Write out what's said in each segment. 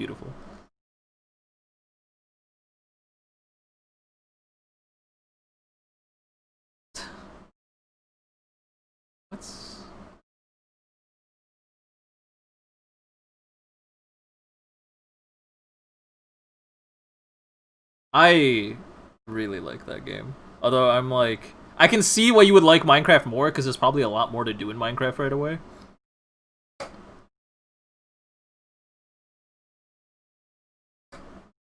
beautiful. What's... I really like that game. Although I'm like, I can see why you would like Minecraft more, because there's probably a lot more to do in Minecraft right away.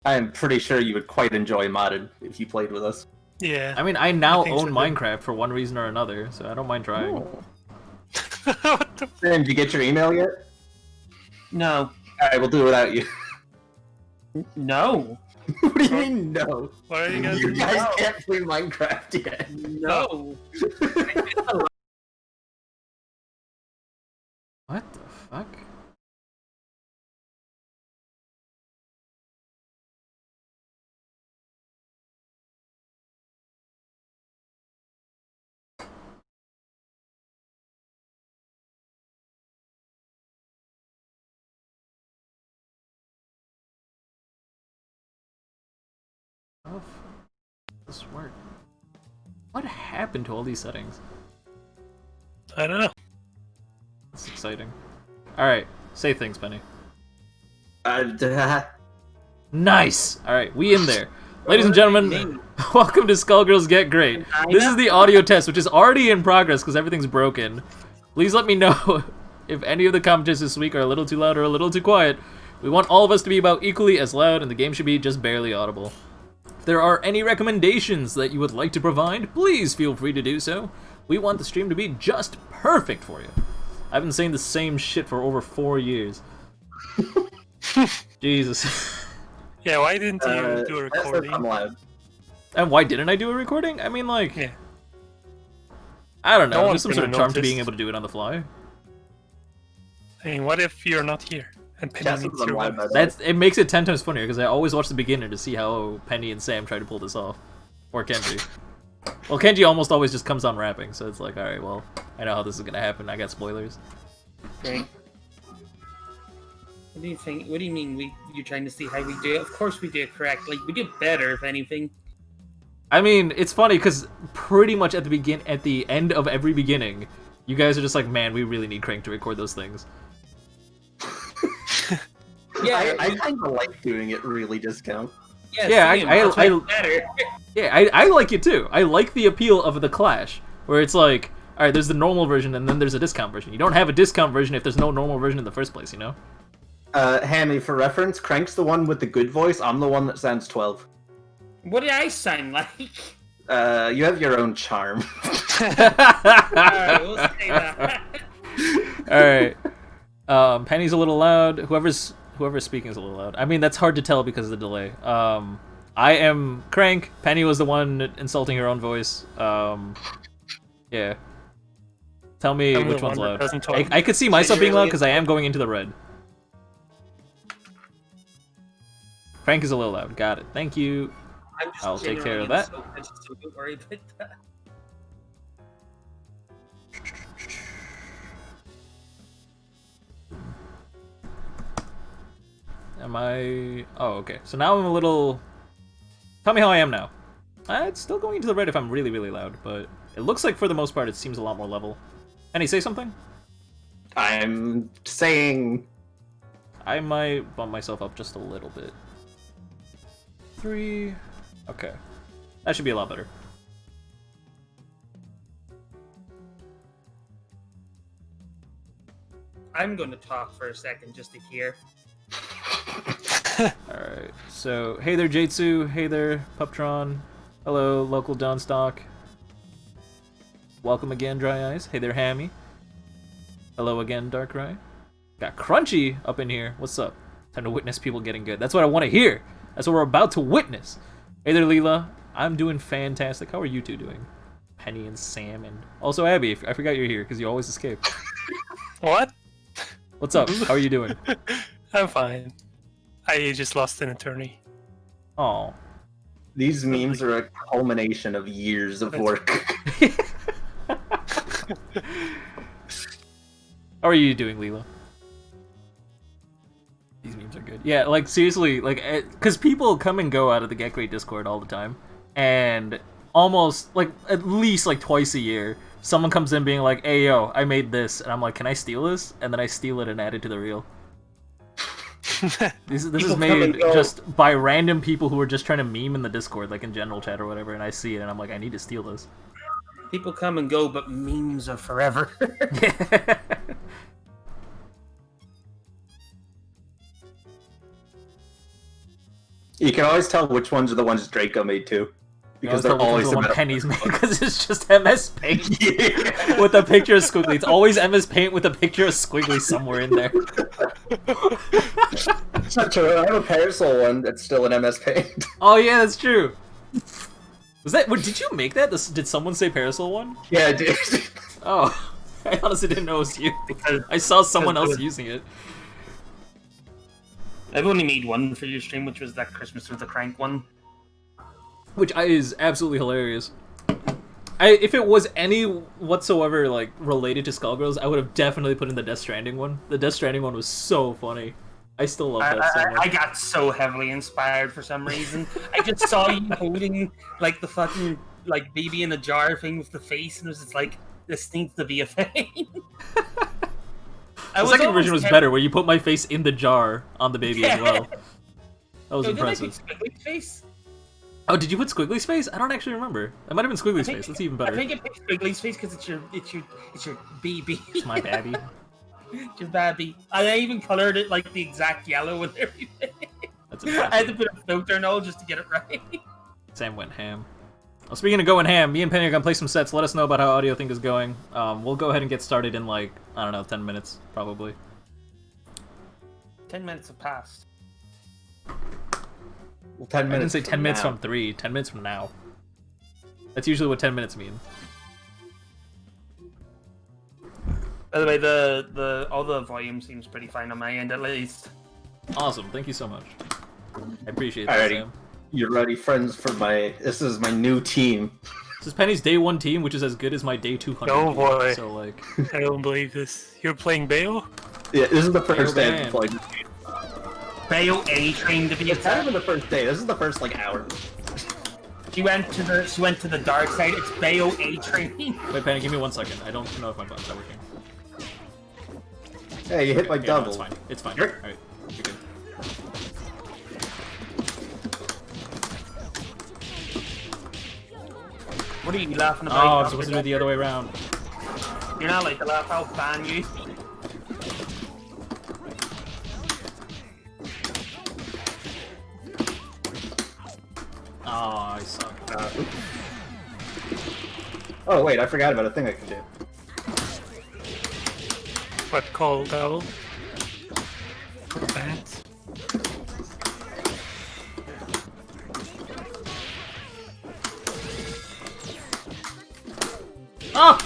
I'm pretty sure you would quite enjoy modded if you played with us. Yeah. I mean, I now own so Minecraft for one reason or another, so I don't mind trying. What the Did you get your email yet? No. Alright, we'll do it without you. No. What do you mean, no? What are you guys You doing? guys can't play Minecraft yet. No. What the fuck? How the fuck does this work? What happened to all these settings? I don't know. That's exciting. Alright, say things, Penny. Nice! Alright, we in there. Ladies and gentlemen, welcome to Skullgirls Get Gr8. This is the audio test, which is already in progress because everything's broken. Please let me know if any of the comments this week are a little too loud or a little too quiet. We want all of us to be about equally as loud, and the game should be just barely audible. If there are any recommendations that you would like to provide, please feel free to do so. We want the stream to be just perfect for you. I've been saying the same shit for over 4 years. Jesus. Yeah, why didn't you do a That's recording? I'm loud. And why didn't I do a recording? I mean, like, Yeah. I don't No know. There's one's some sort of gonna charm to notice. being able to do it on the fly. I mean, what if you're not here and Penny That's needs what I'm your loud voice? about. It makes it 10 times funnier because I always watch the beginner to see how Penny and Sam try to pull this off, or Kenji. Well, Kenji almost always just comes on rapping, so it's like, all right, well, I know how this is gonna happen. I got spoilers. Right. What do you think? What do you mean? You're trying to see how we do it? Of course we do it correct. Like we do better, if anything. I mean, it's funny because pretty much at the end of every beginning, you guys are just like, man, we really need Crank to record those things. Yeah, I kind of like doing it really discount. Yeah, same. I- That's I- better. Yeah, I like it too. I like the appeal of the Clash, where it's like, all right, there's the normal version and then there's a discount version. You don't have a discount version if there's no normal version in the first place, you know? Hammy, for reference, Crank's the one with the good voice. I'm the one that sounds 12. What do I sound like? You have your own charm. Alright, we'll say that. All right. Penny's a little loud. Whoever's speaking is a little loud. I mean, that's hard to tell because of the delay. I am Crank. Penny was the one insulting her own voice. Yeah. Tell me I'm the which one's one that loud. doesn't talk. I could see myself being loud because I am going into the red. Crank is a little loud. Got it. Thank you. I'm just I'll take care of generally that. insulted, so don't worry about that. Am I... Oh, okay. So now I'm a little... Tell me how I am now. It's still going into the red if I'm really, really loud, but it looks like for the most part it seems a lot more level. Penny, say something? I'm saying... I might bump myself up just a little bit. 3... Okay. That should be a lot better. I'm going to talk for a second just to hear. Alright, so hey there Jatsu, hey there Puptron, hello local Donstock. Welcome again Dry Eyes, hey there Hammy. Hello again Darkrai. Got Crunchy up in here, what's up? Time to witness people getting good. That's what I want to hear. That's what we're about to witness. Hey there Leela, I'm doing fantastic. How are you two doing? Penny and Sam and also Abby, I forgot you're here because you always escape. What? What's up? How are you doing? I'm fine. I just lost an attorney. Oh. These memes are a culmination of years of work. How are you doing, Leela? These memes are good. Yeah, like seriously, like, because people come and go out of the Get Great Discord all the time, and almost like at least like twice a year, someone comes in being like, "Hey yo, I made this," and I'm like, "Can I steal this?" And then I steal it and add it to the reel. This is made just by random people who are just trying to meme in the Discord, like in general chat or whatever, and I see it and I'm like, I need to steal this. People come and go, but memes are forever. You can always tell which ones are the ones Draco made too. Because they're always the one Penny's made, because it's just MS Paint with a picture of Squiggly. It's always MS Paint with a picture of Squiggly somewhere in there. It's not true. I have a Parasol one that's still in MS Paint. Oh yeah, that's true. Was that? Did you make that? Did someone say Parasol one? Yeah, I did. Oh, I honestly didn't know it was you. Because I saw someone else using it. I've only made one for your stream, which was that Christmas with the Crank one. Which is absolutely hilarious. If it was any whatsoever like related to Skullgirls, I would have definitely put in the Death Stranding one. The Death Stranding one was so funny. I still love that so much. I got so heavily inspired for some reason. I just saw you holding like the fucking like baby in a jar thing with the face, and it was just like, this needs to be a thing. The second version was better, where you put my face in the jar on the baby as well. That was impressive. Did I put Squiggly's face? Oh, did you put Squiggly's face? I don't actually remember. It might have been Squiggly's face. That's even better. I think it picked Squiggly's face because it's your baby. It's my babby. It's your babby. And I even colored it like the exact yellow and everything. That's impressive. I had to put a filter and all just to get it right. Sam went ham. Well, speaking of going ham, me and Penny are gonna play some sets. Let us know about how audio thing is going. We'll go ahead and get started in like, I don't know, 10 minutes, probably. 10 minutes have passed. Well, 10 minutes. I didn't say 10 minutes now. from 3, 10 minutes from now. That's usually what 10 minutes mean. By the way, all the volume seems pretty fine on my end at least. Awesome, thank you so much. I appreciate that, Alrighty. Sam. You're ready, friends, for this is my new team. This is Penny's day 1 team, which is as good as my day 200 Oh team. boy. So like, I don't believe this. You're playing Bale? Yeah, this is the first day man. I've played. Bayo A trained to be a It's not even the first day. This is the first like hour. She went to the dark side. It's Bayo A training. wait, Penny, give me 1 second. I don't know if my buttons are working. Hey, you hit my Okay, no, double. it's fine. It's fine. Sure. Alright, you're good. What are you laughing about? Oh, I'm supposed to do it the other way around. You're not like to laugh. I'll ban you. Oh, I suck. Oh wait, I forgot about a thing I can do. What called double? Bats? Oh!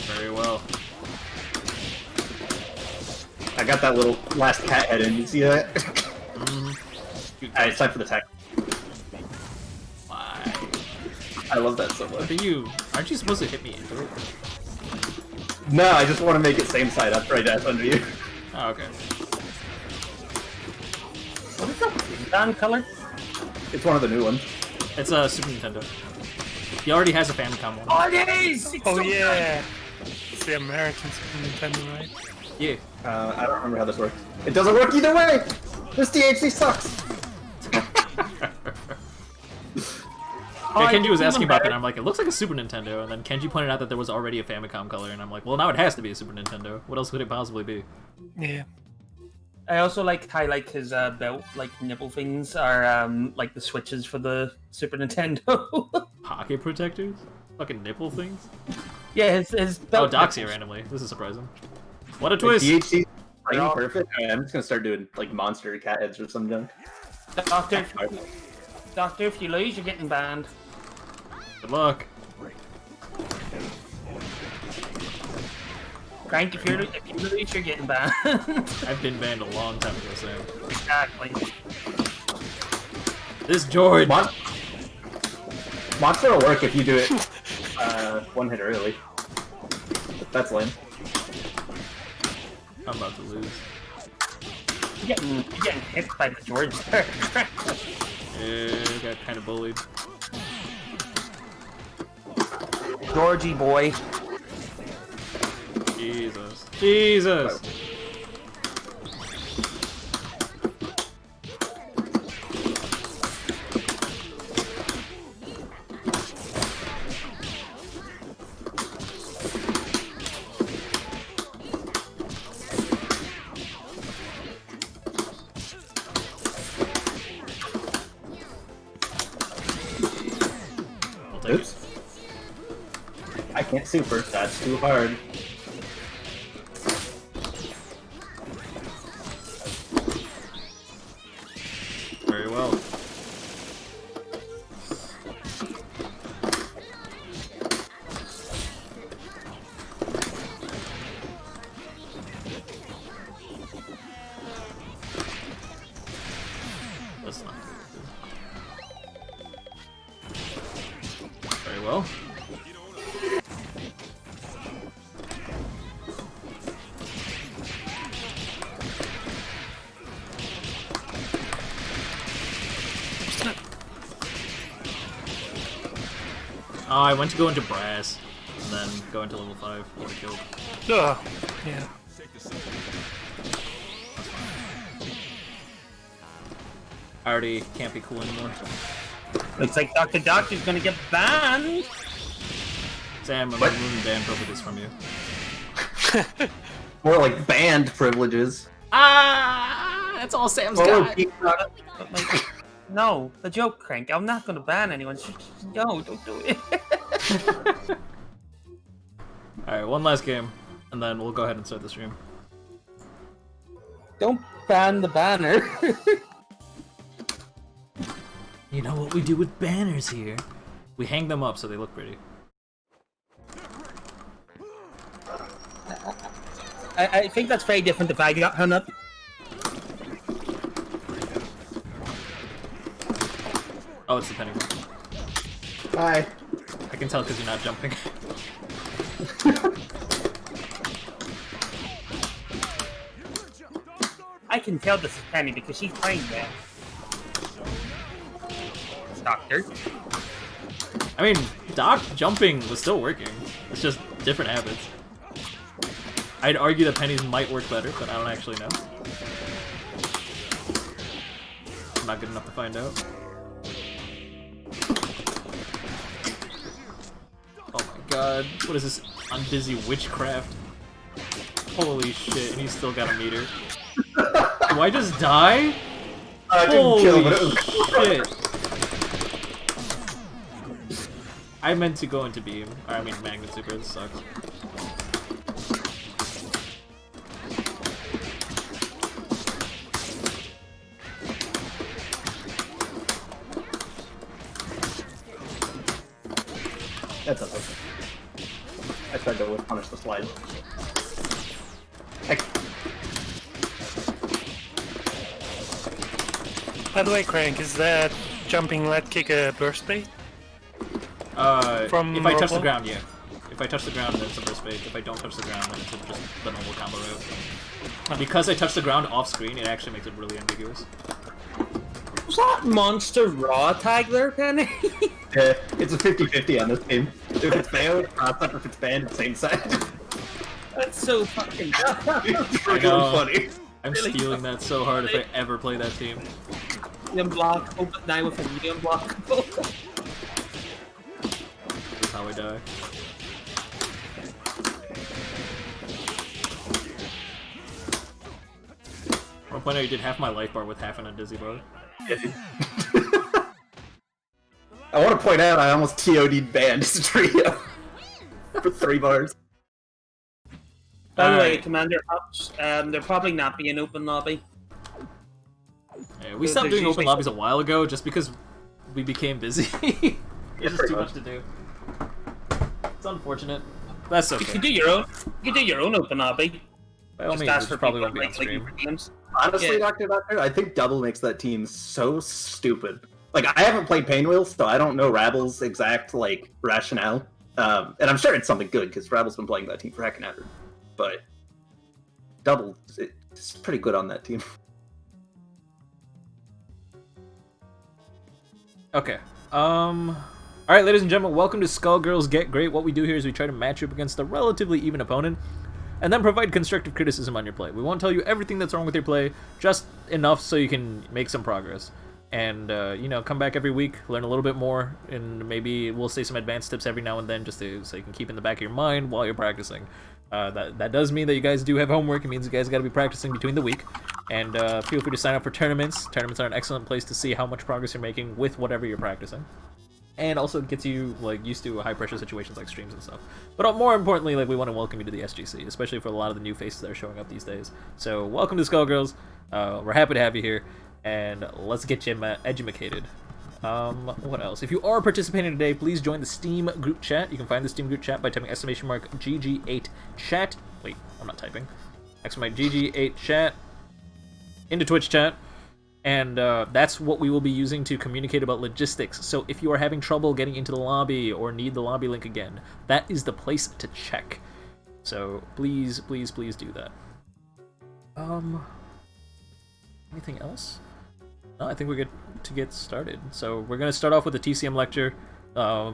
Very well. I got that little last cat head in. You see that? Mm-hmm. Alright, it's time for the tech. Why? I love that so What much. are you? Aren't you supposed to hit me into it? No, I just want to make it same side up right as under you. Oh, okay. What is that? Down color? It's one of the new ones. It's a Super Nintendo. He already has a Famicom one. Oh, it is! It's Oh so yeah! It's the American Super Nintendo, right? Yeah. I don't remember how this works. It doesn't work either way! This DHC sucks! Yeah, Kenji was it's asking even about that, better. and I'm like, it looks like a Super Nintendo, and then Kenji pointed out that there was already a Famicom color, and I'm like, well, now it has to be a Super Nintendo. What else could it possibly be? Yeah. I also like how like his belt like nipple things are like the switches for the Super Nintendo. Pocket protectors? Fucking nipple things? Yeah, his Oh, belt. Doc's here randomly. This is surprising. What a Like, twist! DHC They're all- perfect. I'm just gonna start doing like monster cat heads or some junk. Doctor, if you lose, you're getting banned. Good luck. Crank, if you lose, you're getting banned. I've been banned a long time ago, Sam. Exactly. This George. Monster will work if you do it one hit early. That's lame. I'm about to lose. You're getting hit by the George there. Yeah, got kind of bullied. Georgie boy. Jesus. Jesus! Oops. I can't super, that's too hard. Very well. That's not good. Very well. Oh, I went to go into brass, and then go into level 5, would have killed. Ugh. Yeah. I already can't be cool anymore. Looks like Dr. Doctor's gonna get banned. Sam, I'm What? removing ban privileges from you. More like band privileges. Ah, that's all Sam's Well, got. But, like, no, the joke, Crank. I'm not gonna ban anyone. No, don't do it. Alright, one last game, and then we'll go ahead and start the stream. Don't ban the banner. You know what we do with banners here? We hang them up so they look pretty. I think that's very different if I got hung up. Oh, it's the penny one. Hi. I can tell because you're not jumping. I can tell this is Penny because she's playing that. Doctor. I mean, Doc jumping was still working. It's just different habits. I'd argue that pennies might work better, but I don't actually know. I'm not good enough to find out. Oh my god, what is this unbusy witchcraft? Holy shit, and he's still got a meter. Do I just die? I didn't Holy kill, but it was shit. I meant to go into beam. Or, I mean, magnet super, this sucks. That's okay. I tried to punish the slide. By the way, Crank, is that jumping lat kick a burst bait? From if I touch the Robo? ground, yeah. If I touch the ground, then it's a burst bait. If I don't touch the ground, then it's just the normal combo route. Because I touch the ground off screen, it actually makes it really ambiguous. Was that monster raw tag there, Penny? Yeah, it's a 50-50 on this team. If it's banned, it's cross up. If it's banned, same side. That's so fucking It's I really know. funny. I'm stealing that so hard if I ever play that team. unblockable, but now with a medium blockable. This is how I die. At one point I did half my life bar with half an undizzy bar. I want to point out I almost TOD'd banned as a trio for 3 bars. By the way, Alright. Commander Ups, they'll probably not be an open lobby. Yeah, we stopped There's doing open usually lobbies a while ago just because we became busy. There's just pretty too much. much to do. It's unfortunate. That's You okay. could do your own. You could do your own open lobby. By all Just means, ask it for probably people won't be on like stream. for games. Honestly, Yeah. Dr. Doctor, I think Double makes that team so stupid. Like, I haven't played Painwheel, so I don't know Rabble's exact, like, rationale. And I'm sure it's something good, because Rabble's been playing that team for heckin' ever. But Double, it's pretty good on that team. Okay. Alright, ladies and gentlemen, welcome to Skullgirls Get Great. What we do here is we try to match you up against a relatively even opponent, and then provide constructive criticism on your play. We won't tell you everything that's wrong with your play, just enough so you can make some progress. And, you know, come back every week, learn a little bit more, and maybe we'll say some advanced tips every now and then, just so you can keep in the back of your mind while you're practicing. That does mean that you guys do have homework. It means you guys got to be practicing between the week. And feel free to sign up for tournaments. Tournaments are an excellent place to see how much progress you're making with whatever you're practicing. And also gets you like used to high pressure situations like streams and stuff. But more importantly, like we want to welcome you to the SGC, especially for a lot of the new faces that are showing up these days. So welcome to Skullgirls. We're happy to have you here, and let's get you edumacated. What else? If you are participating today, please join the Steam group chat. You can find the Steam group chat by typing !GG8 chat. Wait, I'm not typing. !GG8 chat into Twitch chat. And that's what we will be using to communicate about logistics. So if you are having trouble getting into the lobby or need the lobby link again, that is the place to check. So please, please, please do that. Anything else? No, I think we're good to get started. So we're gonna start off with the Tcm Lecture,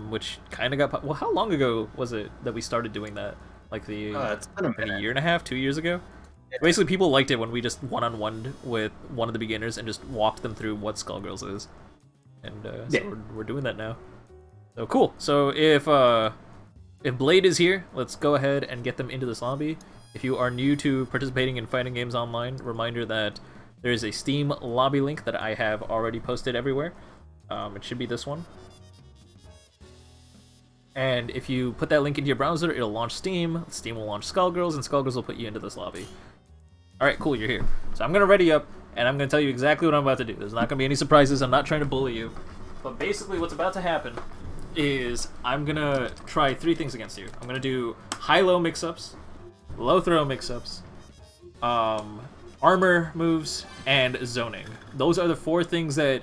which kind of got... Well, how long ago was it that we started doing that? Like It's been a year and a half, 2 years ago? Basically, people liked it when we just one-on-one with one of the beginners and just walked them through what Skullgirls is. And so we're doing that now. So cool. So if Blade is here, let's go ahead and get them into this lobby. If you are new to participating in fighting games online, reminder that there is a Steam lobby link that I have already posted everywhere. It should be this one. And if you put that link into your browser, it'll launch Steam. Steam will launch Skullgirls, and Skullgirls will put you into this lobby. Alright, cool, you're here. So I'm going to ready up, and I'm going to tell you exactly what I'm about to do. There's not going to be any surprises. I'm not trying to bully you. But basically what's about to happen is I'm going to try 3 things against you. I'm going to do high-low mix-ups, low-throw mix-ups, armor moves, and zoning. Those are the 4 things that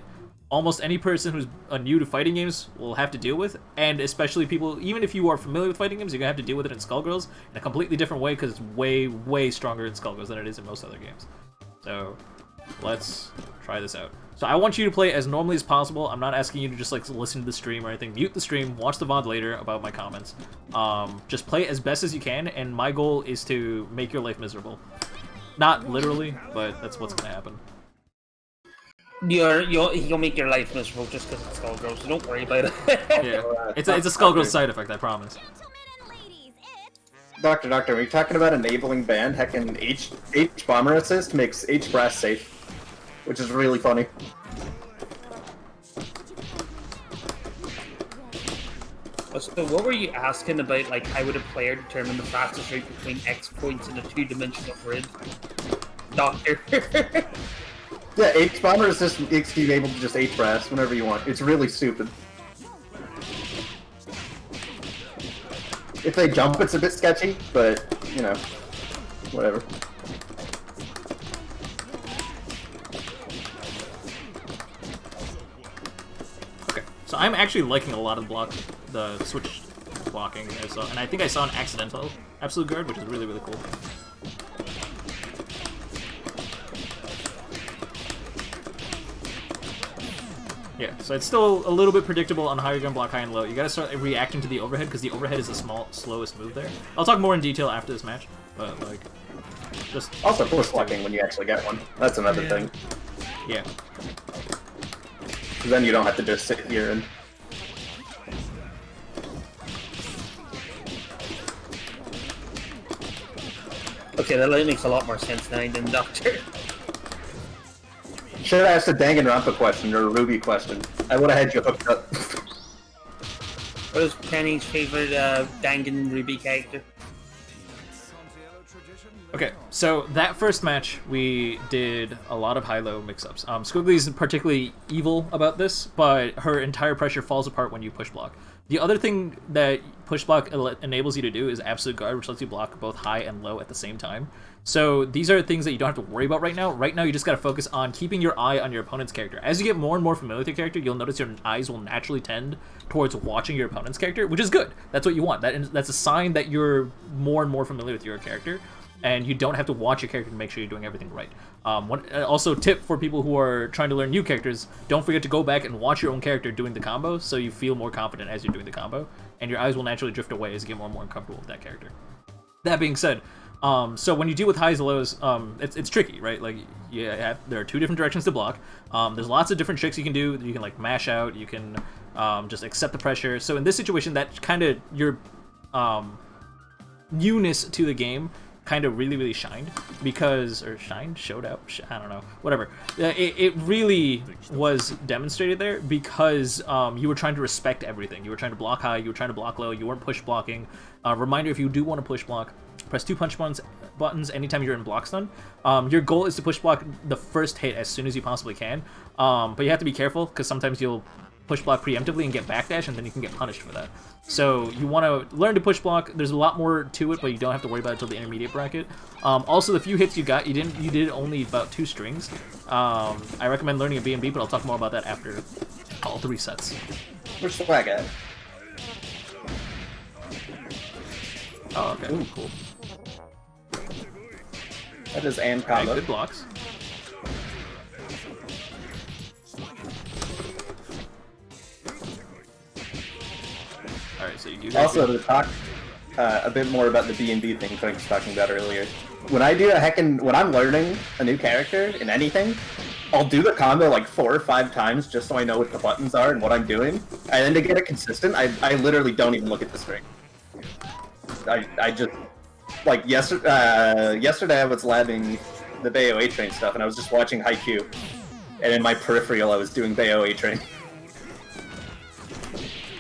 almost any person who's new to fighting games will have to deal with, and especially people, even if you are familiar with fighting games, you're gonna have to deal with it in Skullgirls in a completely different way, because it's way, way stronger in Skullgirls than it is in most other games. So, let's try this out. So I want you to play as normally as possible. I'm not asking you to just like listen to the stream or anything. Mute the stream, watch the VOD later about my comments. Just play as best as you can, and my goal is to make your life miserable. Not literally, but that's what's gonna happen. You'll make your life miserable just because it's Skullgirls, so don't worry about it. Yeah, it's a Skullgirls side effect, I promise. Doctor, are you talking about enabling banned? Heckin' H bomber assist makes H brass safe, which is really funny. So what were you asking about, like, how would a player determine the fastest route between X points in a 2-dimensional grid? Doctor. Yeah, H bomber assist makes you able to just H brass whenever you want. It's really stupid. If they jump, it's a bit sketchy, but, you know, whatever. Okay, so I'm actually liking a lot of the switch blocking I saw, and I think I saw an accidental absolute guard, which is really, really cool. Yeah, so it's still a little bit predictable on how you're gonna block high and low. You gotta start reacting to the overhead, because the overhead is the slowest move there. I'll talk more in detail after this match, but like, just... Also force blocking when you actually get one. That's another thing. Yeah. Because then you don't have to just sit here and... Okay, that makes a lot more sense now than Doctor. Should have asked a Danganronpa question or a Ruby question. I would have had you hooked up. What is Penny's favorite Dangan Ruby character? Okay, so that first match, we did a lot of high-low mix-ups. Squiggly's particularly evil about this, but her entire pressure falls apart when you push block. The other thing that push block enables you to do is absolute guard, which lets you block both high and low at the same time. So these are things that you don't have to worry about right now. Right now, you just got to focus on keeping your eye on your opponent's character. As you get more and more familiar with your character, you'll notice your eyes will naturally tend towards watching your opponent's character, which is good. That's what you want. That's a sign that you're more and more familiar with your character, and you don't have to watch your character to make sure you're doing everything right. Also, tip for people who are trying to learn new characters, don't forget to go back and watch your own character doing the combo so you feel more confident as you're doing the combo, and your eyes will naturally drift away as you get more and more comfortable with that character. That being said, so when you deal with highs and lows, it's tricky, right? Like, there are two different directions to block. There's lots of different tricks you can do. You can, like, mash out. You can just accept the pressure. So in this situation, that kind of, your newness to the game kind of really shined because, or shined, showed up, I don't know, whatever. It really was demonstrated there because you were trying to respect everything. You were trying to block high, you were trying to block low, you weren't push blocking. Reminder, if you do want to push block, press 2 punch buttons anytime you're in block stun. Your goal is to push block the first hit as soon as you possibly can, but you have to be careful because sometimes you'll push block preemptively and get backdash, and then you can get punished for that. So you want to learn to push block. There's a lot more to it, but you don't have to worry about it until the intermediate bracket. Also, the few hits you got, you did only about 2 strings. I recommend learning a B&B, but I'll talk more about that after all 3 sets. Where's Swag at? Oh, okay. Ooh. Cool. That is and Okay, combo. good blocks. Alright, so you do Also, to talk a bit more about the B&B thing Frank was talking about earlier. When I'm learning a new character in anything, I'll do the combo like 4 or 5 times just so I know what the buttons are and what I'm doing. And then to get it consistent, I literally don't even look at the screen. I just, like, yesterday I was labbing the Bayo A-Train stuff, and I was just watching Haikyuu. And in my peripheral, I was doing Bayo A-Train.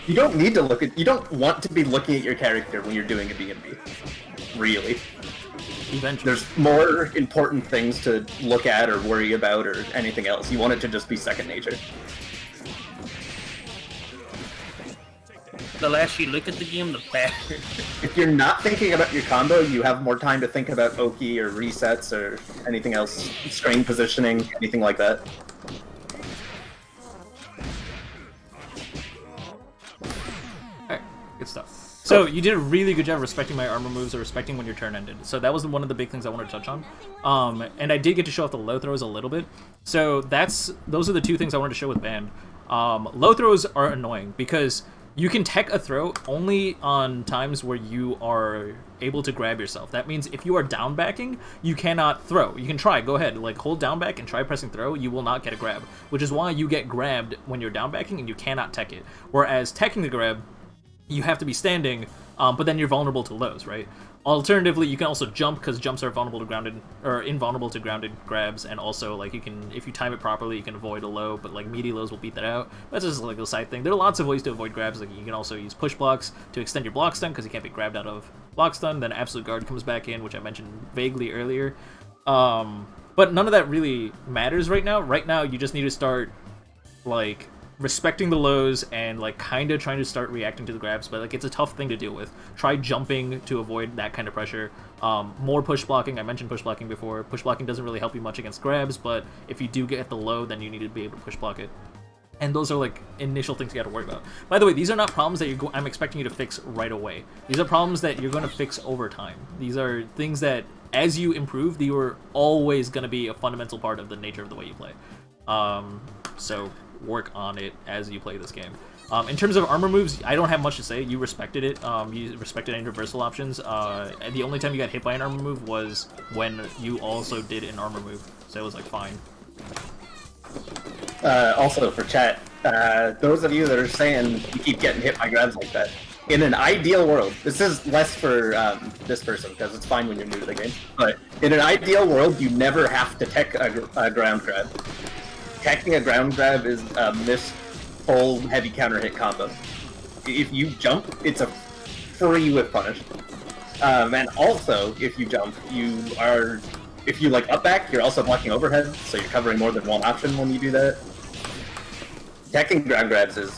You don't need to you don't want to be looking at your character when you're doing a B&B. Really. Eventually. There's more important things to look at or worry about or anything else. You want it to just be second nature. The less you look at the game, the better. If you're not thinking about your combo, you have more time to think about Oki or resets or anything else, string positioning, anything like that. Alright, good stuff. So, you did a really good job respecting my armor moves or respecting when your turn ended. So that was one of the big things I wanted to touch on. And I did get to show off the low throws a little bit. So those are the 2 things I wanted to show with Band. Low throws are annoying because you can tech a throw only on times where you are able to grab yourself. That means if you are down backing, you cannot throw. You can try, go ahead, like hold down back and try pressing throw, you will not get a grab. Which is why you get grabbed when you're down backing and you cannot tech it. Whereas teching the grab, you have to be standing, but then you're vulnerable to lows, right? Alternatively, you can also jump because jumps are vulnerable to grounded or invulnerable to grounded grabs, and also like you can, if you time it properly, you can avoid a low, but like meaty lows will beat that out. That's just like a side thing. There are lots of ways to avoid grabs. Like you can also use push blocks to extend your block stun because you can't be grabbed out of block stun. Then absolute guard comes back in, which I mentioned vaguely earlier. But none of that really matters right now. Right now, you just need to start like respecting the lows and like kind of trying to start reacting to the grabs, but like it's a tough thing to deal with. Try jumping to avoid that kind of pressure. More push blocking. I mentioned push blocking before. Push blocking doesn't really help you much against grabs, but if you do get the low, then you need to be able to push block it. And those are like initial things you got to worry about. By the way, these are not problems that I'm expecting you to fix right away. These are problems that you're going to fix over time. These are things that as you improve, they are always going to be a fundamental part of the nature of the way you play. So work on it as you play this game. In terms of armor moves, I don't have much to say. You respected it. You respected any reversal options. The only time you got hit by an armor move was when you also did an armor move. So it was like fine. Also for chat, those of you that are saying you keep getting hit by grabs like that, in an ideal world, this is less for this person because it's fine when you're new to the game, but in an ideal world, you never have to tech a ground grab. Teching a ground grab is a missed full heavy counter hit combo. If you jump, it's a free whip punish. And also, if you jump, if you like up back, you're also blocking overhead, so you're covering more than one option when you do that. Teching ground grabs is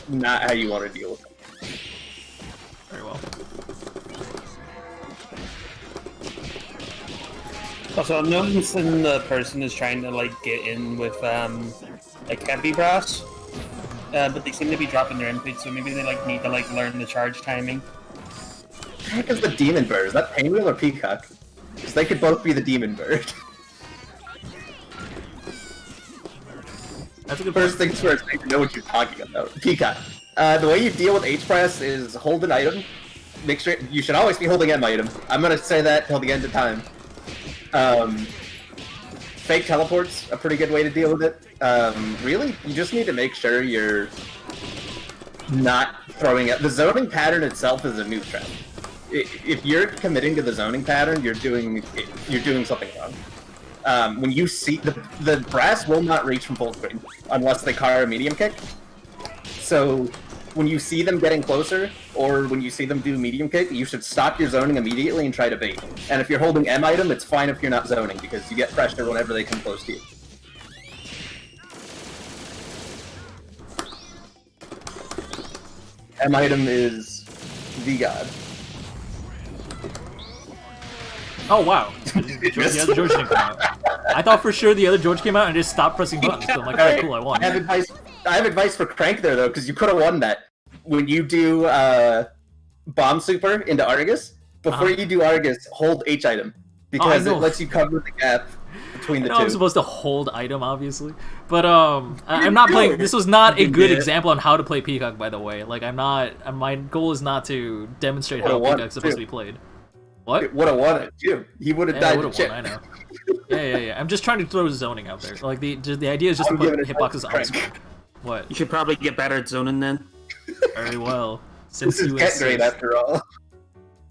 not how you want to deal with them. Very well. Also, I'm noticing the person is trying to like get in with like heavy brass, but they seem to be dropping their input, so maybe they like need to like learn the charge timing. What the heck is the demon bird? Is that Pinwheel or Peacock? Because they could both be the demon bird. That's a good First things first, I know what you're talking about. Peacock. The way you deal with H-Press is hold an item. Make sure you should always be holding M item. I'm gonna say that till the end of time. Fake teleport's a pretty good way to deal with it. Really, you just need to make sure you're not throwing it. The zoning pattern itself is a noob trap. If you're committing to the zoning pattern, you're doing something wrong. When you see the brass will not reach from full screen unless they car a medium kick. So when you see them getting closer, or when you see them do medium kick, you should stop your zoning immediately and try to bait. And if you're holding M item, it's fine if you're not zoning, because you get pressure whenever they come close to you. M item is the god. Oh wow! The other George didn't come out. I thought for sure the other George came out and just stopped pressing buttons. So I'm like, alright, cool, I won. I have advice for Crank there though, because you could have won that. When you do Bomb Super into Argus, before you do Argus, hold H item, because it lets you cover the gap between the two. I'm supposed to hold item, obviously, but I'm not playing. This was not a good example on how to play Peacock, by the way. Like, I'm not. My goal is not to demonstrate how Peacock's supposed to be played. What? It would have won it too. He would have died to chip. I know. Yeah. I'm just trying to throw zoning out there. Like the idea is just to put hitboxes on screen. What? You should probably get better at zoning then. Very well. Since this is Get Gr8 after all.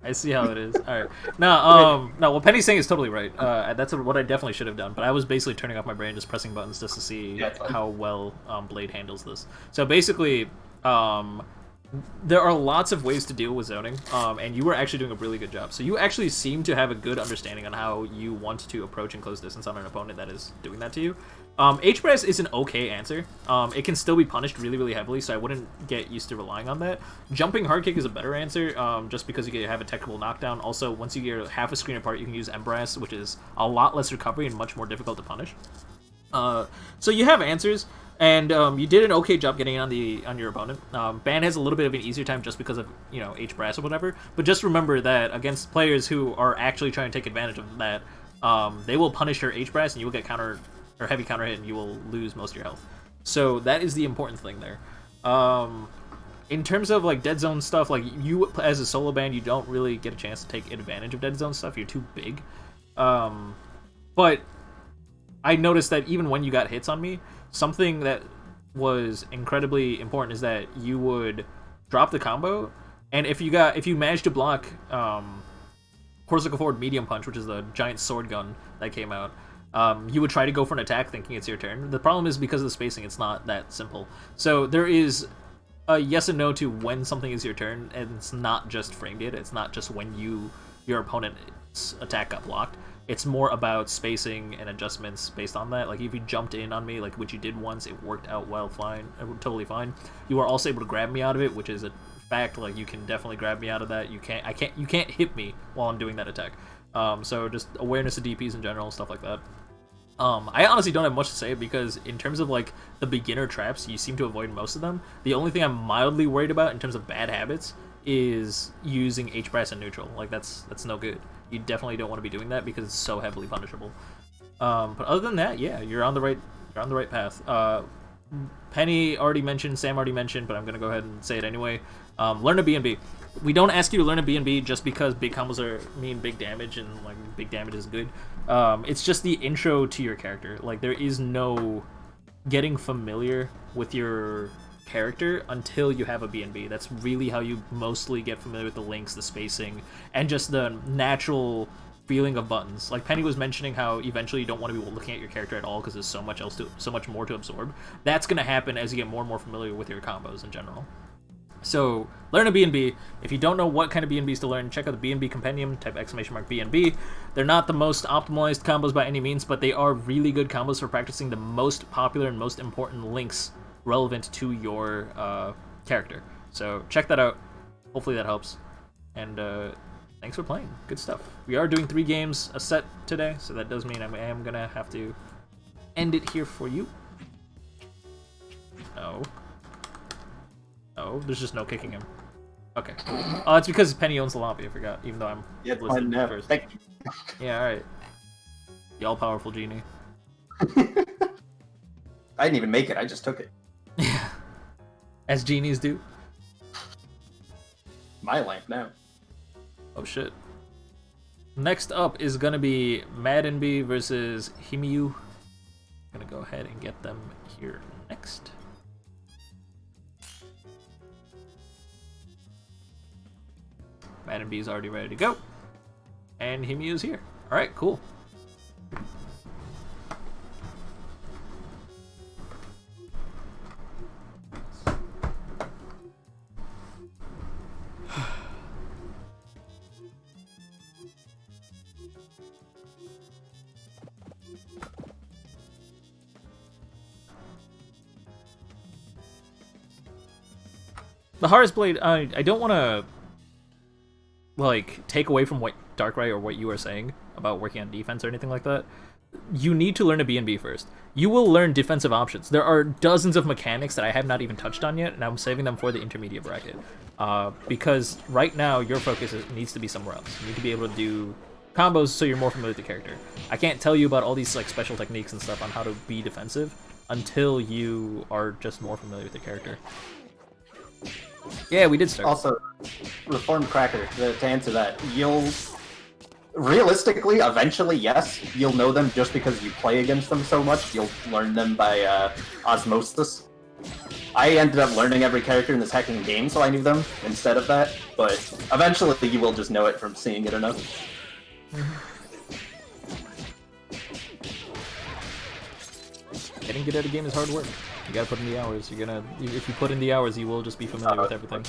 I see how it is. All right. No, what Penny's saying is totally right. That's what I definitely should have done. But I was basically turning off my brain, just pressing buttons just to see how well Blade handles this. So basically, there are lots of ways to deal with zoning, and you were actually doing a really good job. So you actually seem to have a good understanding on how you want to approach and close distance on an opponent that is doing that to you. H-Press is an okay answer. It can still be punished really, really heavily, so I wouldn't get used to relying on that. Jumping hard kick is a better answer, just because you can have a technical knockdown. Also, once you get half a screen apart, you can use Embrace, which is a lot less recovery and much more difficult to punish. So you have answers, and you did an okay job getting in on your opponent. Ban has a little bit of an easier time just because of, H-Brass or whatever, but just remember that against players who are actually trying to take advantage of that, they will punish your H-Brass and you will get heavy counter hit, and you will lose most of your health. So that is the important thing there. In terms of like dead zone stuff, like you as a solo band, you don't really get a chance to take advantage of dead zone stuff. You're too big. But I noticed that even when you got hits on me, something that was incredibly important is that you would drop the combo, and if you managed to block Corsica Forward Medium Punch, which is the giant sword gun that came out, you would try to go for an attack thinking it's your turn. The problem is because of the spacing, it's not that simple. So there is a yes and no to when something is your turn, and it's not just frame data. It's not just when your opponent's attack got blocked. It's more about spacing and adjustments based on that. Like if you jumped in on me, like which you did once, it worked out totally fine. You are also able to grab me out of it, which is a fact. Like you can definitely grab me out of that. You can't hit me while I'm doing that attack. So just awareness of DPs in general, stuff like that. I honestly don't have much to say because in terms of like the beginner traps, you seem to avoid most of them. The only thing I'm mildly worried about in terms of bad habits is using H-Brass in neutral. Like that's no good. You definitely don't want to be doing that because it's so heavily punishable. But other than that, yeah, you're on the right path. Penny already mentioned, Sam already mentioned, but I'm gonna go ahead and say it anyway. Learn a B&B. We don't ask you to learn a B&B just because big combos mean big damage, and like big damage is good. It's just the intro to your character. Like there is no getting familiar with your character until you have a B&B. That's really how you mostly get familiar with the links, the spacing, and just the natural feeling of buttons. Like Penny was mentioning how eventually you don't want to be looking at your character at all because there's so much more to absorb. That's going to happen as you get more and more familiar with your combos in general. So learn a B&B. If you don't know what kind of B&Bs to learn, check out the B&B Compendium, type !B&B. They're not the most optimized combos by any means, but they are really good combos for practicing the most popular and most important links relevant to your character. So check that out. Hopefully that helps. And thanks for playing. Good stuff. We are doing 3 games a set today, so that does mean I am gonna have to end it here for you. No. Oh, there's just no kicking him. Okay. Oh, it's because Penny owns the lobby, I forgot, even though I'm listening first. Thank you. Yeah, alright. The all-powerful genie. I didn't even make it, I just took it. Yeah. As genies do. My lamp now. Oh shit. Next up is gonna be Maddenby versus Himiyu. Gonna go ahead and get them here next. Maddenby is already ready to go. And Himiyu's here. Alright, cool. The hardest blade, I don't want to, like, take away from what Darkrai or what you are saying about working on defense or anything like that. You need to learn a B&B first. You will learn defensive options. There are dozens of mechanics that I have not even touched on yet, and I'm saving them for the intermediate bracket. Because right now, your focus needs to be somewhere else. You need to be able to do combos so you're more familiar with the character. I can't tell you about all these like special techniques and stuff on how to be defensive until you are just more familiar with the character. Yeah, we did start. Also, Reformed Cracker, to answer that, you'll... Realistically, eventually, yes, you'll know them just because you play against them so much. You'll learn them by osmosis. I ended up learning every character in this hacking game, so I knew them instead of that. But eventually, you will just know it from seeing it enough. Getting good at a game is hard work. You gotta put in the hours. If you put in the hours, you will just be familiar with everything.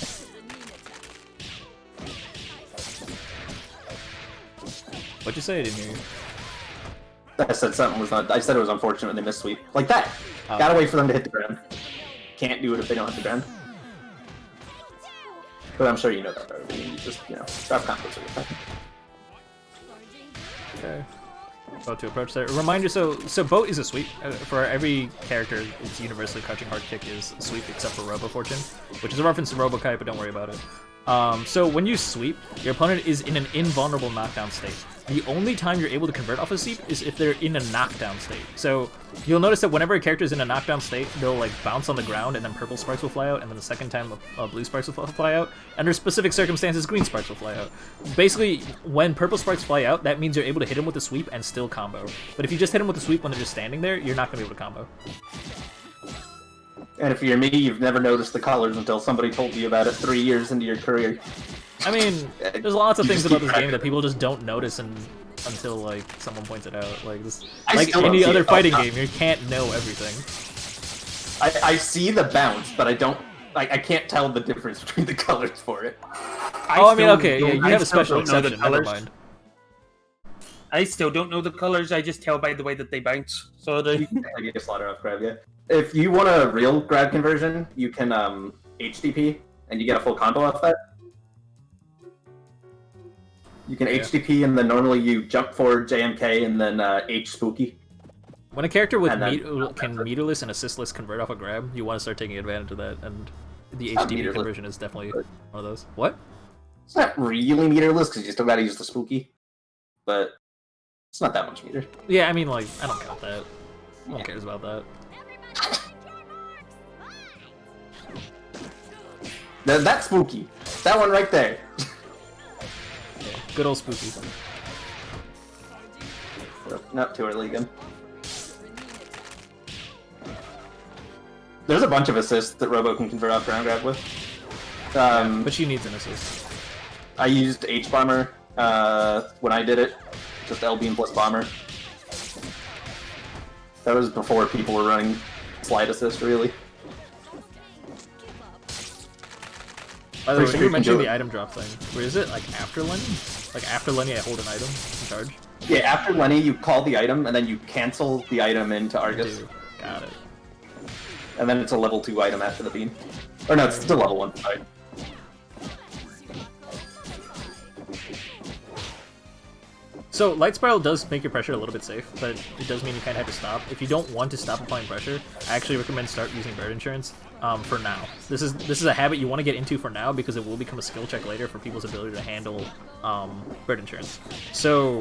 What'd you say? I didn't hear you. I said something was not. I said it was unfortunate they missed sweep. Like that! Gotta wait for them to hit the ground. Can't do it if they don't hit the ground. But I'm sure you know that already. You just, drop combos or anything. Okay. About to approach there. Reminder, so Boat is a sweep. For every character, it's universally crouching hard kick is a sweep except for Robo Fortune, which is a reference to Robo-Kite, but don't worry about it. So when you sweep, your opponent is in an invulnerable knockdown state. The only time you're able to convert off a sweep is if they're in a knockdown state. So you'll notice that whenever a character is in a knockdown state, they'll like bounce on the ground and then purple sparks will fly out, and then the second time blue sparks will fly out. Under specific circumstances, green sparks will fly out. Basically, when purple sparks fly out, that means you're able to hit them with a sweep and still combo. But if you just hit them with a sweep when they're just standing there, you're not going to be able to combo. And if you're me, you've never noticed the colors until somebody told you about it 3 years into your career. I mean, there's lots of things about this game that people just don't notice until like someone points it out. Like this, like any other fighting game, you can't know everything. I see the bounce, but I don't. Like, I can't tell the difference between the colors for it. I mean, okay, yeah, you have a special exception. Never mind. I still don't know the colors. I just tell by the way that they bounce. So You can get a slaughter off grab, yeah. If you want a real grab conversion, you can HDP, and you get a full combo off that. You can HDP, and then normally you jump forward JMK, and then H Spooky. When a character with can meterless and assistless convert off a grab, you want to start taking advantage of that, and the HDP conversion is definitely one of those. What? It's not really meterless, because you still gotta use the Spooky, but it's not that much meter. Yeah, I mean, like, I don't count that. No one cares about that. That's Spooky. That one right there. Yeah, good old Spooky. Not too early again. There's a bunch of assists that Robo can convert off ground grab with. Yeah, but she needs an assist. I used H-Bomber when I did it. Just L-Beam plus Bomber. That was before people were running slide assist, really. By the way, you were mentioning the item drop thing. Where is it? Like after Lenny? Like after Lenny, I hold an item in charge? Yeah, after Lenny, you call the item, and then you cancel the item into Argus. Got it. And then it's a level 2 item after the beam. Or no, it's still level 1. Sorry. So Light Spiral does make your pressure a little bit safe, but it does mean you kind of have to stop. If you don't want to stop applying pressure, I actually recommend start using Bird Insurance for now. This is a habit you want to get into for now because it will become a skill check later for people's ability to handle Bird Insurance. So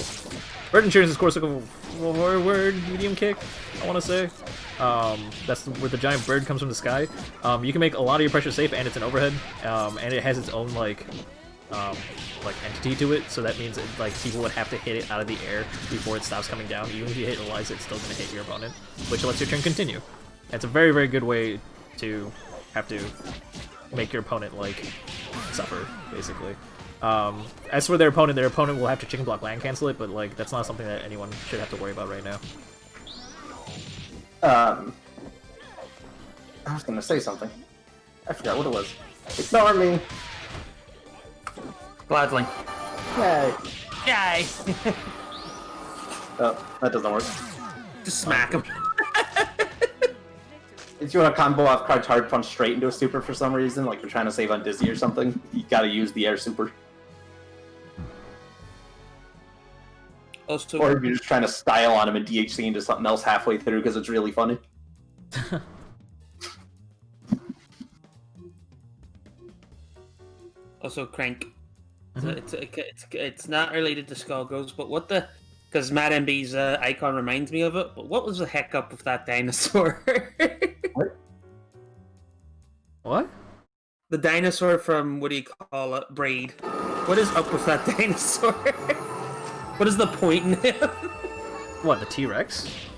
Bird Insurance is, of course, like a forward medium kick, I want to say. That's where the giant bird comes from the sky. You can make a lot of your pressure safe, and it's an overhead, and it has its own like entity to it, so that means it, like people would have to hit it out of the air before it stops coming down. Even if you hit Eliza, it's still going to hit your opponent, which lets your turn continue. It's a very, very good way to have to make your opponent like suffer, basically. As for their opponent will have to chicken block land cancel it, but like that's not something that anyone should have to worry about right now. I was gonna say something. I forgot what it was. Ignore me. Gladly. Yay. Yay! Oh, that doesn't work. Just smack him. If you want to combo off Crouch Hard Punch straight into a super for some reason, like you're trying to save on Dizzy or something, you gotta use the air super. Oh, so Or if you're just trying to style on him and DHC into something else halfway through because it's really funny. also, Crank. It's not related to Skullgirls, but what the... Because Matt MB's icon reminds me of it, but what was the heck up with that dinosaur? What? What? The dinosaur from, what do you call it, Braid. What is up with that dinosaur? What is the point in him? What, the T-Rex?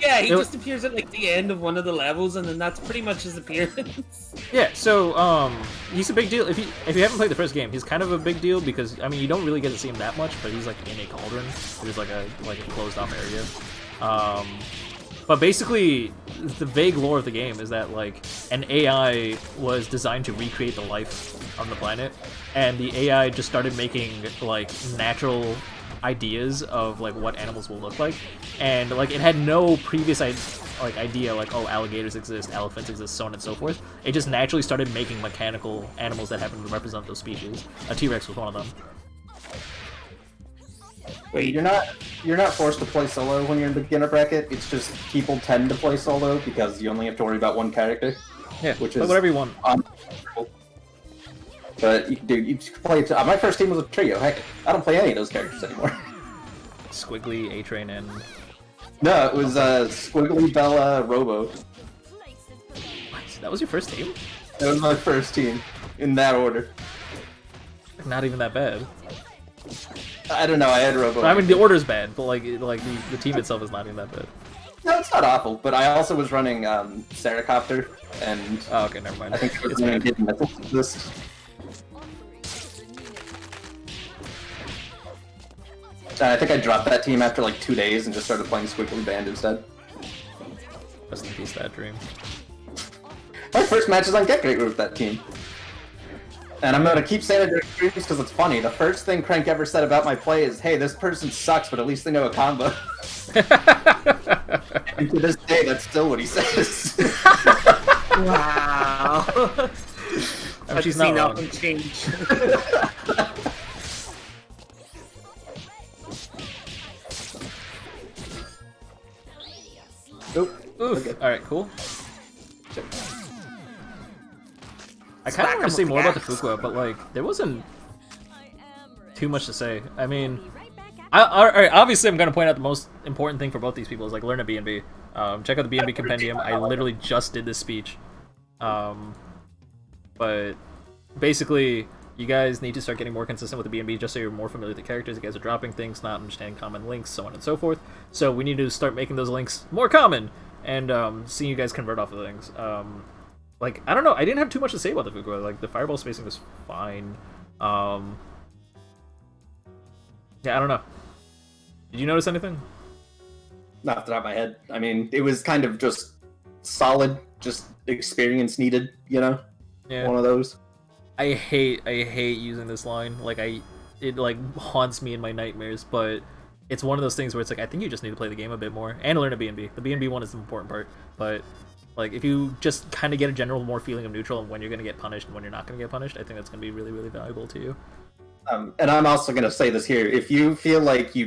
Yeah, he just appears at like the end of one of the levels, and then that's pretty much his appearance. Yeah, so he's a big deal. If you haven't played the first game, he's kind of a big deal because I mean you don't really get to see him that much, but he's like in a cauldron. There's like a closed off area. But basically, the vague lore of the game is that like an AI was designed to recreate the life on the planet, and the AI just started making like natural ideas of like what animals will look like, and like it had no previous idea like, oh, alligators exist, elephants exist, so on and so forth. It just naturally started making mechanical animals that happen to represent those species. A T-Rex was one of them. Wait, you're not forced to play solo when you're in the beginner bracket. It's just people tend to play solo because you only have to worry about one character. Yeah, which play is whatever you want. But you can play. My first team was a trio. Heck, I don't play any of those characters anymore. Squiggly, A-Train, and... No, it was Squiggly, Bella, Robo. That was your first team? That was my first team, in that order. Not even that bad. I don't know, I had Robo. I mean, the order's bad, but like the team itself is not even that bad. No, it's not awful, but I also was running Seracopter, and... Oh, okay, never mind. I think It's bad. this. And I think I dropped that team after like 2 days and just started playing Squiggly Band instead. Rest in peace, that dream. My first match is on Get Gr8 with that team. And I'm gonna keep saying it during streams because it's funny. The first thing Crank ever said about my play is, hey, this person sucks, but at least they know a combo. And to this day, that's still what he says. Wow. I mean, she's not wrong. Nothing change. Nope. Oof. Okay. Alright, cool. I kind of want to say more about the Fuqua, but like, there wasn't too much to say. I mean, alright, obviously I'm going to point out the most important thing for both these people is like learn a B&B. Check out the B&B compendium. I literally just did this speech. But basically, you guys need to start getting more consistent with the B&B just so you're more familiar with the characters. You guys are dropping things, not understanding common links, so on and so forth. So we need to start making those links more common and seeing you guys convert off of things. Like, I don't know, I didn't have too much to say about the Fuqua. Like, the fireball spacing was fine. Yeah, I don't know. Did you notice anything? Not off the top of my head. I mean, it was kind of just solid, just experience needed, you know? Yeah. One of those. I hate using this line. Like, it like haunts me in my nightmares, but it's one of those things where it's like, I think you just need to play the game a bit more and learn a B&B. The B&B one is the important part, but like, if you just kind of get a general more feeling of neutral and when you're going to get punished and when you're not going to get punished, I think that's going to be really, really valuable to you. And I'm also going to say this here. If you feel like you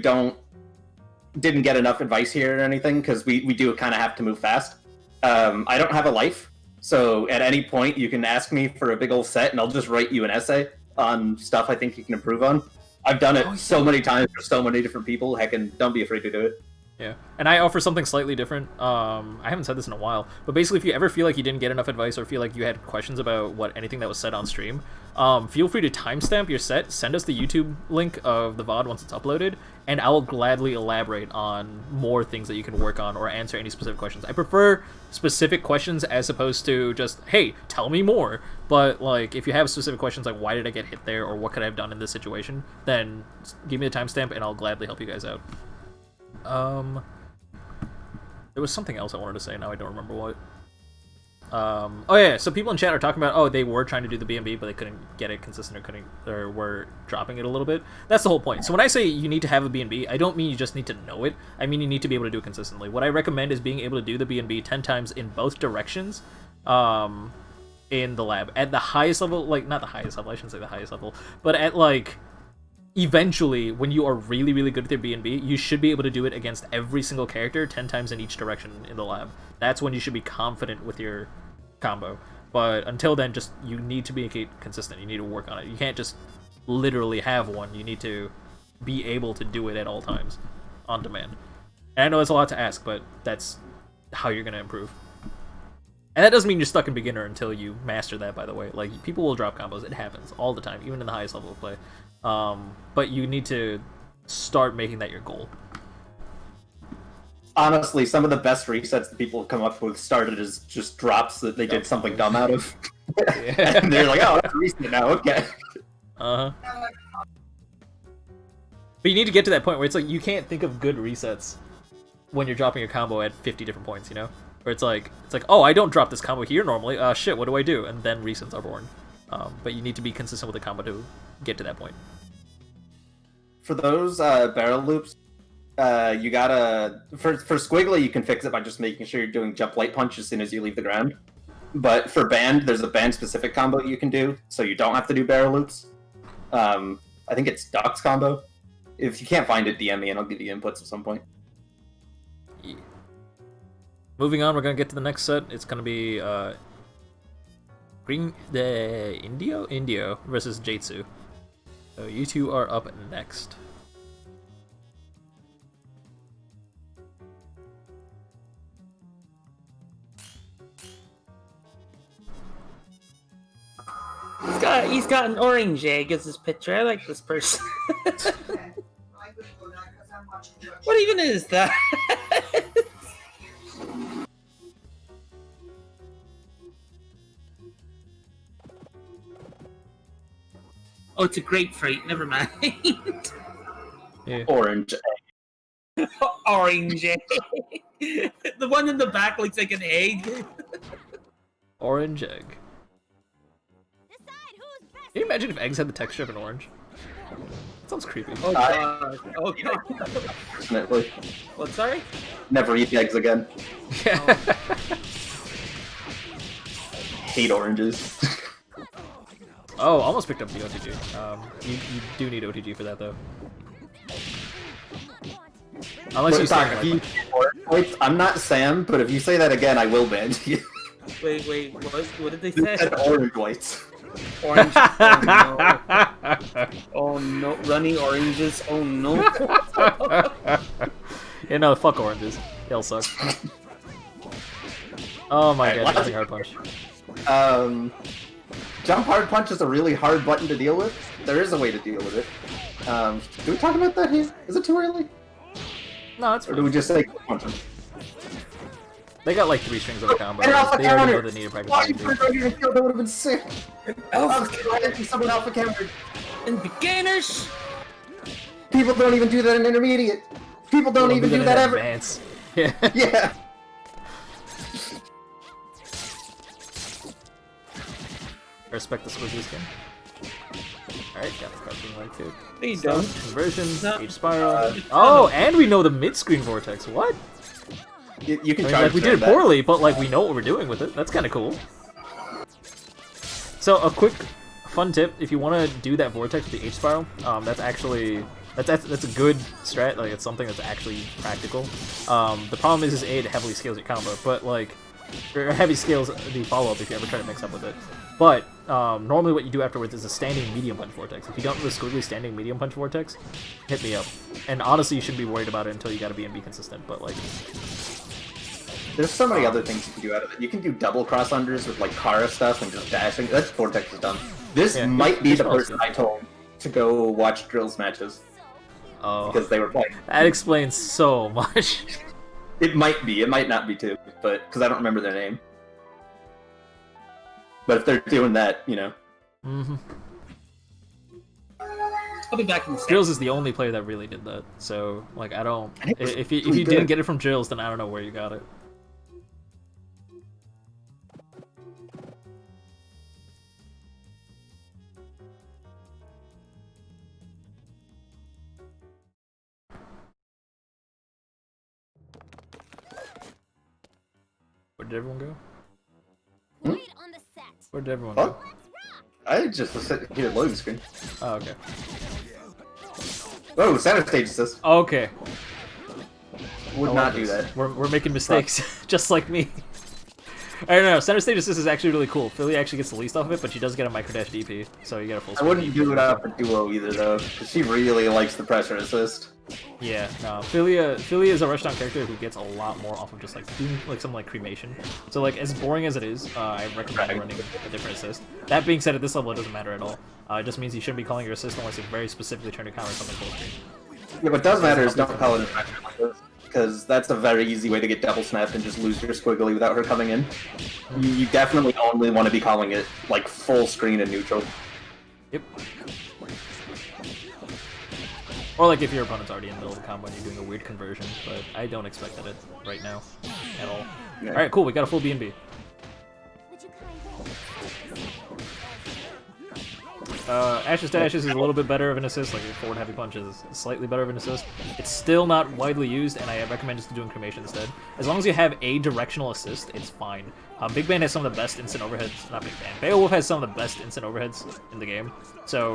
didn't get enough advice here or anything, because we do kind of have to move fast. I don't have a life, so at any point you can ask me for a big old set, and I'll just write you an essay on stuff I think you can improve on. I've done it so many times for so many different people. Heck, and don't be afraid to do it. Yeah, and I offer something slightly different. I haven't said this in a while, but basically if you ever feel like you didn't get enough advice or feel like you had questions about anything that was said on stream, feel free to timestamp your set, send us the YouTube link of the VOD once it's uploaded, and I will gladly elaborate on more things that you can work on or answer any specific questions. I prefer specific questions as opposed to just, hey, tell me more. But like, if you have specific questions like why did I get hit there or what could I have done in this situation, then give me the timestamp and I'll gladly help you guys out. There was something else I wanted to say, now I don't remember what. Oh yeah, so people in chat are talking about, oh, they were trying to do the B&B, but they couldn't get it consistent or were dropping it a little bit. That's the whole point. So when I say you need to have a B&B, I don't mean you just need to know it. I mean you need to be able to do it consistently. What I recommend is being able to do the B&B 10 times in both directions, in the lab. At the highest level, like, not the highest level, I shouldn't say the highest level, but at, like, eventually, when you are really, really good with your B&B, you should be able to do it against every single character 10 times in each direction in the lab. That's when you should be confident with your combo. But until then, just you need to be consistent. You need to work on it. You can't just literally have one. You need to be able to do it at all times, on demand. And I know it's a lot to ask, but that's how you're going to improve. And that doesn't mean you're stuck in beginner until you master that, by the way. Like, people will drop combos. It happens all the time, even in the highest level of play. But you need to start making that your goal. Honestly, some of the best resets that people have come up with started as just drops that they did something dumb out of. Yeah. And they're like, oh, that's a reset now, okay. Uh-huh. But you need to get to that point where it's like, you can't think of good resets when you're dropping your combo at 50 different points, you know? Where it's like, oh, I don't drop this combo here normally, shit, what do I do? And then resets are born. But you need to be consistent with the combo to get to that point. For those barrel loops, you gotta... For Squiggly, you can fix it by just making sure you're doing jump light punch as soon as you leave the ground. But for band, there's a band-specific combo you can do, so you don't have to do barrel loops. I think it's Doc's combo. If you can't find it, DM me and I'll give you inputs at some point. Yeah. Moving on, we're gonna get to the next set. It's gonna be Indio versus Jatsu. So you two are up next. He's got an orange egg as his picture. I like this person. What even is that? Oh, it's a grapefruit. Never mind. Yeah. Orange egg. Orange egg. The one in the back looks like an egg. Orange egg. Can you imagine if eggs had the texture of an orange? That sounds creepy. Oh god. Oh god. Definitely. What, sorry? Never eat eggs again. Yeah. Hate oranges. Oh, almost picked up the OTG. You do need OTG for that, though. Unless you say Wait, I'm not Sam, but if you say that again, I will ban you. Wait, what did they say? You said orange whites. Orange. Oh no. Oh no. Runny oranges. Oh no. Yeah, no, fuck oranges. They'll suck. Oh my god, jumping hard punch. Jump hard punch is a really hard button to deal with. There is a way to deal with it. Do we talk about that here? Is it too early? No, it's fine. Or do we just say punch him? They got like 3 strings of a combo. And alpha They already know counter! they need to practice. Why you put it on your field? That would have been sick. Alpha Someone alpha countered. and beginners. People don't even do that in intermediate. People don't even do that ever. Advance. Yeah. Yeah. Respect the Squiggly skin. Alright, got the crouching like too. There you go. Conversion, No. H spiral. Oh, and we know the mid-screen vortex. What? You can I mean, charge like, we did it that. poorly, but like we know what we're doing with it. That's kind of cool. So a quick fun tip: if you want to do that vortex with the H spiral, that's actually that's a good strat. Like it's something that's actually practical. The problem is A, it heavily scales your combo, but like or heavy scales the follow up if you ever try to mix up with it. But normally what you do afterwards is a standing medium punch vortex. If you don't do a squiggly standing medium punch vortex, hit me up. And honestly, you shouldn't be worried about it until you gotta be consistent. But like, there's so many other things you can do out of it. You can do double cross unders with like Kara stuff and just dashing. That vortex is done. This might be the person I told to go watch drills matches. Oh, because they were playing. That explains so much. It might be. It might not be too, but because I don't remember their name. But if they're doing that, you know. Mm-hmm. I'll be back in the Drills is the only player that really did that. So like, I don't. If you good. didn't get it from Drills, then I don't know where you got it. Where did everyone go? Where did everyone go? I just was sitting here loading screen. Oh, okay. Oh, center stage assist. Okay. Would not do that. We're making mistakes, just like me. I don't know. Center stage assist is actually really cool. Philly actually gets the least off of it, but she does get a micro dash DP, so you get a full. I wouldn't do it out for duo either though, because she really likes the pressure assist. Yeah, no. Philly is a rushdown character who gets a lot more off of just like doing like some like cremation. So like as boring as it is, I recommend running a different assist. That being said, at this level it doesn't matter at all. It just means you shouldn't be calling your assist unless you're very specifically trying to counter something full screen. Yeah, what does matter is don't call it a pressure like this, because that's a very easy way to get double snapped and just lose your squiggly without her coming in. You definitely only want to be calling it like full screen and neutral. Yep. Or like if your opponent's already in the middle of the combo and you're doing a weird conversion, but I don't expect that right now at all. Yeah. Alright, cool, we got a full B&B. Ash's dashes is a little bit better of an assist, like your forward heavy punch is slightly better of an assist. It's still not widely used, and I recommend just doing cremation instead. As long as you have a directional assist, it's fine. Big Bang has some of the best instant overheads, not Big Bang, Beowulf has some of the best instant overheads in the game, so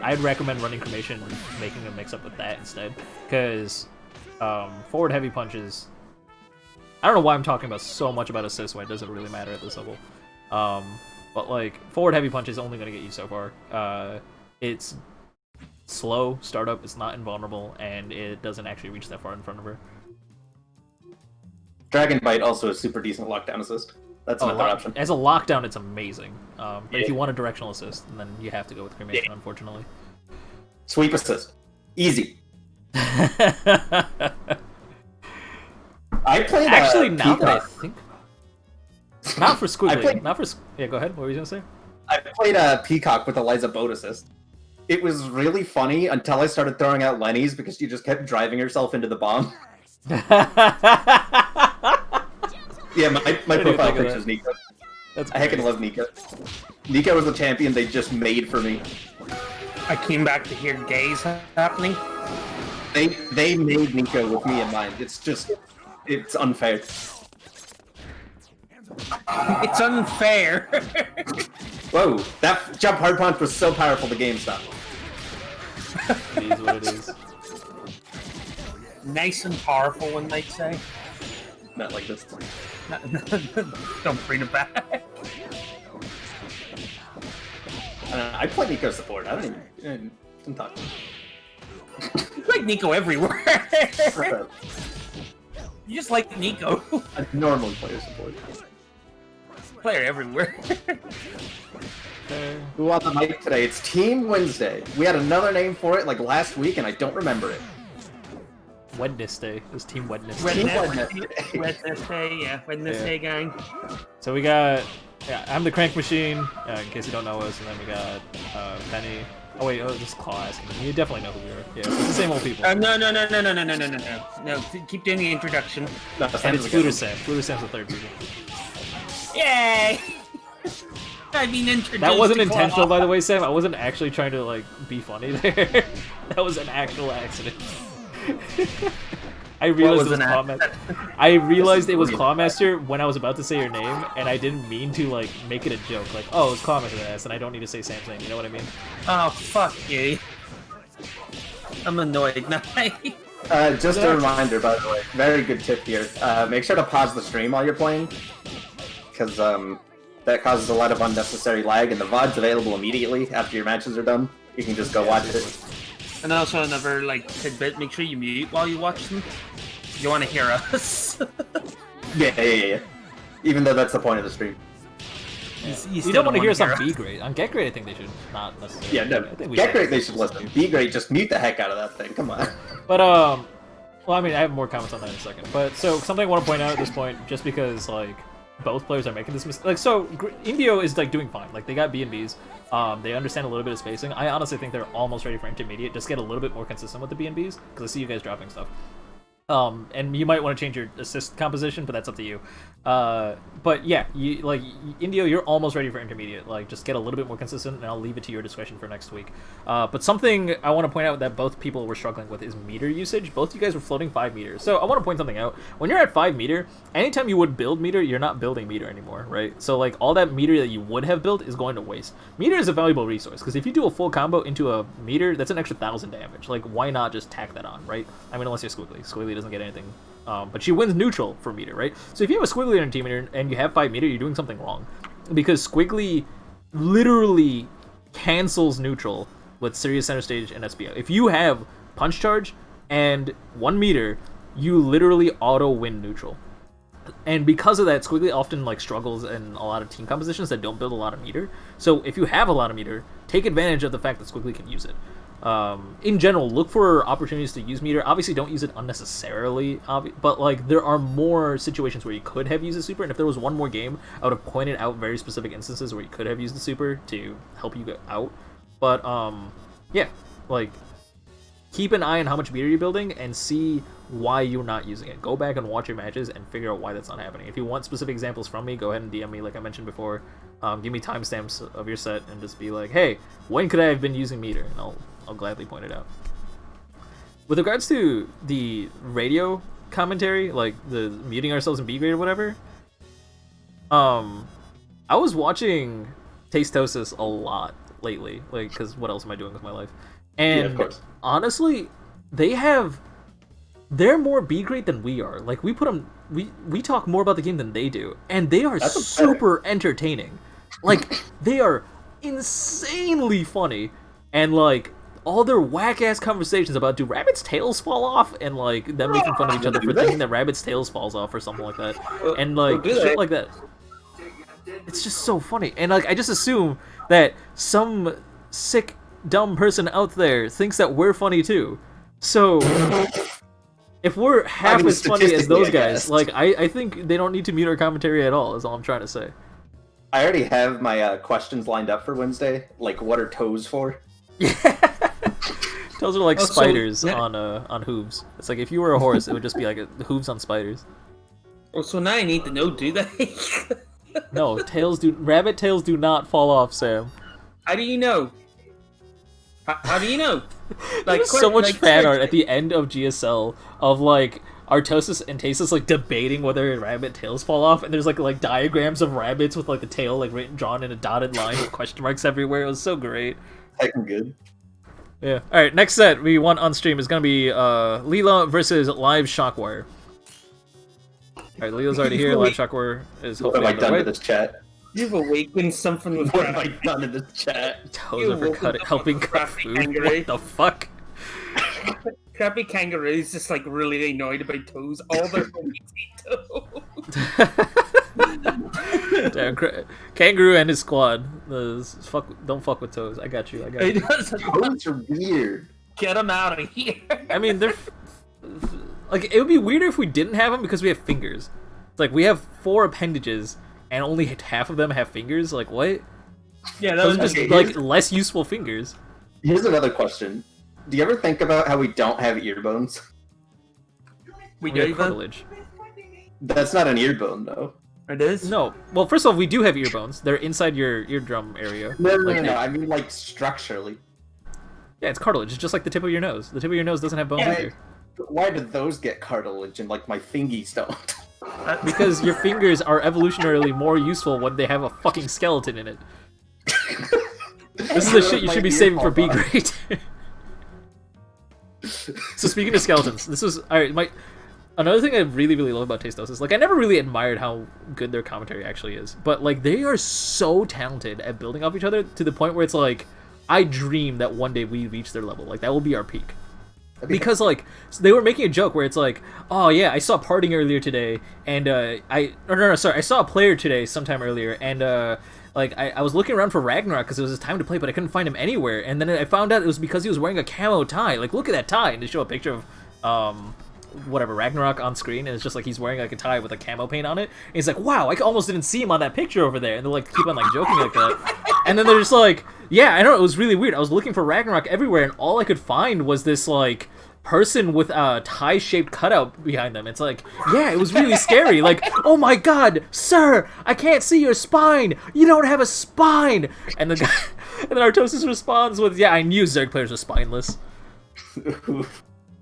I'd recommend running cremation and making a mix up with that instead, because forward heavy punches, I don't know why I'm talking about so much about assists when it doesn't really matter at this level. But like, forward heavy punch is only going to get you so far. It's slow startup, it's not invulnerable, and it doesn't actually reach that far in front of her. Dragon Bite also a super decent lockdown assist. That's another option. As a lockdown, it's amazing. But if you want a directional assist, then you have to go with cremation, unfortunately. Sweep assist. Easy. I played actually now Peacock. that I think, not for squiggly, not for yeah. Go ahead. What were you gonna say? I played Peacock with Eliza Boat assist. It was really funny until I started throwing out Lenny's because she just kept driving herself into the bomb. Yeah, my profile picture is Nico. I heckin' love Nico. Nico was the champion they just made for me. I came back to hear gays happening. They made Nico with me in mind. It's unfair. It's unfair. Whoa, that jump hard punch was so powerful the game stopped. It is what it is. Nice and powerful, one might say. Not like this. Don't bring it back. I play Nico support. I don't even talk. You like Nico everywhere. You just like Nico. I normally play support. Player everywhere. Who on the mic today? It's Team Wednesday. We had another name for it like last week, and I don't remember it. Wednesday. It was Team Wednesday. Wednesday, yeah. Wednesday gang. So we got, I'm the Crank Machine, in case you don't know us, and then we got Penny. Oh wait, this is Claw asking. You definitely know who we are. Yeah, it's the same old people. No, keep doing the introduction. No, and it's Fluter Sam. Fluter Sam's the third people. Yay! I've been introduced. That wasn't intentional, by the way, Sam. I wasn't actually trying to like be funny there. That was an actual accident. I realized was it was an Clawmaster. I realized it was Clawmaster when I was about to say your name, and I didn't mean to like make it a joke. Like, oh, it's Clawmaster ass, and I don't need to say Sam's name. You know what I mean? Oh, fuck you. I'm annoyed now. Just a reminder, by the way, very good tip here. Make sure to pause the stream while you're playing, because that causes a lot of unnecessary lag, and the VOD's available immediately after your matches are done. You can just go watch it. And also another like tidbit: make sure you mute while you watch them. You want to hear us? Yeah. Even though that's the point of the stream. You don't want to hear us on B grade. On Get Grade, I think they should not necessarily. Yeah, no. I think Get Great, they should listen. B Great, just mute the heck out of that thing. Come on. But well, I mean, I have more comments on that in a second. But so something I want to point out at this point, just because like both players are making this mistake. Like, so Indio is like doing fine. Like they got B&Bs. They understand a little bit of spacing. I honestly think they're almost ready for intermediate. Just get a little bit more consistent with the B&Bs, because I see you guys dropping stuff. And you might want to change your assist composition, but that's up to you. But yeah, you like Indio, you're almost ready for intermediate. Like, just get a little bit more consistent, and I'll leave it to your discretion for next week. But something I want to point out that both people were struggling with is meter usage. Both you guys were floating 5 meters. So I want to point something out. When you're at 5 meter, anytime you would build meter, you're not building meter anymore, right? So like all that meter that you would have built is going to waste. Meter is a valuable resource, because if you do a full combo into a meter, that's an extra 1,000 damage. Like, why not just tack that on, right? I mean, unless you're Squiggly. Squiggly doesn't get anything. But she wins neutral for meter, right? So if you have a Squiggly in your team and you have 5 meter, you're doing something wrong. Because Squiggly literally cancels neutral with Serious Center Stage and SBO. If you have Punch Charge and 1 meter, you literally auto-win neutral. And because of that, Squiggly often like struggles in a lot of team compositions that don't build a lot of meter. So if you have a lot of meter, take advantage of the fact that Squiggly can use it. In general, look for opportunities to use meter. Obviously, don't use it unnecessarily, but like there are more situations where you could have used the super, and if there was one more game, I would have pointed out very specific instances where you could have used the super to help you get out. But yeah, like keep an eye on how much meter you're building and see why you're not using it. Go back and watch your matches and figure out why that's not happening. If you want specific examples from me, go ahead and DM me like I mentioned before. Give me timestamps of your set and just be like, hey, when could I have been using meter? And I'll gladly point it out. With regards to the radio commentary, like the muting ourselves in B grade or whatever, I was watching Tastosis a lot lately, like, because what else am I doing with my life? And yeah, of course. Honestly, they're more B grade than we are. Like, we put them, we talk more about the game than they do, and they are super entertaining. Like, they are insanely funny, and like all their whack-ass conversations about do rabbits' tails fall off, and like them making fun of each other for thinking that rabbits' tails falls off or something like that, and like shit like that. It's just so funny, and like I just assume that some sick dumb person out there thinks that we're funny too. So if we're half as funny as those guys, like I think they don't need to mute our commentary at all. Is all I'm trying to say. I already have my questions lined up for Wednesday. Like, what are toes for? Yeah. Toes are like spiders on hooves. It's like if you were a horse, it would just be like hooves on spiders. Oh, so now I need to know, do they? No, rabbit tails do not fall off, Sam. How do you know? How do you know? Like, there's so much fan art at the end of GSL of like Artosis and Tasis like debating whether rabbit tails fall off, and there's like diagrams of rabbits with like the tail like drawn in a dotted line with question marks everywhere. It was so great. Heckin' good. Yeah. All right. Next set we want on stream is gonna be Leela versus Live Shockwire. All right, Leela's already here. Live Shockwire is hopefully what have I done to to this chat? You've awakened something with What have I done to this chat? Toes over helping cut food. What the fuck? Crappy kangaroos just like really annoyed about toes. All their homies eat toes. Damn, Kangaroo and his squad. Don't fuck with toes. I got you. Toes are weird. Get them out of here. I mean, they're like it would be weirder if we didn't have them because we have fingers. It's like we have 4 appendages and only half of them have fingers. Like what? Yeah, those are just like less useful fingers. Here's another question. Do you ever think about how we don't have ear bones? We have cartilage. That's not an ear bone, though. It is? No. Well, first of all, we do have ear bones. They're inside your eardrum area. No. I mean, like, structurally. Yeah, it's cartilage. It's just like the tip of your nose. The tip of your nose doesn't have bones either. Why did those get cartilage and like my fingies don't? Because your fingers are evolutionarily more useful when they have a fucking skeleton in it. This is the shit you should be saving for B grade. So speaking of skeletons, this was alright. Another thing I really love about Tastos is like I never really admired how good their commentary actually is, but like they are so talented at building off each other to the point where it's like I dream that one day we reach their level. Like that will be our peak. Because like they were making a joke where it's like, oh yeah, I saw Parting earlier today, and I saw a player today sometime earlier, and like I was looking around for Ragnarok because it was his time to play, but I couldn't find him anywhere, and then I found out it was because he was wearing a camo tie. Like look at that tie, and they show a picture of whatever Ragnarok on screen, and it's just like he's wearing like a tie with a camo paint on it. And he's like, wow, I almost didn't see him on that picture over there, and they're like keep on like joking like that, and then they're just like, yeah, I know, it was really weird. I was looking for Ragnarok everywhere, and all I could find was this like person with a tie-shaped cutout behind them. It's like, yeah, it was really scary. Like, oh my god, sir, I can't see your spine. You don't have a spine. And the guy, and then Artosis responds with, yeah, I knew Zerg players were spineless.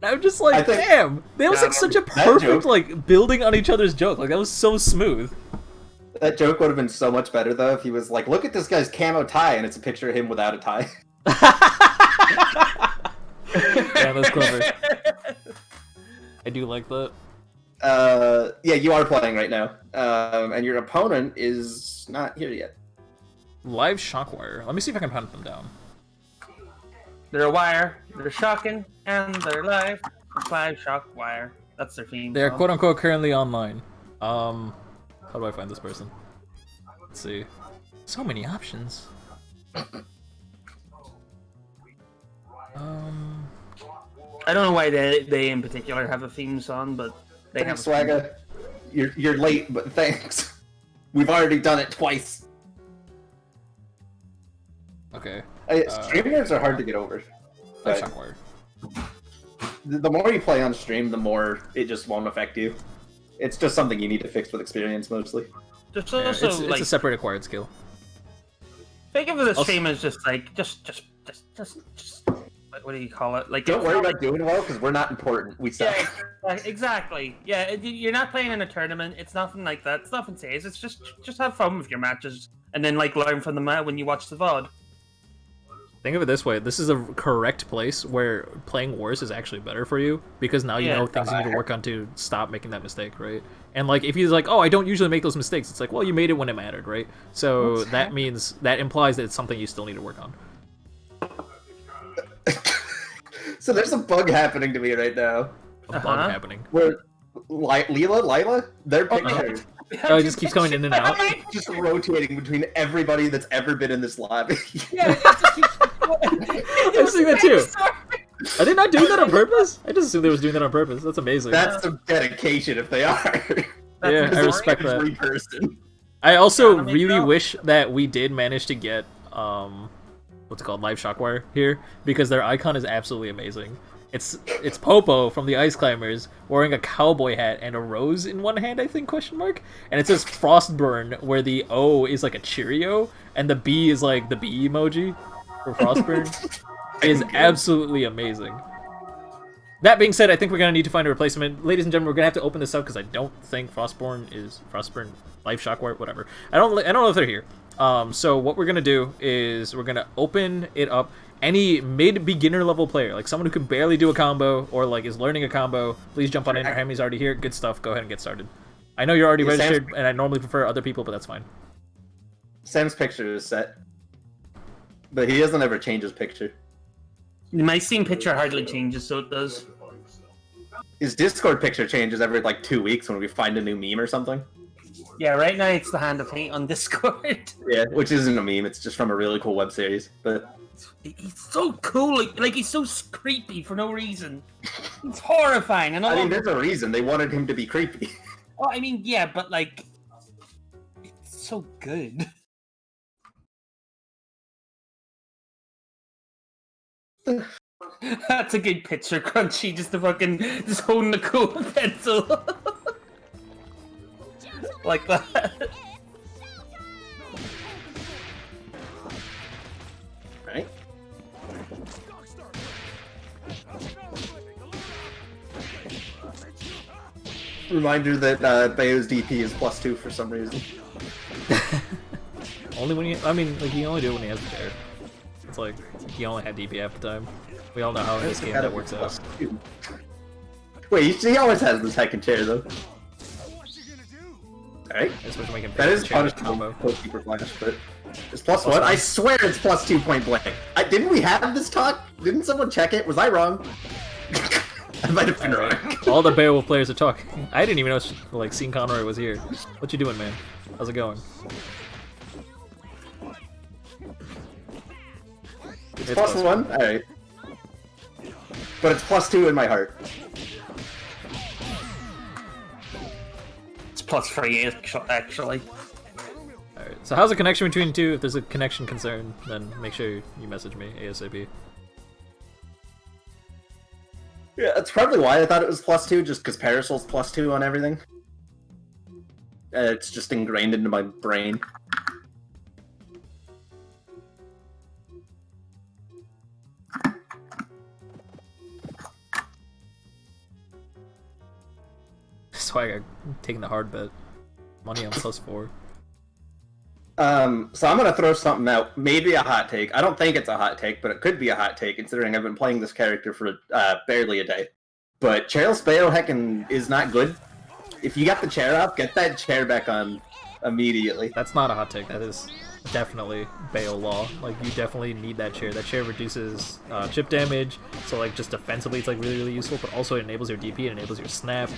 I'm just like, damn, that was like such a perfect like building on each other's joke. Like that was so smooth. That joke would have been so much better though if he was like, look at this guy's camo tie, and it's a picture of him without a tie. Yeah, that's clever. I do like that. Yeah, you are playing right now, and your opponent is not here yet. Live Shockwire. Let me see if I can hunt them down. They're a wire. They're shocking, and they're live. Live Shockwire. That's their theme. They're quote unquote currently online. How do I find this person? Let's see. So many options. I don't know why they in particular have a theme song, but they have. Swagga, you're late, but thanks. We've already done it twice. Okay. Streamers are hard to get over. The more you play on stream, the more it just won't affect you. It's just something you need to fix with experience, mostly. Just also, it's a separate acquired skill. Think of the stream as just like just what do you call it? Like, don't worry about doing well because we're not important. We suck. Yeah, exactly. Yeah, you're not playing in a tournament. It's nothing like that. It's nothing serious. It's just have fun with your matches and then like learn from them when you watch the VOD. Think of it this way: this is a correct place where playing worse is actually better for you because now you know things you need to work on to stop making that mistake, right? And like if he's like, "Oh, I don't usually make those mistakes," it's like, "Well, you made it when it mattered, right?" So that implies that it's something you still need to work on. So there's a bug happening to me right now. A bug happening. Where Lila, their picture. Oh, it just keeps coming in and out. Just rotating between everybody that's ever been in this lobby. Yeah, I just think that too. Are they not doing that on purpose? I just assumed they was doing that on purpose. That's amazing. That's some dedication if they are. Yeah, I respect that. Person. I also really wish that we did manage to get what's it called, Live Shockwire here, because their icon is absolutely amazing. It's Popo from the Ice Climbers wearing a cowboy hat and a rose in one hand, I think, question mark. And it says Frostburn, where the O is like a Cheerio and the B is like the bee emoji for Frostburn. It is absolutely amazing. That being said, I think we're gonna need to find a replacement. Ladies and gentlemen, we're gonna have to open this up because I don't think Frostburn, Live Shockwire, whatever. I don't know if they're here. So what we're gonna do is we're gonna open it up. Any mid-beginner level player, like someone who can barely do a combo or like is learning a combo, please jump on in. Hami's already here. Good stuff. Go ahead and get started. I know you're already registered, and I normally prefer other people, but that's fine. Sam's picture is set, but he doesn't ever change his picture. My Steam picture hardly changes, so it does. His Discord picture changes every like 2 weeks when we find a new meme or something. Yeah, right now it's the Hand of Hate on Discord. Yeah, which isn't a meme. It's just from a really cool web series, but. He's so cool, like he's so creepy for no reason. It's horrifying. And I mean, there's a reason they wanted him to be creepy. Oh, I mean, yeah, but like, it's so good. That's a good picture, Crunchy. Just holding the cool pencil, like that. Right? Reminder that Bayo's DP is +2 for some reason. Only when you, I mean, like, you only do it when he has the chair. It's like, you only have DP half the time. We all know how in this game that works out. Wait, he always has the second chair, though. Alright. That is punishable Keeper Flash, but it's +1. I swear it's +2 point blank. Didn't we have this talk? Didn't someone check it? Was I wrong? I might have been wrong. All the Beowulf players are talking. I didn't even know, like, Sean Conroy was here. What you doing, man? How's it going? It's +1? Alright. But it's +2 in my heart. It's +3 actually. Alright, so how's the connection between the two? If there's a connection concern, then make sure you message me ASAP. Yeah, that's probably why I thought it was +2, just because Parasol's +2 on everything. It's just ingrained into my brain. That's why I'm taking the hard bet. Money on +4. So I'm gonna throw something out. Maybe a hot take. I don't think it's a hot take, but it could be a hot take considering I've been playing this character for barely a day. But Chairless Bayo heckin' is not good. If you got the chair off, get that chair back on immediately. That's not a hot take. That is definitely Bayo law. Like, you definitely need that chair. That chair reduces chip damage, so like just defensively it's like really useful, but also it enables your DP, it enables your snap.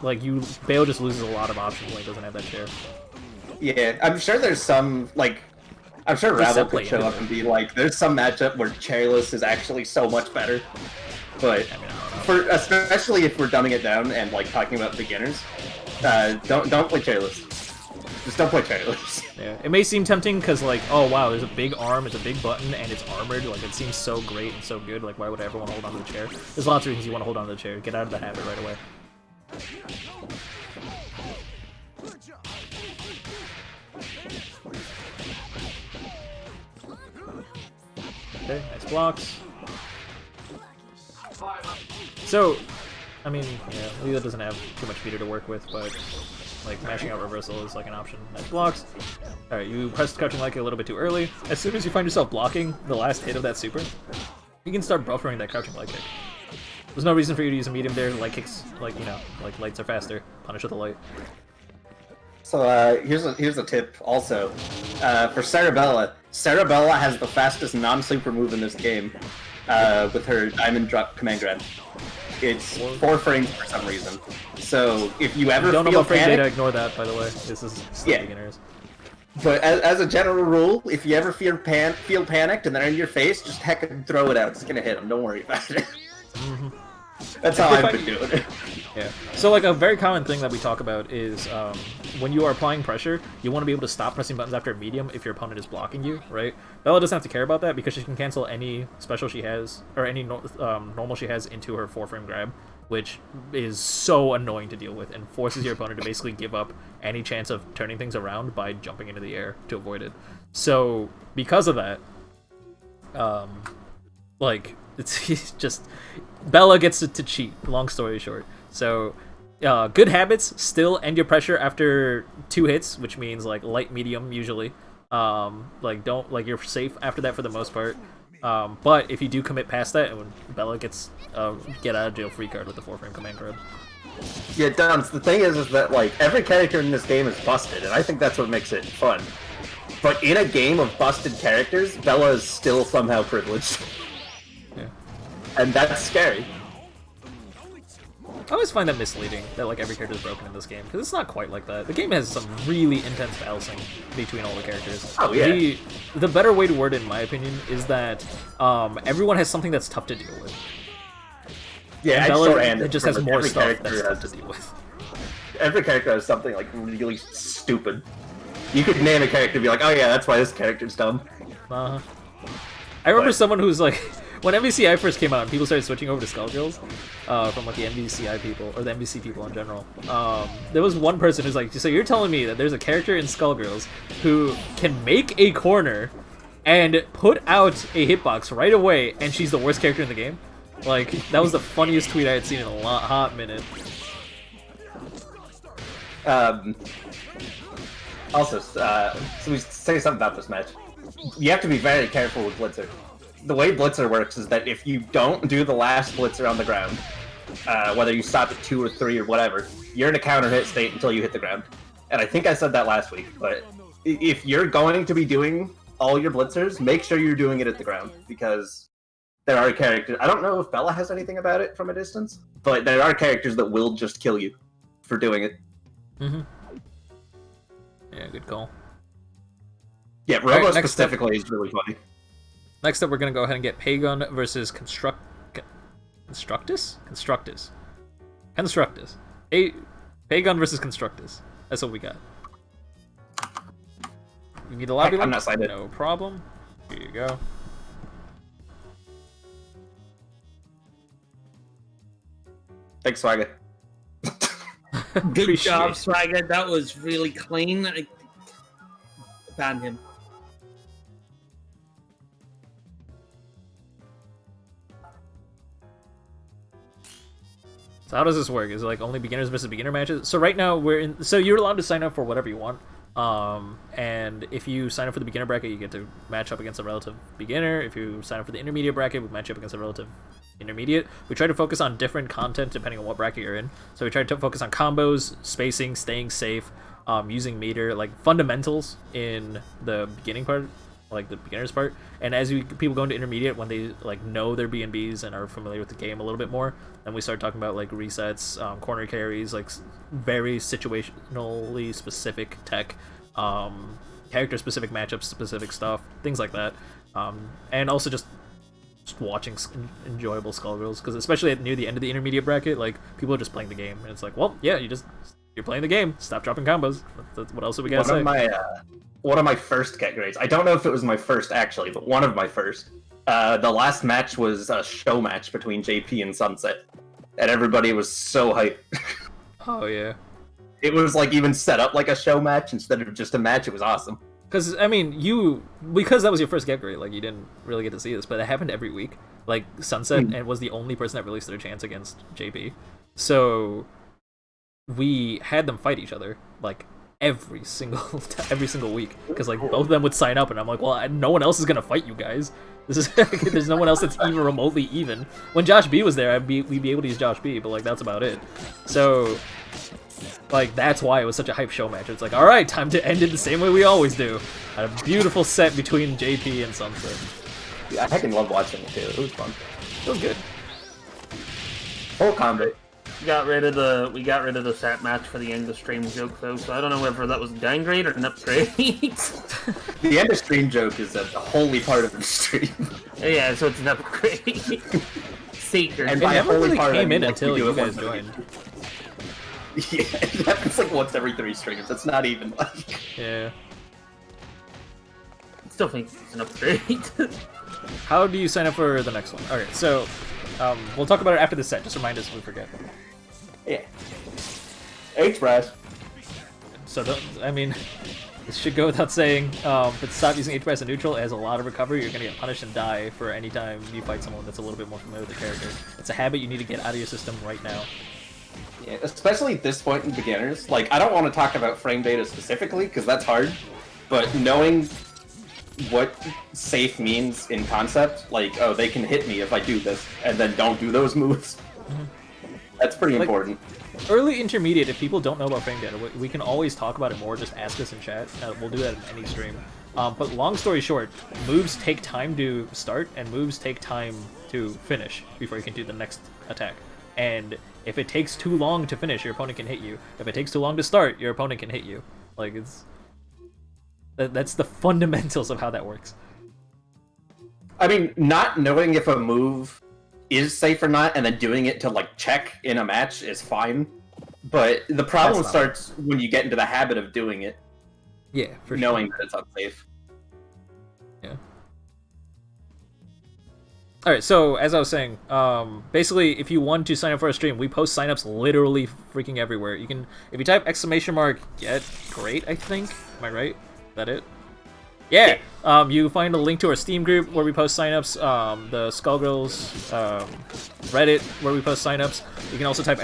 Like Bayo just loses a lot of options when he doesn't have that chair. Yeah, I'm sure there's some, like, I'm sure Rabble could show up and be like, there's some matchup where Chairless is actually so much better. But, I mean, I don't know. especially if we're dumbing it down and, like, talking about beginners, don't play Chairless. Just don't play Chairless. Yeah, it may seem tempting because, like, oh wow, there's a big arm, it's a big button, and it's armored. Like, it seems so great and so good. Like, why would I ever want to hold on to the chair? There's lots of reasons you want to hold on to the chair. Get out of the habit right away. Okay, nice blocks. So, I mean, yeah, Leela doesn't have too much meter to work with, but like mashing out reversal is like an option. Nice blocks. Alright, you pressed crouching like a little bit too early. As soon as you find yourself blocking the last hit of that super, you can start buffering that crouching light kick. There's no reason for you to use a medium there. Light kicks, like, you know, like lights are faster. Punish with a light. So here's a tip also. For Sarabella, Sarabella has the fastest non-super move in this game with her diamond drop command grab. It's 4 frames for some reason. So if you ever don't know feel about frame panic, data, ignore that, by the way. This is still beginners. But as a general rule, if you ever feel panicked and they're in your face, just heckin' throw it out. It's gonna hit them. Don't worry about it. Mm-hmm. That's how I've been doing it. Yeah. So like a very common thing that we talk about is when you are applying pressure, you want to be able to stop pressing buttons after a medium if your opponent is blocking you, right? Bella doesn't have to care about that because she can cancel any special she has or any normal she has into her 4-frame grab, which is so annoying to deal with and forces your opponent to basically give up any chance of turning things around by jumping into the air to avoid it. So because of that, like it's just Bella gets to cheat. Long story short. So, good habits still end your pressure after 2 hits, which means like light, medium usually. Like you're safe after that for the most part. But if you do commit past that, and Bella gets get out of jail free card with the 4-frame command grab. Yeah, Dons, the thing is that like every character in this game is busted, and I think that's what makes it fun. But in a game of busted characters, Bella is still somehow privileged. Yeah. And that's scary. I always find that misleading, that like every character is broken in this game, because it's not quite like that. The game has some really intense balancing between all the characters. Oh yeah. The better way to word it, in my opinion, is that everyone has something that's tough to deal with. Yeah, Bella just has more stuff that's tough to deal with. Every character has something like really stupid. You could name a character and be like, oh yeah, that's why this character's dumb. I remember someone who's like, when MVCI first came out and people started switching over to Skullgirls, from like the MVCI people, or the MVC people in general, there was one person who's like, so you're telling me that there's a character in Skullgirls who can make a corner and put out a hitbox right away, and she's the worst character in the game? Like, that was the funniest tweet I had seen in a hot minute. Um, also, so we say something about this match. You have to be very careful with Blitzer. The way Blitzer works is that if you don't do the last Blitzer on the ground, whether you stop at 2 or 3 or whatever, you're in a counter hit state until you hit the ground. And I think I said that last week, but if you're going to be doing all your Blitzers, make sure you're doing it at the ground, because there are characters... I don't know if Bella has anything about it from a distance, but there are characters that will just kill you for doing it. Mm-hmm. Yeah, good call. Yeah, Robo right, specifically is really funny. Next up, we're going to go ahead and get Pagon versus Constructus? Constructus. Pagon versus Constructus. That's what we got. You need a lobby link? I'm not signed in. No problem. Here you go. Thanks, Swagger. Good job, Swagger. That was really clean. Ban him. So how does this work? Is it like only beginners versus beginner matches? So right now we're in. So you're allowed to sign up for whatever you want. And if you sign up for the beginner bracket, you get to match up against a relative beginner. If you sign up for the intermediate bracket, we match up against a relative intermediate. We try to focus on different content depending on what bracket you're in. So we try to focus on combos, spacing, staying safe, using meter, like fundamentals in the beginning part, like the beginner's part. And as people go into intermediate, when they like know their B&Bs and are familiar with the game a little bit more, then we start talking about like resets, corner carries, like very situationally specific tech, character specific matchup specific stuff, things like that. And also just watching enjoyable Skullgirls, because especially near the end of the intermediate bracket, like people are just playing the game, and it's like, well, yeah, you're playing the game. Stop dropping combos. What else do we gotta say? One of my first Get Gr8s. I don't know if it was my first actually, but one of my first. The last match was a show match between JP and Sunset, and everybody was so hyped. Oh yeah. It was like even set up like a show match instead of just a match. It was awesome. Because, I mean, because that was your first Get Gr8, like, you didn't really get to see this, but it happened every week. Like, Sunset and was the only person that really stood a chance against JP. So, we had them fight each other, like, every single week. Because, like, both of them would sign up, and I'm like, well, no one else is going to fight you guys. There's no one else that's even remotely even. When Josh B was there, we'd be able to use Josh B, but, like, that's about it. So... like, that's why it was such a hype show match. It's like, alright, time to end it the same way we always do. A beautiful set between JP and Sunset. Yeah, I fucking love watching it too. It was fun. It was good. Whole combat. We got rid of the set match for the end of stream joke though, so I don't know whether that was a downgrade or an upgrade. The end of stream joke is a holy part of the stream. Yeah, so it's an upgrade. Seeker. And It by never holy really part, came I mean, in like, until we do you it guys once a week. joined. Yeah, it happens like once every 3 streams. It's not even like... Yeah. Still think it's an upgrade. How do you sign up for the next one? Okay, so we'll talk about it after the set. Just remind us if we forget. Yeah. H-Brass. So, I mean, this should go without saying, but stop using H-Press and neutral. It has a lot of recovery. You're going to get punished and die for any time you fight someone that's a little bit more familiar with the character. It's a habit you need to get out of your system right now. Yeah, especially at this point in beginners. Like, I don't want to talk about frame data specifically, because that's hard, but knowing what safe means in concept, like, oh, they can hit me if I do this, and then don't do those moves, that's pretty important. Early intermediate, if people don't know about frame data, we can always talk about it more, just ask us in chat. We'll do that in any stream. But long story short, moves take time to start, and moves take time to finish before you can do the next attack. And if it takes too long to finish, your opponent can hit you. If it takes too long to start, your opponent can hit you. Like, that's the fundamentals of how that works. I mean, not knowing if a move is safe or not, and then doing it to, like, check in a match is fine. But the problem starts when you get into the habit of doing it. Yeah, for knowing sure. that it's unsafe. Yeah. Alright, so, as I was saying, basically, if you want to sign up for a stream, we post signups literally freaking everywhere. You can, if you type ! Get Gr8, I think. Am I right? Is that it? Yeah! You find a link to our Steam group where we post signups, the Skullgirls Reddit where we post signups. You can also type !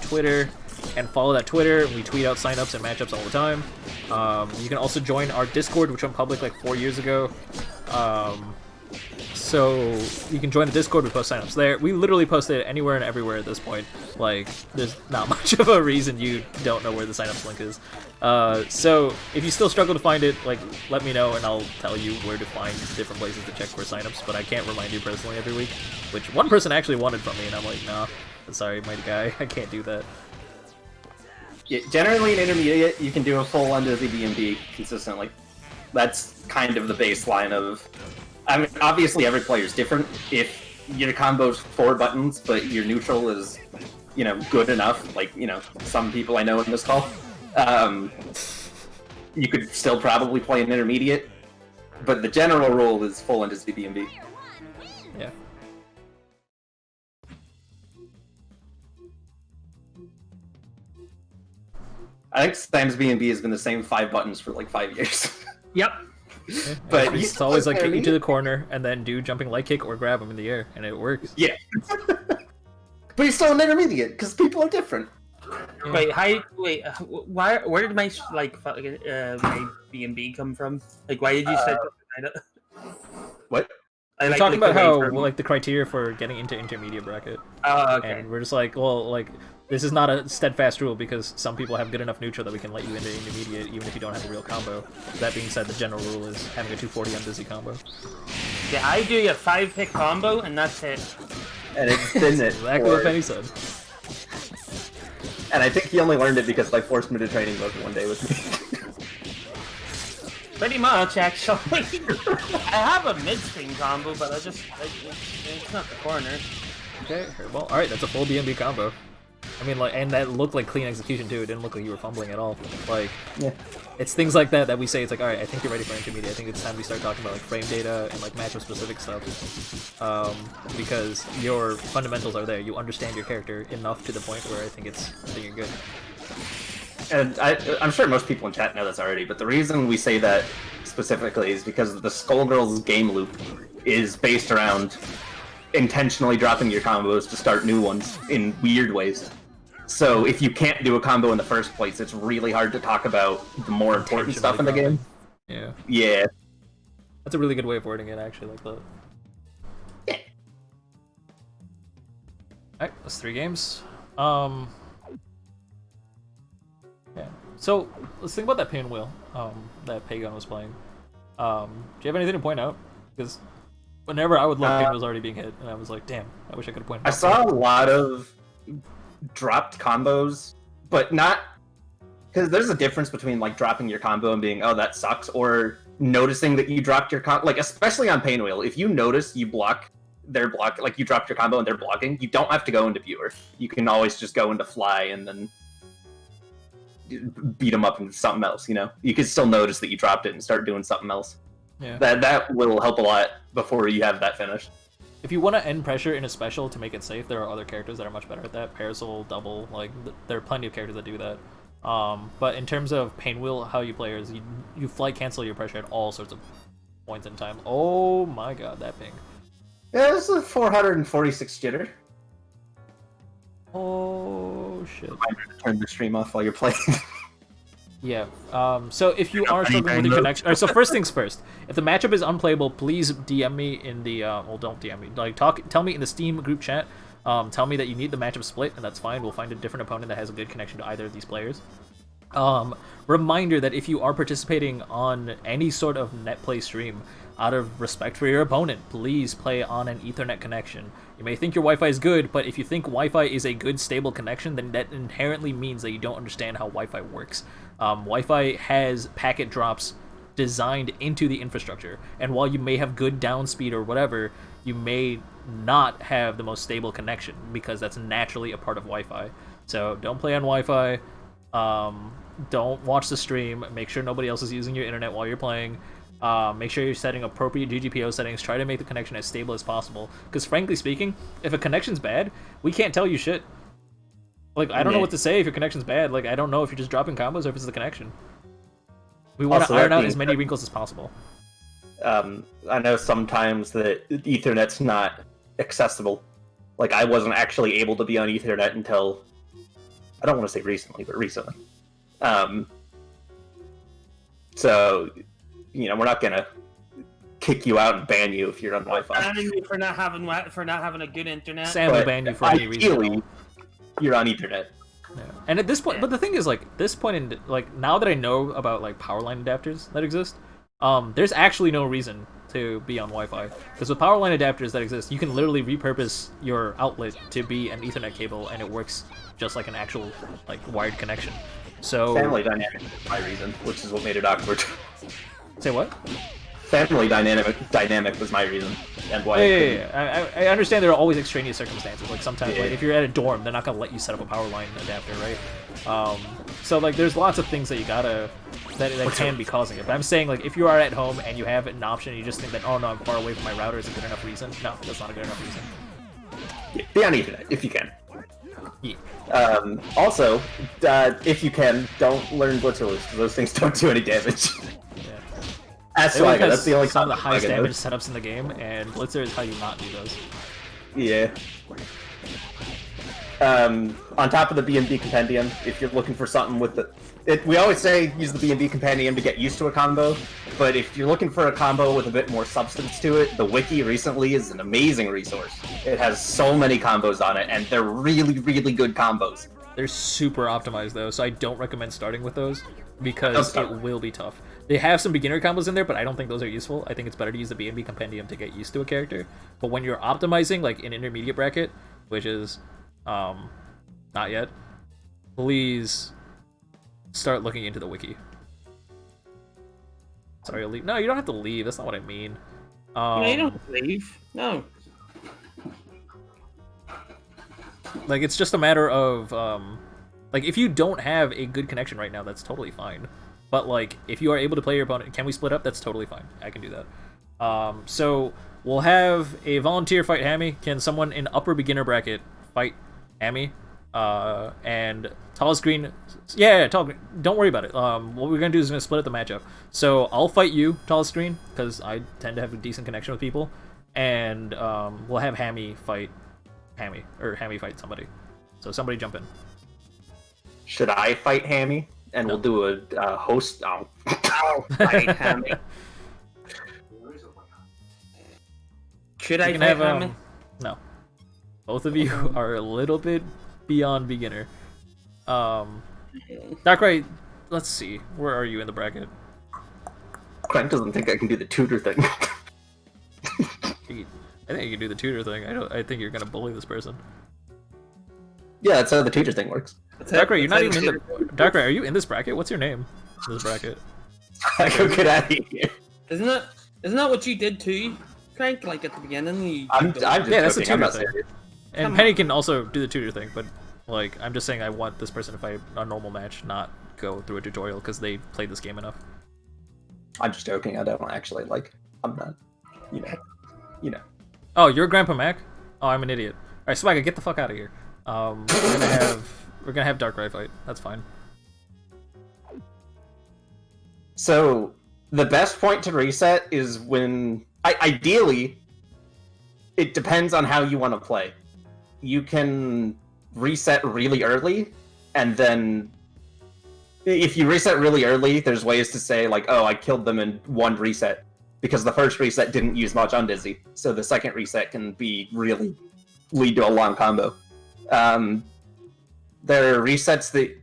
Twitter. and follow that Twitter. We tweet out signups and matchups all the time. You can also join our Discord, which went public like 4 years ago. So you can join the Discord, we post signups there. We literally post it anywhere and everywhere at this point. Like, there's not much of a reason you don't know where the signups link is. So if you still struggle to find it, like, let me know and I'll tell you where to find different places to check for signups, but I can't remind you personally every week, which one person actually wanted from me, and I'm like, nah, sorry, mighty guy, I can't do that. Yeah, generally in intermediate, you can do a full under the BMB consistently. That's kind of the baseline of... I mean, obviously every player is different. If your combo's 4 buttons, but your neutral is, you know, good enough, like, you know, some people I know in this call, you could still probably play an intermediate, but the general rule is full into CBMB. Yeah. I think Sam's BMB has been the same 5 buttons for like 5 years. Yep. Yeah, But it's always like kick you to the corner and then do jumping light kick or grab him in the air, and it works. Yeah. But he's still an intermediate, because people are different. Yeah. Where did my my BMB come from? Like, why did you set What? We're talking about how, like, the criteria for getting into intermediate bracket. Oh, okay. And we're just like, well, like, this is not a steadfast rule because some people have good enough neutral that we can let you into intermediate even if you don't have a real combo. That being said, the general rule is having a 240 on busy combo. Yeah, I do a 5-pick combo and that's it. And it's been it. Exactly what Penny said. And I think he only learned it because I forced him to training mode one day with me. Pretty much, actually. I have a mid-screen combo, but it's not the corner. Okay, well, alright, that's a full BMB combo. I mean, like, and that looked like clean execution too. It didn't look like you were fumbling at all. Like, yeah. It's things like that that we say, it's like, alright, I think you're ready for intermediate. I think it's time we start talking about, like, frame data and, like, matchup-specific stuff. Because your fundamentals are there. You understand your character enough to the point where I think you're good. And I'm sure most people in chat know this already, but the reason we say that specifically is because the Skullgirls game loop is based around intentionally dropping your combos to start new ones in weird ways. So if you can't do a combo in the first place, it's really hard to talk about the more important stuff in the game. Yeah. Yeah. That's a really good way of wording it, actually, like that. Yeah. Alright, that's 3 games. Yeah. So let's think about that pinwheel that Pagon was playing. Do you have anything to point out? Because whenever I would look, Pagon was already being hit, and I was like, damn, I wish I could have pointed out. I saw a lot of dropped combos, but not... Because there's a difference between, like, dropping your combo and being, oh, that sucks, or noticing that you dropped your combo. Like, especially on Pinwheel, if you notice you block their block, like, you dropped your combo and they're blocking, you don't have to go into Viewer. You can always just go into Fly and then beat them up into something else, you know? You can still notice that you dropped it and start doing something else. Yeah. That will help a lot before you have that finished. If you want to end pressure in a special to make it safe, there are other characters that are much better at that. Parasol, Double, like, there are plenty of characters that do that. But in terms of Pinwheel, how you play is you flight cancel your pressure at all sorts of points in time. Oh my god, that ping. Yeah, this is a 446 jitter. Oh shit. Turn the stream off while you're playing. Yeah. So if you are struggling with your connection, so first things first. If the matchup is unplayable, please DM me in the well, don't DM me. Like tell me in the Steam group chat. Tell me that you need the matchup split, and that's fine. We'll find a different opponent that has a good connection to either of these players. Reminder that if you are participating on any sort of net play stream, out of respect for your opponent, please play on an Ethernet connection. You may think your Wi-Fi is good, but if you think Wi-Fi is a good, stable connection, then that inherently means that you don't understand how Wi-Fi works. Wi-Fi has packet drops designed into the infrastructure, and while you may have good down speed or whatever, you may not have the most stable connection, because that's naturally a part of Wi-Fi. So don't play on Wi-Fi, don't watch the stream, make sure nobody else is using your internet while you're playing. Make sure you're setting appropriate GGPO settings. Try to make the connection as stable as possible. Because frankly speaking, if a connection's bad, we can't tell you shit. Like, I don't know what to say if your connection's bad. Like, I don't know if you're just dropping combos or if it's the connection. We want to iron out as many wrinkles as possible. I know sometimes that Ethernet's not accessible. Like, I wasn't actually able to be on Ethernet until I don't want to say recently, but recently. So, you know, we're not gonna kick you out and ban you if you're on Wi-Fi. Banning you for not having a good internet. Sam will ban you for any reason. Ideally, you're on Ethernet. Yeah. And at this point, but the thing is, like, this point in, like, now that I know about, like, power line adapters that exist, there's actually no reason to be on Wi-Fi. Because with power line adapters that exist, you can literally repurpose your outlet to be an Ethernet cable, and it works just like an actual, like, wired connection. So... Family dynamic is my reason, which is what made it awkward. Say what? Family dynamic was my reason, and why. I understand there are always extraneous circumstances. Like sometimes, like if you're at a dorm, they're not gonna let you set up a power line adapter, right? So like, there's lots of things that you gotta that can be causing it. But I'm saying, like, if you are at home and you have an option, and you just think that, oh no, I'm far away from my router, is a good enough reason? No, that's not a good enough reason. Yeah, be on Ethernet if you can. Yeah. Also, if you can, don't learn Blitzerlers, because those things don't do any damage. That's the only some of the highest damage setups in the game, and Blitzer is how you not do those. Yeah. On top of the B&B Compendium, if you're looking for something with we always say use the B&B Compendium to get used to a combo, but if you're looking for a combo with a bit more substance to it, the wiki recently is an amazing resource. It has so many combos on it, and they're really, really good combos. They're super optimized though, so I don't recommend starting with those, because it will be tough. They have some beginner combos in there, but I don't think those are useful. I think it's better to use the B&B Compendium to get used to a character. But when you're optimizing, like, an intermediate bracket, which is, not yet, please start looking into the wiki. Sorry, you'll leave. No, you don't have to leave. That's not what I mean. No, you don't have to leave. No. Like, it's just a matter of, like, if you don't have a good connection right now, that's totally fine. But, like, if you are able to play your opponent, can we split up? That's totally fine. I can do that. So, we'll have a volunteer fight Hammy. Can someone in upper beginner bracket fight Hammy? And tallest green... Yeah, tall green. Don't worry about it. What we're going to do is going to split up the matchup. So, I'll fight you, tallest green, because I tend to have a decent connection with people. And we'll have Hammy fight Hammy. Or Hammy fight somebody. So, somebody jump in. Should I fight Hammy? And we'll do a host. Oh, I Hammy. Should I fight Hammy? No. Both of you are a little bit beyond beginner. Darkrai, let's see. Where are you in the bracket? Crank doesn't think I can do the tutor thing. I think you can do the tutor thing. I think you're gonna bully this person. Yeah, that's how the tutor thing works. Darkrai, you're not even in the... Darkrai, are you in this bracket? What's your name in this bracket? I go get out of here. Isn't that what you did too, Crank? Like at the beginning, I'm just yeah, that's the joking. tutor thing. And Penny can also do the tutor thing, but like I'm just saying, I want this person to fight a normal match, not go through a tutorial because they played this game enough. I'm just joking. I don't actually like. I'm not. You know. Oh, you're Grandpa Mac? Oh, I'm an idiot. All right, Swagger, get the fuck out of here. We're gonna have Darkrai fight. That's fine. So the best point to reset is when, ideally, it depends on how you want to play. You can reset really early, and then if you reset really early, there's ways to say like, oh, I killed them in one reset because the first reset didn't use much on Dizzy, so the second reset can be really lead to a long combo. There are resets that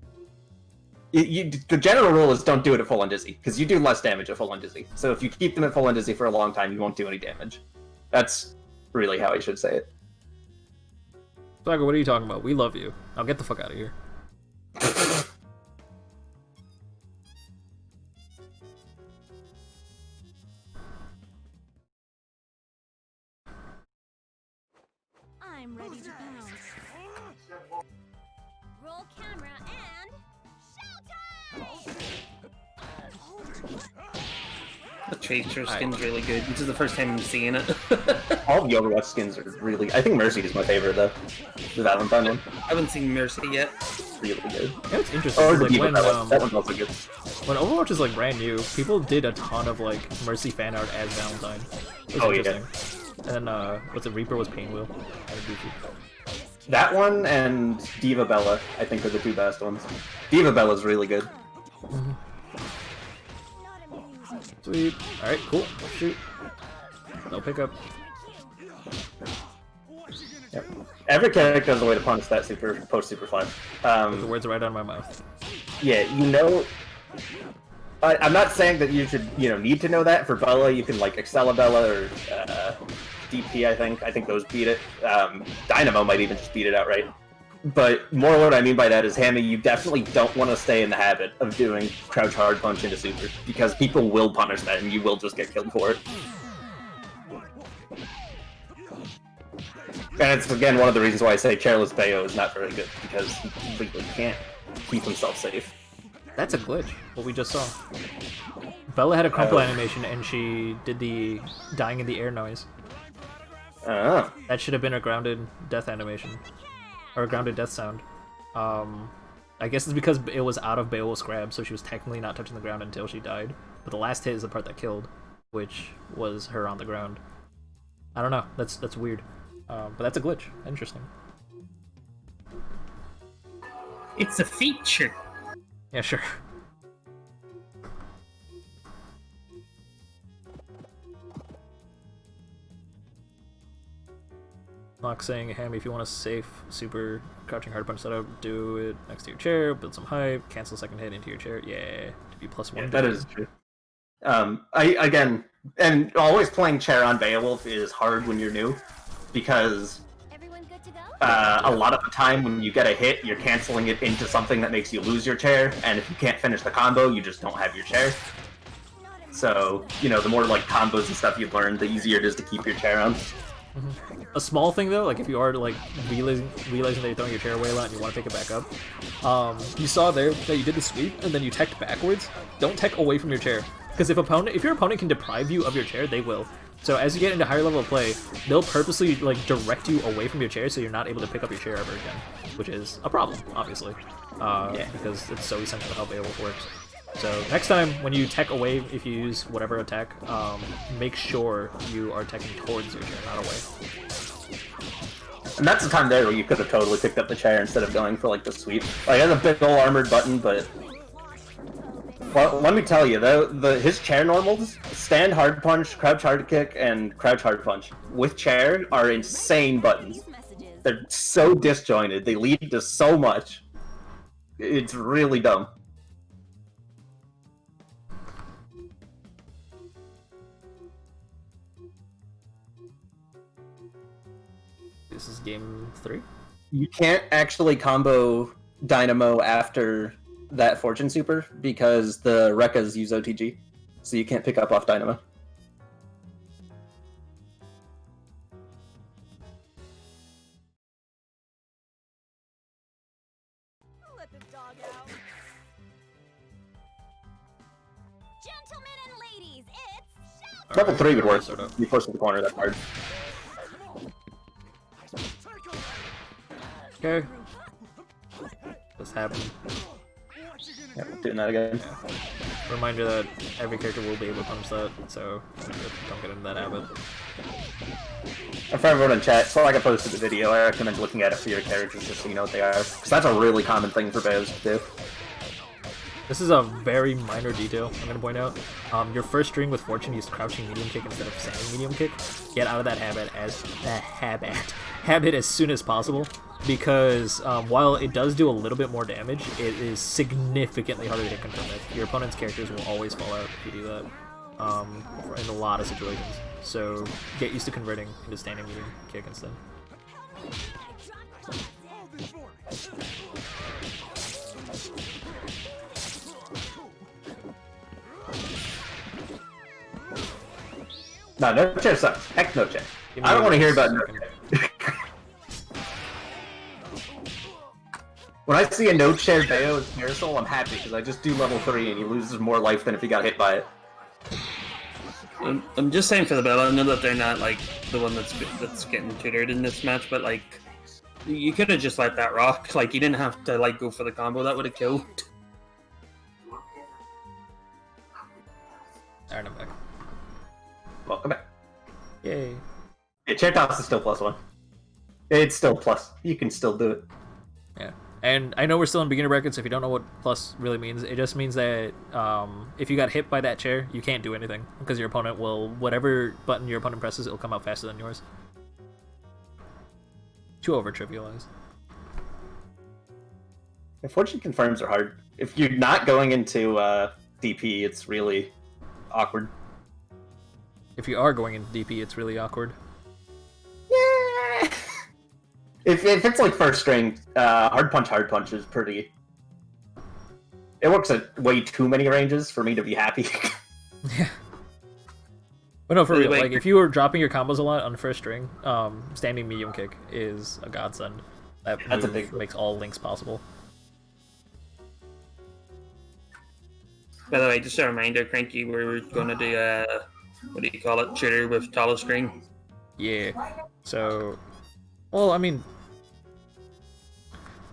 the general rule is don't do it at full on Dizzy, because you do less damage at full on Dizzy. So if you keep them at full on Dizzy for a long time, you won't do any damage. That's really how I should say it. Swagger, what are you talking about? We love you. Now get the fuck out of here. I'm ready to pounce. Roll camera and showtime! The Tracer skin's really good. This is the first time I'm seeing it. All the Overwatch skins are really... I think Mercy is my favorite, though. The Valentine one. I haven't seen Mercy yet. Really good. Yeah, it's interesting. Oh, Like that one's also good. when Overwatch is like brand new, people did a ton of like Mercy fan art as Valentine. It was interesting. And then what's it? Reaper was Painwheel. Kind of goofy. That one and Diva Bella, I think, are the two best ones. Diva Bella's really good. Sweet. Alright, cool. Shoot. No pickup. Yep. Every character has a way to punish that post super flash. The words right out of my mouth. Yeah, you know. I'm not saying that you should, need to know that. For Bella, you can like Excalibella or DP. I think those beat it. Dynamo might even just beat it outright. But more what I mean by that is, Hammy, you definitely don't want to stay in the habit of doing crouch hard punch into super, because people will punish that and you will just get killed for it. And it's, again, one of the reasons why I say Chairless Bayo is not very good, because he completely can't keep himself safe. That's a glitch, what we just saw. Bella had a crumple animation and she did the dying in the air noise. That should have been a grounded death animation. Or a grounded death sound. I guess it's because it was out of Beowulf's grab, so she was technically not touching the ground until she died. But the last hit is the part that killed, which was her on the ground. I don't know, that's weird. But that's a glitch. Interesting. It's a feature. Yeah, sure. Mock saying, Hammy, if you want a safe, super crouching hard punch setup, do it next to your chair, build some hype, cancel second hit into your chair. Yeah, to be +1. Yeah, that is true. Again, and always playing chair on Beowulf is hard when you're new, because Everyone good to go? a lot of the time when you get a hit, you're canceling it into something that makes you lose your chair, and if you can't finish the combo, you just don't have your chair. So, the more like combos and stuff you learn, the easier it is to keep your chair on. A small thing though, like if you are like realizing that you're throwing your chair away a lot and you want to pick it back up, you saw there that you did the sweep and then you teched backwards. Don't tech away from your chair, because if your opponent can deprive you of your chair, they will. So as you get into higher level of play, they'll purposely like direct you away from your chair so you're not able to pick up your chair ever again, which is a problem, obviously, because it's so essential to how Beowulf works. So next time when you tech away, if you use whatever attack, make sure you are teching towards your chair, not away. And that's the time there where you could have totally picked up the chair instead of going for like the sweep. Like, it has a big ol' armored button, but well, let me tell you, his chair normals, stand hard punch, crouch hard kick, and crouch hard punch with chair are insane buttons. They're so disjointed, they lead to so much. It's really dumb. This is game 3? You can't actually combo Dynamo after that Fortune Super because the Rekkas use OTG, so you can't pick up off Dynamo. Let the dog out. Gentlemen and ladies, it's Level 3 would work. Sort of. You push to the corner that hard. Okay. This happened. Yeah, doing that again. Reminder that every character will be able to punch that, so don't get into that habit. And for everyone in chat, so like I posted the video, I recommend looking at it for your characters just so you know what they are. Because that's a really common thing for Beos to do. This is a very minor detail I'm going to point out. Your first string with Fortune used crouching medium kick instead of standing medium kick. Get out of that habit as soon as possible, because while it does do a little bit more damage, it is significantly harder to hit confirm it. Your opponent's characters will always fall out if you do that in a lot of situations. So get used to converting into standing medium kick instead. No chair sucks. Heck no chair. I don't want to hear about no chair. When I see a no chair Bayo as Marisol, I'm happy because I just do level 3 and he loses more life than if he got hit by it. I'm just saying for the Bella, I know that they're not like the one that's getting tutored in this match, but like you could have just let that rock. Like you didn't have to like go for the combo. That would have killed. Alright, I'm back. Welcome back. Yay. Yeah, chair toss is still +1. It's still plus. You can still do it. Yeah. And I know we're still in beginner brackets. If you don't know what plus really means, it just means that if you got hit by that chair, you can't do anything because your opponent will, whatever button your opponent presses, it'll come out faster than yours. Too over trivialized. Fortune confirms are hard. If you're not going into DP, it's really awkward. If you are going into DP, it's really awkward. Yeah. If it's like first string, hard punch is pretty. It works at way too many ranges for me to be happy. Yeah. But no, for real, Wait. like if you were dropping your combos a lot on first string, standing medium kick is a godsend. That's a big makes all links possible. By the way, just a reminder, Cranky, we're going to do what do you call it? Tutor with tall screen. Yeah. So, well, I mean,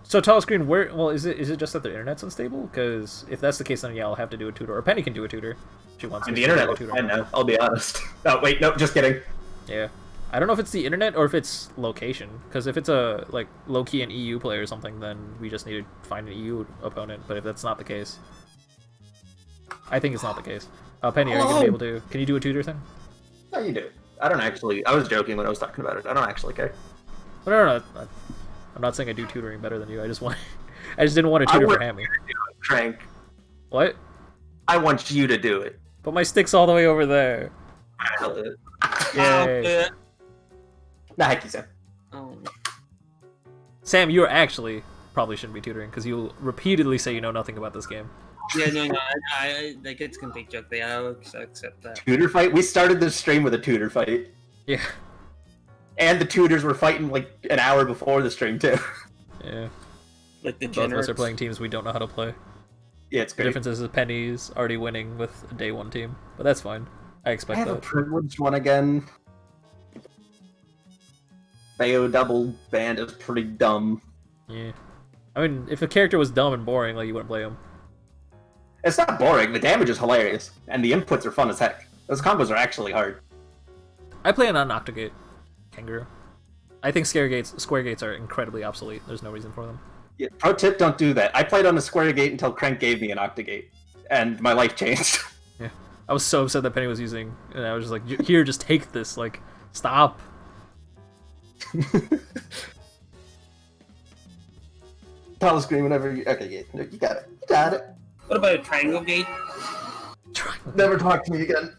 so tall screen. Where? Well, is it just that their internet's unstable? Because if that's the case, then yeah, I'll have to do a tutor. Or Penny can do a tutor. If she wants. And to. the internet looks fine now. I'll be honest. Oh wait, no, just kidding. Yeah. I don't know if it's the internet or if it's location. Because if it's a like low key an EU player or something, then we just need to find an EU opponent. But if that's not the case, I think it's not the case. Penny, are you gonna be able to? Can you do a tutor thing? No, you do it. I don't actually. I was joking when I was talking about it. I don't actually care. No. I'm not saying I do tutoring better than you. I just didn't want to tutor for Hammy. Crank. What? I want you to do it. But my stick's all the way over there. I'll do it. Yay. Nah, heck you, Sam. Oh. Sam, you actually probably shouldn't be tutoring because you repeatedly say you know nothing about this game. Yeah, no, I like it's a complete joke. I'll accept that. Tutor fight? We started this stream with a tutor fight. Yeah. And the tutors were fighting like an hour before the stream too. Yeah. Like the Both of us are playing teams we don't know how to play. Yeah, it's The great. difference is Penny's already winning with a day one team, but that's fine. I I expect have a that. privileged one again. Bayo double band is pretty dumb. Yeah. I mean, if a character was dumb and boring, like you wouldn't play him. It's not boring. The damage is hilarious, and the inputs are fun as heck. Those combos are actually hard. I play on Octogate Kangaroo. I think square gates are incredibly obsolete. There's no reason for them. Yeah, pro tip: don't do that. I played on a square gate until Crank gave me an Octogate, and my life changed. Yeah. I was so upset that Penny was using, and I was just like, here, just take this. Like, stop. Tell screen whenever you. Okay, yeah, no, you got it. You got it. What about a triangle gate? Never talk to me again.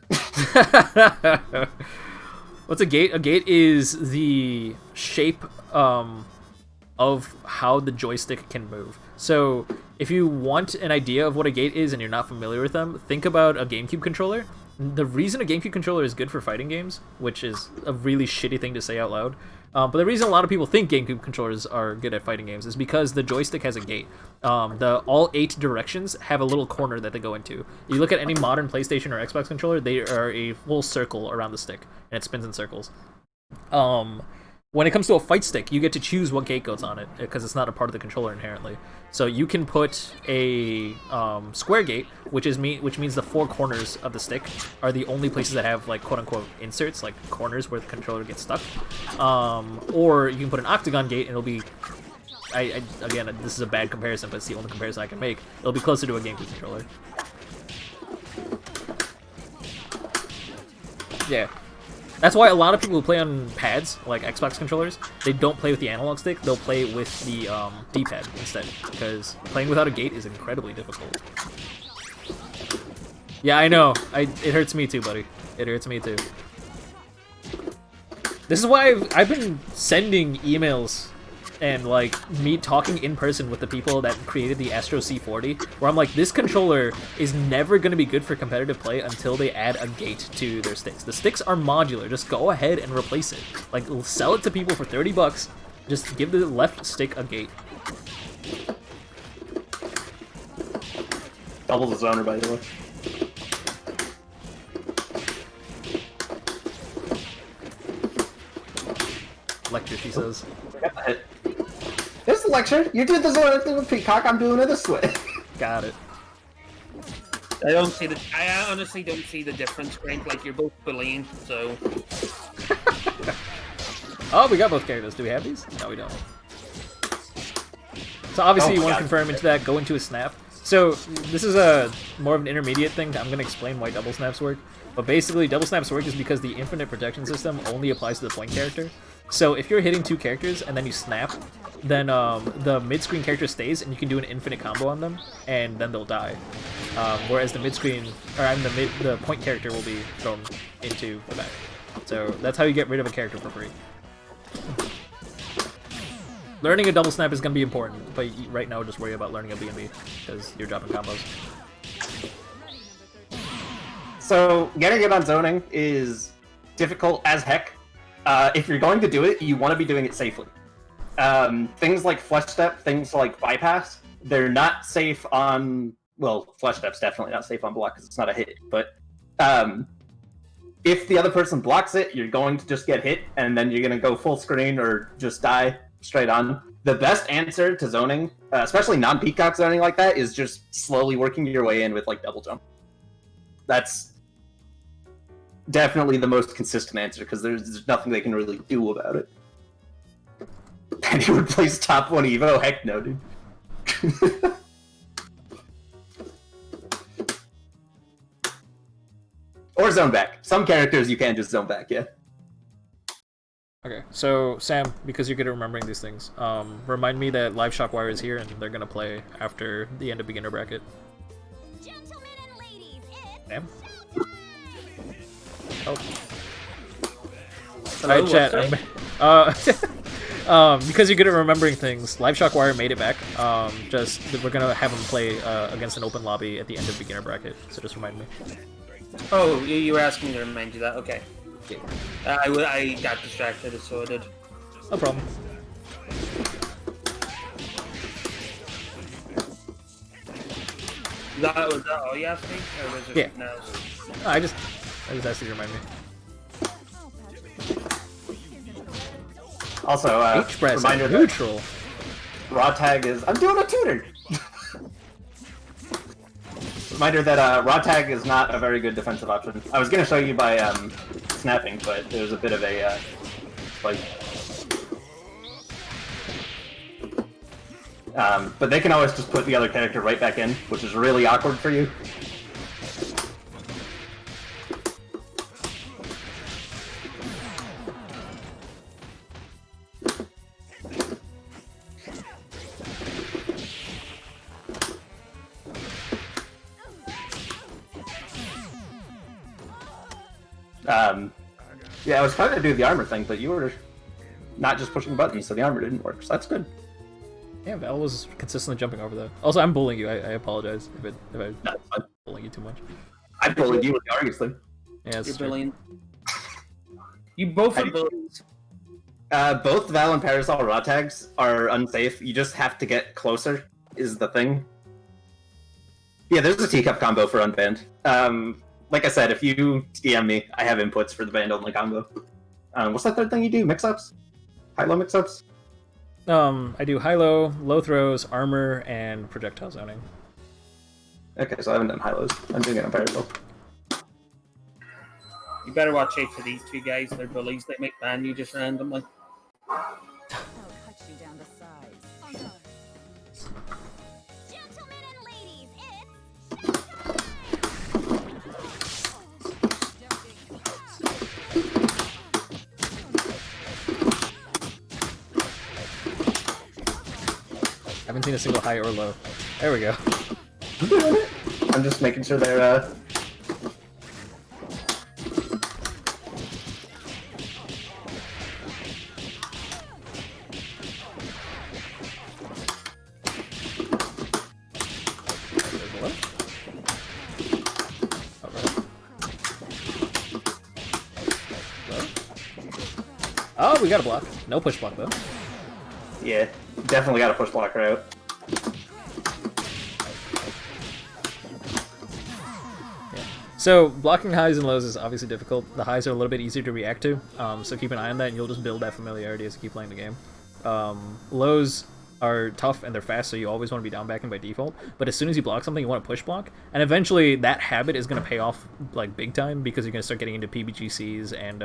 What's a gate? A gate is the shape of how the joystick can move. So if you want an idea of what a gate is and you're not familiar with them, think about a GameCube controller. The reason a GameCube controller is good for fighting games, which is a really shitty thing to say out loud, but the reason a lot of people think GameCube controllers are good at fighting games is because the joystick has a gate. All 8 directions have a little corner that they go into. You look at any modern PlayStation or Xbox controller, they are a full circle around the stick, and it spins in circles. When it comes to a fight stick, you get to choose what gate goes on it, because it's not a part of the controller inherently. So you can put a square gate, which means the 4 corners of the stick are the only places that have like quote-unquote inserts, like corners where the controller gets stuck. Or you can put an octagon gate, and it'll be, again, this is a bad comparison, but it's the only comparison I can make. It'll be closer to a GameCube controller. Yeah. That's why a lot of people who play on pads, like Xbox controllers, they don't play with the analog stick, they'll play with the D-pad instead, because playing without a gate is incredibly difficult. Yeah, I know. It hurts me too, buddy. It hurts me too. This is why I've been sending emails and like me talking in person with the people that created the Astro C40, where I'm like, this controller is never going to be good for competitive play until they add a gate to their sticks. The sticks are modular. Just go ahead and replace it. Like, sell it to people for $30. Just give the left stick a gate. Doubles the zoner, by the way. Lecture, she says. Got the hit. There's the lecture. You did the zoner thing with Peacock. I'm doing it this way. Got it. I honestly don't see the difference, Frank. Like, you're both bullying, so. Oh, we got both characters. Do we have these? No, we don't. So obviously you want to confirm into that, go into a snap. So this is a more of an intermediate thing. I'm going to explain why double snaps work. But basically double snaps work is because the infinite protection system only applies to the point character. So if you're hitting two characters and then you snap, then the mid-screen character stays and you can do an infinite combo on them, and then they'll die. Whereas the mid-screen, or the point character will be thrown into the back. So that's how you get rid of a character for free. Learning a double snap is going to be important, but right now just worry about learning a B&B, because you're dropping combos. So, getting it on zoning is difficult as heck. If you're going to do it, you want to be doing it safely. Things like flush step, things like bypass, they're not safe on... Well, flush step's definitely not safe on block because it's not a hit, but... if the other person blocks it, you're going to just get hit, and then you're going to go full screen or just die straight on. The best answer to zoning, especially non-peacock zoning like that, is just slowly working your way in with, like, double jump. That's definitely the most consistent answer, because there's nothing they can really do about it. Pennywood plays top 1 Evo? Heck no, dude. Or zone back. Some characters you can just zone back, yeah. Okay, so Sam, because you're good at remembering these things, remind me that Live Shockwire is here and they're gonna play after the end of beginner bracket. Gentlemen and ladies, it's Sam? Oh. Hello, Alright, chat. Because you're good at remembering things, Live Shockwire made it back. Just we're gonna have them play against an open lobby at the end of beginner bracket. So just remind me. Oh, you were asking me to remind you that. Okay. I got distracted, so I did. No problem. Was that all you asked me? Or was it Yeah. No. I just asked you to remind me. Also, reminder that neutral. raw tag is... I'm doing a tutor! Reminder that raw tag is not a very good defensive option. I was going to show you by snapping, but there was a bit of a spike. But they can always just put the other character right back in, which is really awkward for you. Yeah, I was trying to do the armor thing, but you were not just pushing buttons, so the armor didn't work, so that's good. Yeah, Val was consistently jumping over though. Also, I'm bullying you. I apologize if I'm fine. bullying you too much. I bullied you with the Argus thing. Yeah, You're brilliant. You both are bullies. Both Val and Parasol raw tags are unsafe. You just have to get closer, is the thing. Yeah, there's a teacup combo for unbanned. Like I said, if you DM me, I have inputs for the banned-only combo. What's that third thing you do? Mix-ups? High-low mix-ups? I do high-low, low throws, armor, and projectile zoning. Okay, so I haven't done high-lows. I'm doing it on Parasol. You better watch out for these two guys. They're bullies. They might ban you just randomly. I'll cut you down to size. Gentlemen and ladies, Haven't seen a single high or low. There we go. I'm just making sure they're, Oh, we got a block. No push block though. Yeah, definitely got a push blocker out. Yeah. So blocking highs and lows is obviously difficult. The highs are a little bit easier to react to, so keep an eye on that and you'll just build that familiarity as you keep playing the game. Lows, are tough and they're fast, so you always want to be down backing by default. But as soon as you block something, you want to push block, and eventually that habit is going to pay off like big time because you're going to start getting into PBGCs and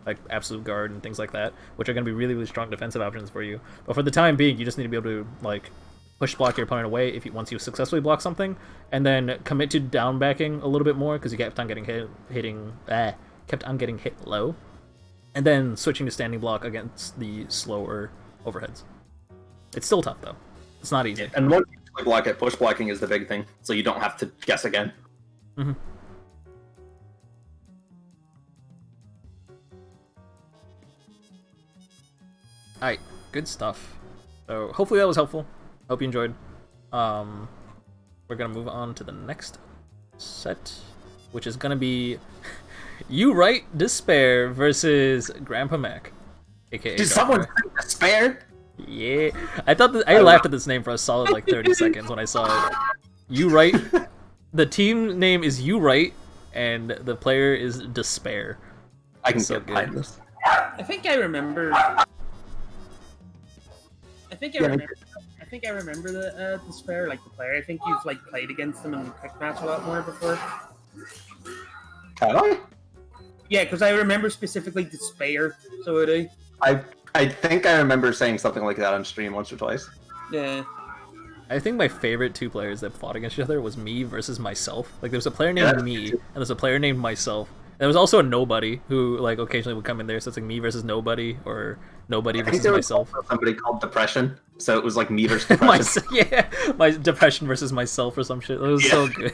like absolute guard and things like that, which are going to be really strong defensive options for you. But for the time being, you just need to be able to like push block your opponent away if you, once you successfully block something, and then commit to down backing a little bit more because you kept on getting kept on getting hit low, and then switching to standing block against the slower overheads. It's still tough though. It's not easy. And once you block it, push blocking is the big thing, so you don't have to guess again. Mm-hmm. Alright, good stuff. So hopefully that was helpful. Hope you enjoyed. We're gonna move on to the next set, which is gonna be You Right Despair versus Grandpa Mac, aka. Did someone say Despair? Yeah, I thought I laughed at this name for a solid like 30 seconds when I saw it. You Right. The team name is You Right, and the player is Despair. I can so get behind this. I think I remember. I think I remember the Despair, like the player. I think you've like played against them in the quick match a lot more before. Have I? Yeah, because I remember specifically Despair. So would I. I think I remember saying something like that on stream once or twice. Yeah. I think my favorite two players that fought against each other was me versus myself. Like, there was a player named me, and there's a player named myself. There was also a nobody who, like, occasionally would come in there, so it's like me versus nobody, or nobody versus myself. Somebody called Depression, so it was like me versus Depression. Yeah, my Depression versus myself or some shit. It was so good.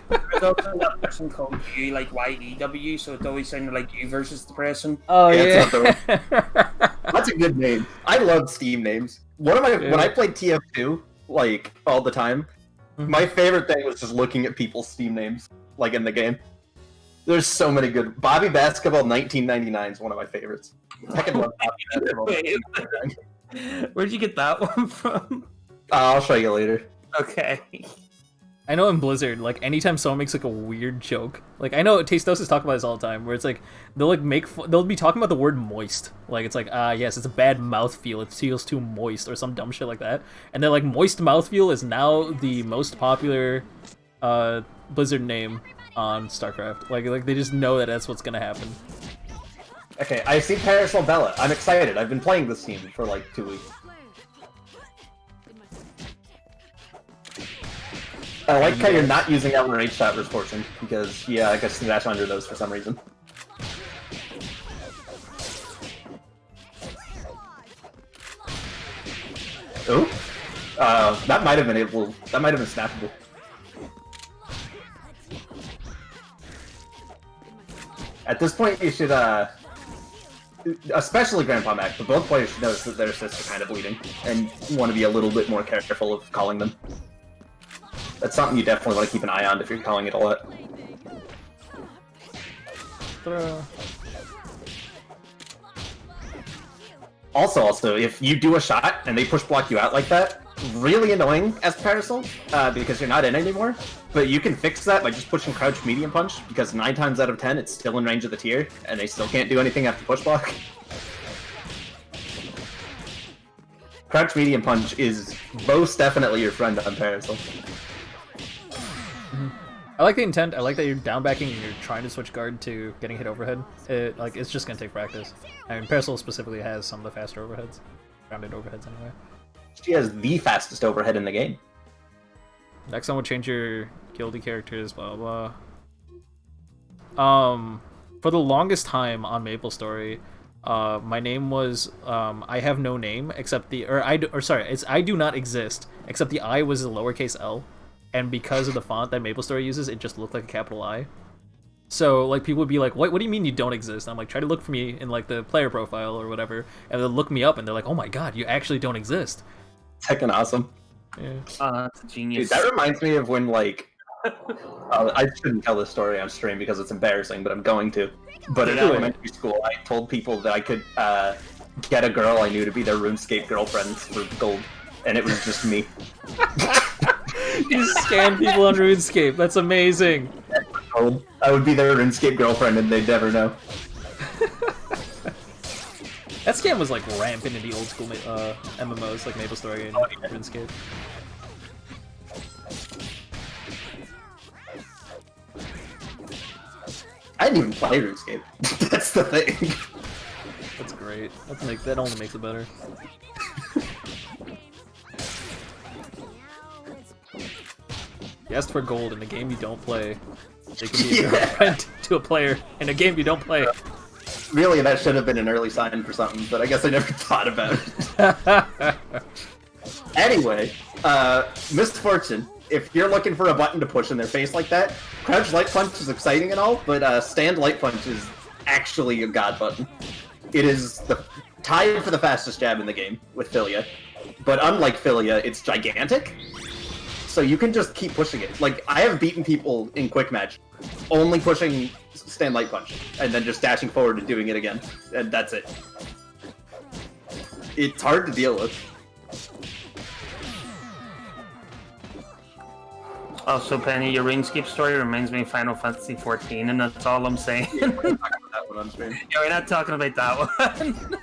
There's also that person called you, like YEW, so it always sounded like you versus Depression. Oh, yeah. That's a good name. I love Steam names. One of my when I played TF2, like all the time, my favorite thing was just looking at people's Steam names, like in the game. There's so many good. Bobby Basketball 1999 is one of my favorites. I can love Bobby Basketball. Where'd you get that one from? I'll show you later. Okay. I know in Blizzard, like, anytime someone makes, like, a weird joke, like, I know Tastosis talk about this all the time, where it's like, they'll, like, they'll be talking about the word moist. Like, it's like, yes, it's a bad mouthfeel, it feels too moist, or some dumb shit like that. And they're like, moist mouthfeel is now the most popular, Blizzard name on StarCraft. Like, they just know that that's what's gonna happen. Okay, I've seen Parasol Bella. I'm excited. I've been playing this team for, like, 2 weeks. I like how you're not using Element H shot versus Fortune, because, yeah, I guess to dash under those for some reason. Ooh. That might have been snappable. At this point, you should, especially Grandpa Mac, but both players should notice that their assists are kind of bleeding, and want to be a little bit more careful of calling them. That's something you definitely want to keep an eye on if you're calling it a lot. Also, if you do a shot and they push block you out like that, really annoying as Parasol, because you're not in anymore. But you can fix that by just pushing Crouch Medium Punch, because 9 times out of 10 it's still in range of the tier, and they still can't do anything after push block. Crouch Medium Punch is most definitely your friend on Parasol. I like the intent. I like that you're down backing and you're trying to switch guard to getting hit overhead. It's just gonna take practice. I mean, Parasol specifically has some of the faster overheads, grounded overheads anyway. She has the fastest overhead in the game. Next one will change your guilty characters, blah blah blah. For the longest time on MapleStory, my name was I have no name except I do not exist except the I was a lowercase L. And because of the font that MapleStory uses, it just looked like a capital I. So, like, people would be like, what do you mean you don't exist? I'm like, try to look for me in, like, the player profile or whatever. And they'll look me up and they're like, oh my god, you actually don't exist. Heckin' awesome. Yeah. That's a genius. Dude, that reminds me of when, like... I shouldn't tell this story on stream because it's embarrassing, but I'm going to. But in elementary school, I told people that I could get a girl I knew to be their RuneScape girlfriends for gold. And it was just me. You scan people on RuneScape. That's amazing. I would be their RuneScape girlfriend and they'd never know. Tcm was like rampant in the old school MMOs like MapleStory and RuneScape. I didn't even play RuneScape. That's the thing. That's great. That only makes it better. You asked for gold in a game you don't play. They can be a girlfriend to a player in a game you don't play. Really, that should have been an early sign for something, but I guess I never thought about it. Anyway, Misfortune, if you're looking for a button to push in their face like that, Crouch Light Punch is exciting and all, but Stand Light Punch is actually a god button. It is the tied for the fastest jab in the game with Filia, but unlike Filia, it's gigantic. So you can just keep pushing it. Like, I have beaten people in quick match only pushing Stand Light Punch and then just dashing forward and doing it again, and that's it. It's hard to deal with. Also, Penny, your RuneScape story reminds me of Final Fantasy XIV, and that's all I'm saying. Yeah, we're talking about that one on stream. Yeah, we're not talking about that one.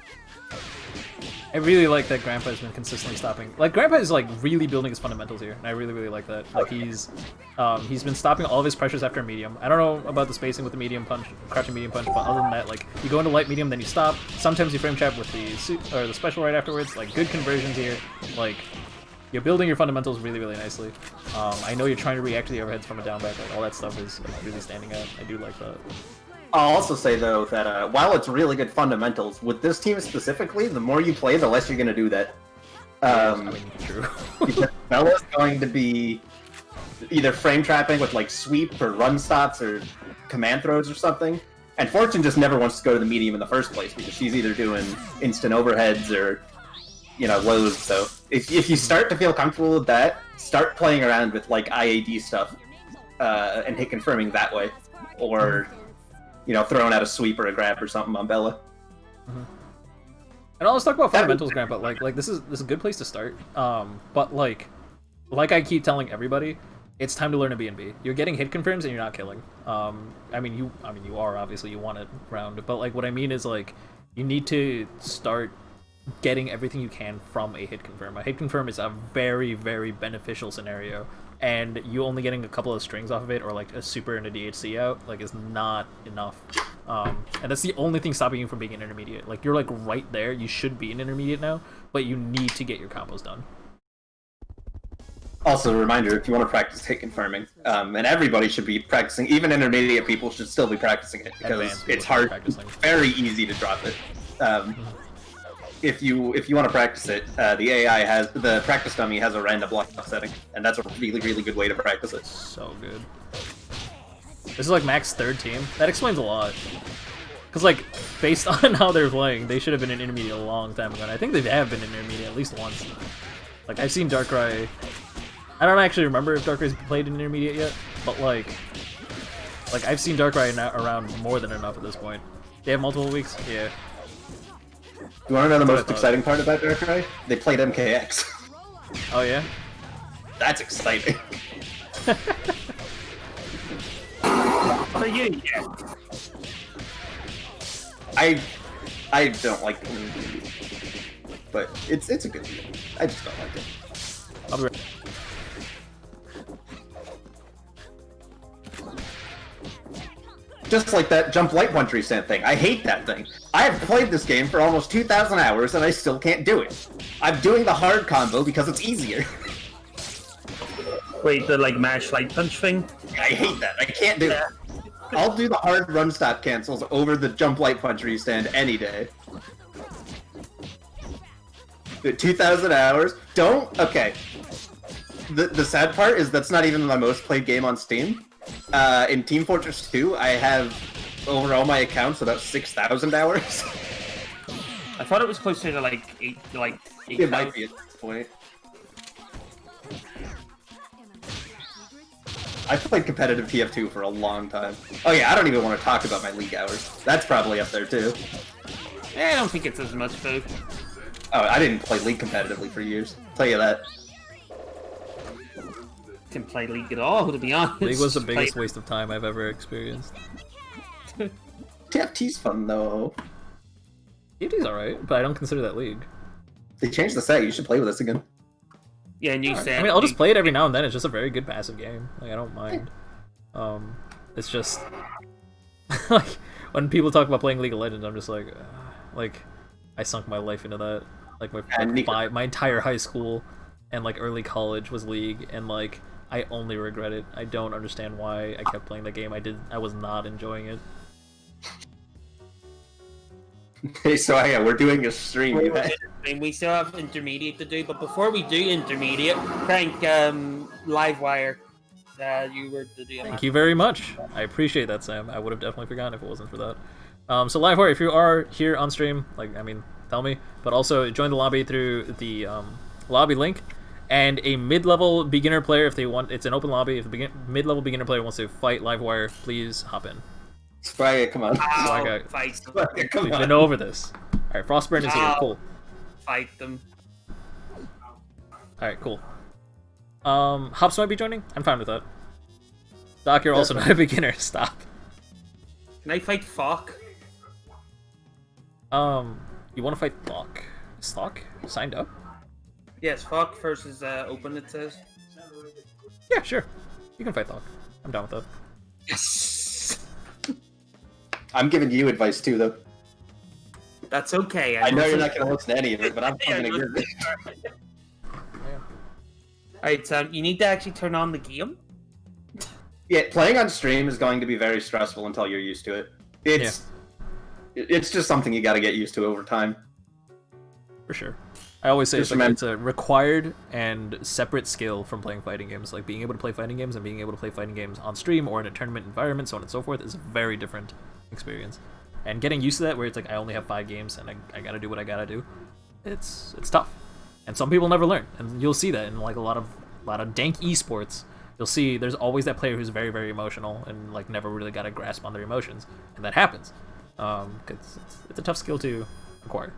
I really like that Grandpa's been consistently stopping. Like, Grandpa is like really building his fundamentals here, and I really like that. Like, he's been stopping all of his pressures after medium. I don't know about the spacing with the medium punch, crouching medium punch, but other than that, like, you go into light medium, then you stop. Sometimes you frame trap with the special right afterwards. Like, good conversions here. Like, you're building your fundamentals really nicely. I know you're trying to react to the overheads from a down back. Like, all that stuff is like, really standing out. I do like that. I'll also say, though, that while it's really good fundamentals, with this team specifically, the more you play, the less you're going to do that. I mean, true. Because Bella's going to be either frame trapping with, like, sweep or run stops or command throws or something. And Fortune just never wants to go to the medium in the first place, because she's either doing instant overheads or, you know, lows. So if you start to feel comfortable with that, start playing around with, like, IAD stuff and hit confirming that way. Or... you know, throwing out a sweep or a grab or something on Bella. Mm-hmm. And let's talk about fundamentals, Grandpa. Like this is a good place to start. But like I keep telling everybody, it's time to learn a B&B. You're getting hit confirms and you're not killing. I mean you are obviously, you want it round, but like what I mean is like you need to start getting everything you can from a hit confirm. A hit confirm is a very beneficial scenario. And you only getting a couple of strings off of it, or like a super and a DHC out, like is not enough. And that's the only thing stopping you from being an intermediate. Like you're like right there, you should be an intermediate now, but you need to get your combos done. Also, a reminder, if you want to practice hit confirming, and everybody should be practicing, even intermediate people should still be practicing it, because it's hard, very easy to drop it. If you want to practice it, the practice dummy has a random block setting, and that's a really good way to practice it. So good. This is like Mac's third team. That explains a lot. Cause like based on how they're playing, they should have been an intermediate a long time ago. And I think they have been an intermediate at least once. Like I've seen Darkrai. I don't actually remember if Darkrai's played an intermediate yet, but like I've seen Darkrai around more than enough at this point. They have multiple weeks. Yeah. You want to know the most exciting part about Darkrai? They played MKX. Oh yeah? That's exciting. I don't like the league, but it's a good game. I just don't like it. I'll be right. Just like that jump light punch reset thing. I hate that thing. I have played this game for almost 2,000 hours and I still can't do it. I'm doing the hard combo because it's easier. Wait, the like mash light punch thing? I hate that. I can't do it. I'll do the hard run stop cancels over the jump light punch restand any day. 2,000 hours? Okay. The sad part is that's not even my most played game on Steam. In Team Fortress 2, I have, over all my accounts, about 6,000 hours. I thought it was closer to like 8. It might be at this point. I played competitive TF2 for a long time. Oh yeah, I don't even want to talk about my league hours. That's probably up there too. I don't think it's as much though. Oh, I didn't play League competitively for years. I'll tell you that. Didn't play League at all, to be honest. League was the biggest waste of time I've ever experienced. TFT's fun though. TFT's alright, but I don't consider that League. They changed the set. You should play with us again. Yeah, and you said. I mean, I'll just play it every now and then. It's just a very good passive game. Like, I don't mind. It's just like when people talk about playing League of Legends, I'm just like I sunk my life into that. Like my entire high school and like early college was League, and like I only regret it. I don't understand why I kept playing the game. I was not enjoying it. Okay, so yeah, we're doing a stream. We still have intermediate to do, but before we do intermediate, Frank, Livewire, you were to do. Thank you very much. I appreciate that, Sam. I would have definitely forgotten if it wasn't for that. So Livewire, if you are here on stream, like, I mean, tell me, but also join the lobby through the lobby link. And a mid-level beginner player, if they want, it's an open lobby. If the mid-level beginner player wants to fight Livewire, please hop in. Sprite, come on. Fight them. We've been over this. Alright, Frostburn is here, cool. Fight them. Alright, cool. Hops might be joining? I'm fine with that. Doc, you're also not a beginner, stop. Can I fight Falk? You want to fight Thok? Is Thok signed up? Yes, Falk versus Open, it says. Yeah, sure. You can fight Thok. I'm down with that. Yes! I'm giving you advice too, though. That's okay. I know you're not going to listen to any of it, but I'm going to give it. Alright, so you need to actually turn on the game. Yeah, playing on stream is going to be very stressful until you're used to it. It's just something you got to get used to over time. For sure. I always say Just it's a required and separate skill from playing fighting games. Like, being able to play fighting games and being able to play fighting games on stream or in a tournament environment, so on and so forth, is a very different experience. And getting used to that, where it's like, I only have 5 games and I gotta do what I gotta do, it's tough. And some people never learn, and you'll see that in like a lot of dank esports. You'll see there's always that player who's very, very emotional and like never really got a grasp on their emotions, and that happens. 'Cause it's a tough skill to acquire.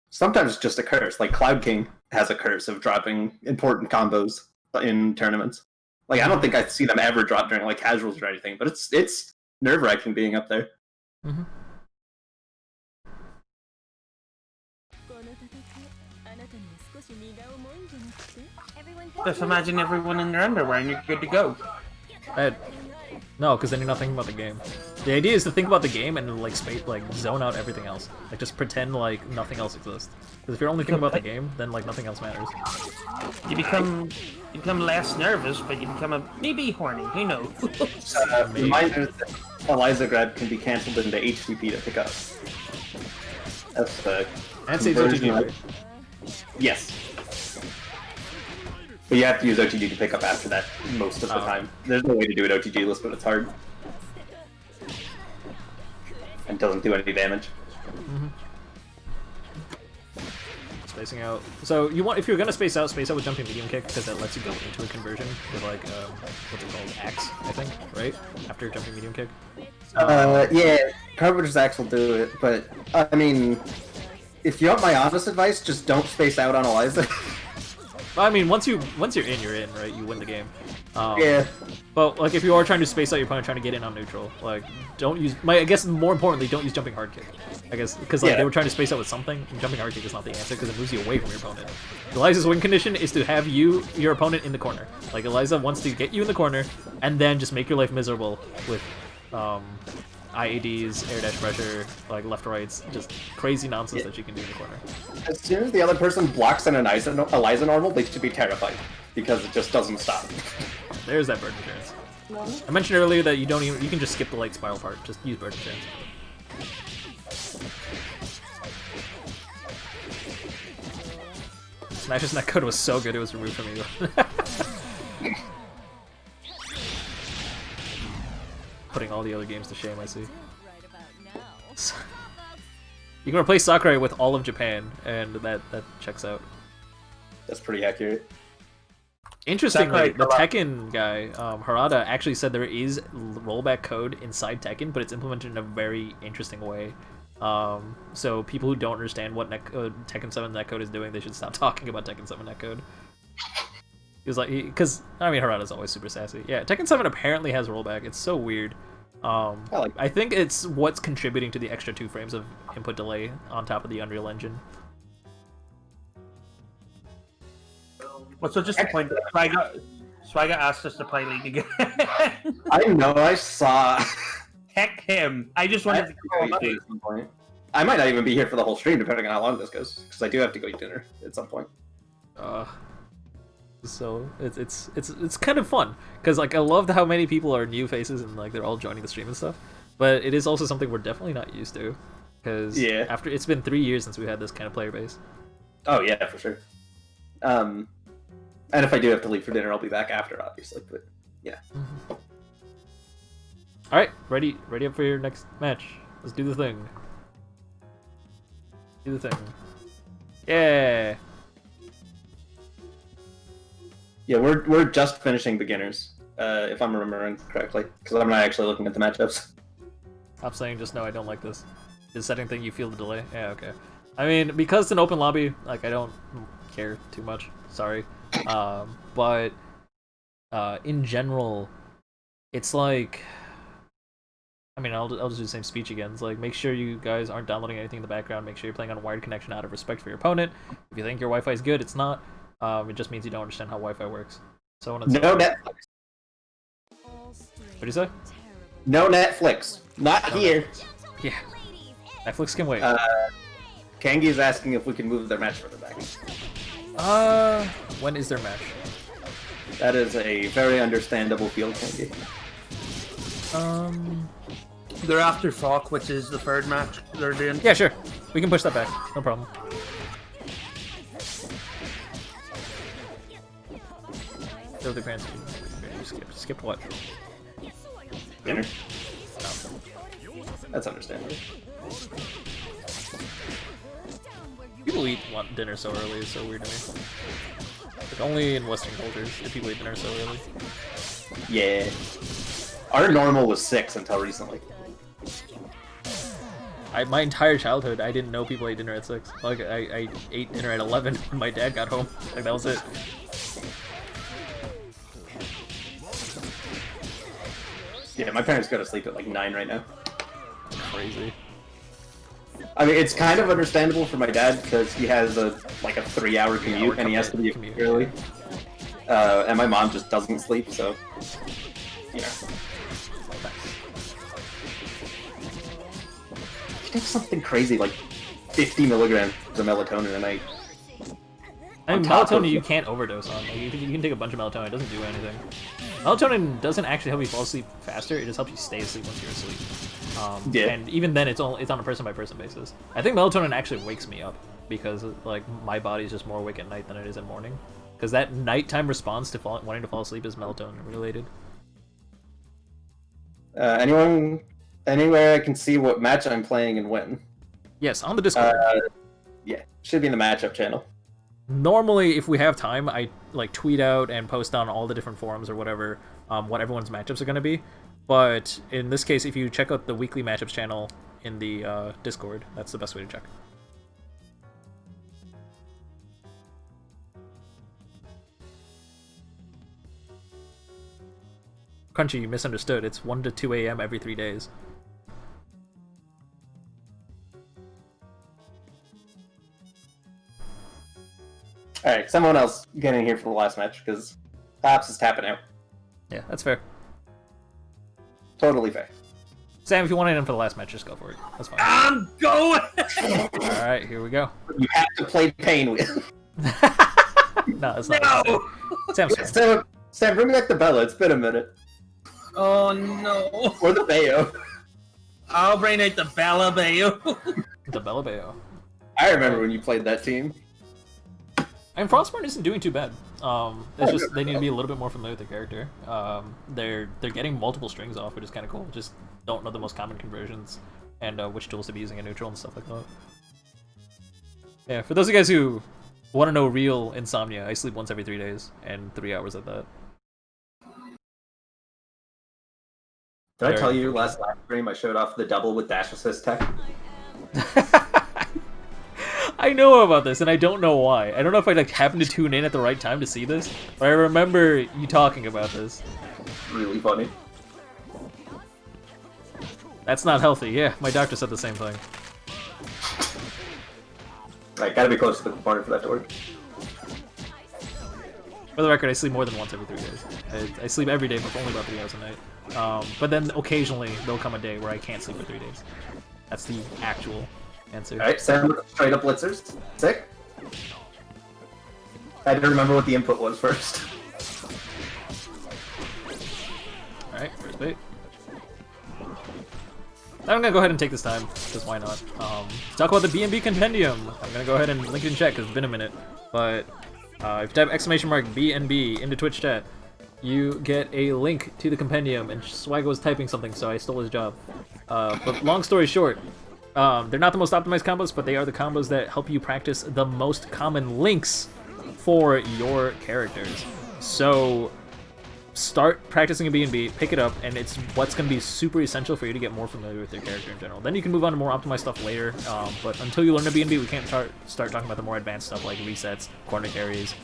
Sometimes it's just a curse. Like Cloud King has a curse of dropping important combos in tournaments. Like, I don't think I see them ever drop during like casuals or anything, but it's nerve-wracking being up there. Mm-hmm. Just imagine everyone in their underwear and you're good to go. No, because then you're not thinking about the game. The idea is to think about the game and like zone out everything else. Like, just pretend like nothing else exists. Because if you're only thinking about the game, then like nothing else matters. You become less nervous, but you become maybe horny. Who knows? Reminder that Eliza grab can be cancelled into HTTP to pick up. That's the And saves OTG, right? Yes. But you have to use OTG to pick up after that most of the time. There's no way to do an OTG list, but it's hard. And doesn't do any damage. Mm-hmm. Spacing out. So if you're gonna space out with jumping medium kick, because that lets you go into a conversion with like what's it called, axe, I think, right? After jumping medium kick. Yeah, Carpenter's axe will do it, but I mean, if you want my honest advice, just don't space out on Eliza. I mean, once you're in, right? You win the game. Yeah. But like, if you are trying to space out your opponent, trying to get in on neutral, like, don't use. I guess more importantly, don't use jumping hard kick. I guess because like they were trying to space out with something. And jumping hard kick is not the answer because it moves you away from your opponent. Eliza's win condition is to have your opponent in the corner. Like, Eliza wants to get you in the corner and then just make your life miserable with IADs, air dash pressure, like left rights, just crazy nonsense that you can do in the corner. As soon as the other person blocks an Eliza normal, they should be terrified because it just doesn't stop. There's that bird insurance. I mentioned earlier that you can just skip the light spiral part. Just use bird insurance. Smash's netcode was so good it was removed from you. Putting all the other games to shame, I see. You can replace Sakurai with all of Japan, and that checks out. That's pretty accurate. Interestingly, the Tekken guy, Harada, actually said there is rollback code inside Tekken, but it's implemented in a very interesting way. So people who don't understand what Tekken 7 netcode is doing, they should stop talking about Tekken 7 netcode. He was like, because I mean, Harada's always super sassy. Yeah, Tekken 7 apparently has rollback. It's so weird. I think it's what's contributing to the extra 2 frames of input delay on top of the Unreal Engine. Well, so just to point out, Swagger asked us to play League again. I know, I saw. Heck him. I just wanted to call him at some point. I might not even be here for the whole stream, depending on how long this goes, because I do have to go eat dinner at some point. So it's kind of fun, because like I loved how many people are new faces and like they're all joining the stream and stuff. But it is also something we're definitely not used to, because after it's been 3 years since we had this kind of player base. Oh yeah, for sure. And if I do have to leave for dinner, I'll be back after, obviously. But yeah. All right, ready up for your next match. Let's do the thing. Do the thing. Yeah. Yeah, we're just finishing beginners, if I'm remembering correctly, because I'm not actually looking at the matchups. Stop saying just no. I don't like this. Is setting thing you feel the delay? Yeah, okay. I mean, because it's an open lobby, like I don't care too much. Sorry. But in general, it's like, I mean, I'll just do the same speech again. It's like, make sure you guys aren't downloading anything in the background. Make sure you're playing on a wired connection out of respect for your opponent. If you think your Wi-Fi is good, it's not. It just means you don't understand how Wi-Fi works. So on and so forth. Netflix. What do you say? No Netflix. Not here. Yeah. Netflix can wait. Kangi's asking if we can move their match further back. When is their match? That is a very understandable field, Kangi. They're after Falk, which is the third match they're doing. Yeah, sure. We can push that back. No problem. So the parents skipped what? Dinner. That's understandable. People want dinner so early is so weird to me. Like only in Western cultures do people eat dinner so early. Yeah. Our normal was 6 until recently. My entire childhood, I didn't know people ate dinner at 6. Like I ate dinner at 11 when my dad got home. Like that was it. Yeah, my parents go to sleep at like 9 right now. Crazy. I mean, it's kind of understandable for my dad because he has a 3-hour commute and he has to be early. And my mom just doesn't sleep, so you know. She takes something crazy like 50 milligrams of melatonin a night. I mean, melatonin you can't overdose on. Like, you can take a bunch of melatonin; it doesn't do anything. Melatonin doesn't actually help you fall asleep faster; it just helps you stay asleep once you're asleep. Yeah. And even then, it's on a person-by-person basis. I think melatonin actually wakes me up because like my body's just more awake at night than it is in morning. Because that nighttime response to wanting to fall asleep is melatonin related. Anywhere I can see what match I'm playing and when. Yes, on the Discord. Yeah, should be in the matchup channel. Normally, if we have time, I like tweet out and post on all the different forums or whatever what everyone's matchups are going to be. But in this case, if you check out the weekly matchups channel in the Discord, that's the best way to check. Crunchy, you misunderstood. It's 1 to 2 a.m. every 3 days. Alright, someone else get in here for the last match, because Pops is tapping out. Yeah, that's fair. Totally fair. Sam, if you want in for the last match, just go for it. That's fine. I'm going! Alright, here we go. You have to play Pain with. No, that's not. No! Sam's Sam, bring back the Bella. It's been a minute. Oh no! Or the Bayo. I'll bring out the Bella Bayo. the Bellabeo. I remember when you played that team. And Frostburn isn't doing too bad. It's just they need to be a little bit more familiar with the character. They're getting multiple strings off, which is kind of cool. Just don't know the most common conversions and which tools to be using in neutral and stuff like that. Yeah, for those of you guys who want to know real insomnia, I sleep once every 3 days and 3 hours at that. Did I tell you last live stream I showed off the double with dash assist tech? I know about this, and I don't know why. I don't know if I happened to tune in at the right time to see this, but I remember you talking about this. Really funny. That's not healthy. Yeah, my doctor said the same thing. Right, gotta be close to the corner for that to work. For the record, I sleep more than once every 3 days. I sleep every day, but only about 3 hours a night. But then occasionally there'll come a day where I can't sleep for 3 days. That's the actual answer. Alright, Sam, straight up blitzers. Sick. I had to remember what the input was first. Alright, first bait. I'm gonna go ahead and take this time, because why not? Talk about the B&B Compendium. I'm gonna go ahead and link it in chat, because it's been a minute. But if you type !B&B into Twitch chat, you get a link to the compendium, and Swag was typing something, so I stole his job. But long story short, they're not the most optimized combos, but they are the combos that help you practice the most common links for your characters. So start practicing a B&B, pick it up, and it's what's going to be super essential for you to get more familiar with your character in general. Then you can move on to more optimized stuff later, but until you learn a B&B, we can't start talking about the more advanced stuff like resets, corner carries,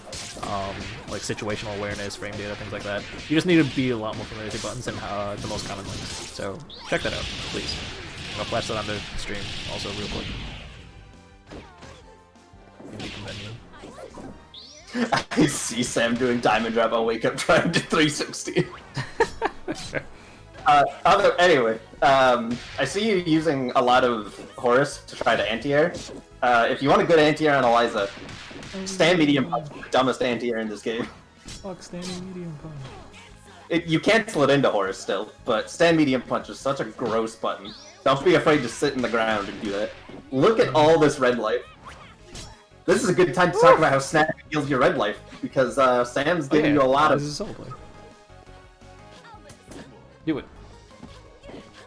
like situational awareness, frame data, things like that. You just need to be a lot more familiar with your buttons and the most common links. So check that out, please. I'll flash that on the stream also real quick. B&B Compendium. I see Sam doing diamond drop on wake up trying to 360. Anyway, I see you using a lot of Horus to try to anti-air. If you want a good anti-air on Eliza, stand medium punch is the dumbest anti-air in this game. Fuck, standing medium punch. You cancel it into Horus still, but stand medium punch is such a gross button. Don't be afraid to sit in the ground and do that. Look at all this red life. This is a good time to talk about how Snap heals your red life, because Sam's giving you a lot of... This is solo play. Do it.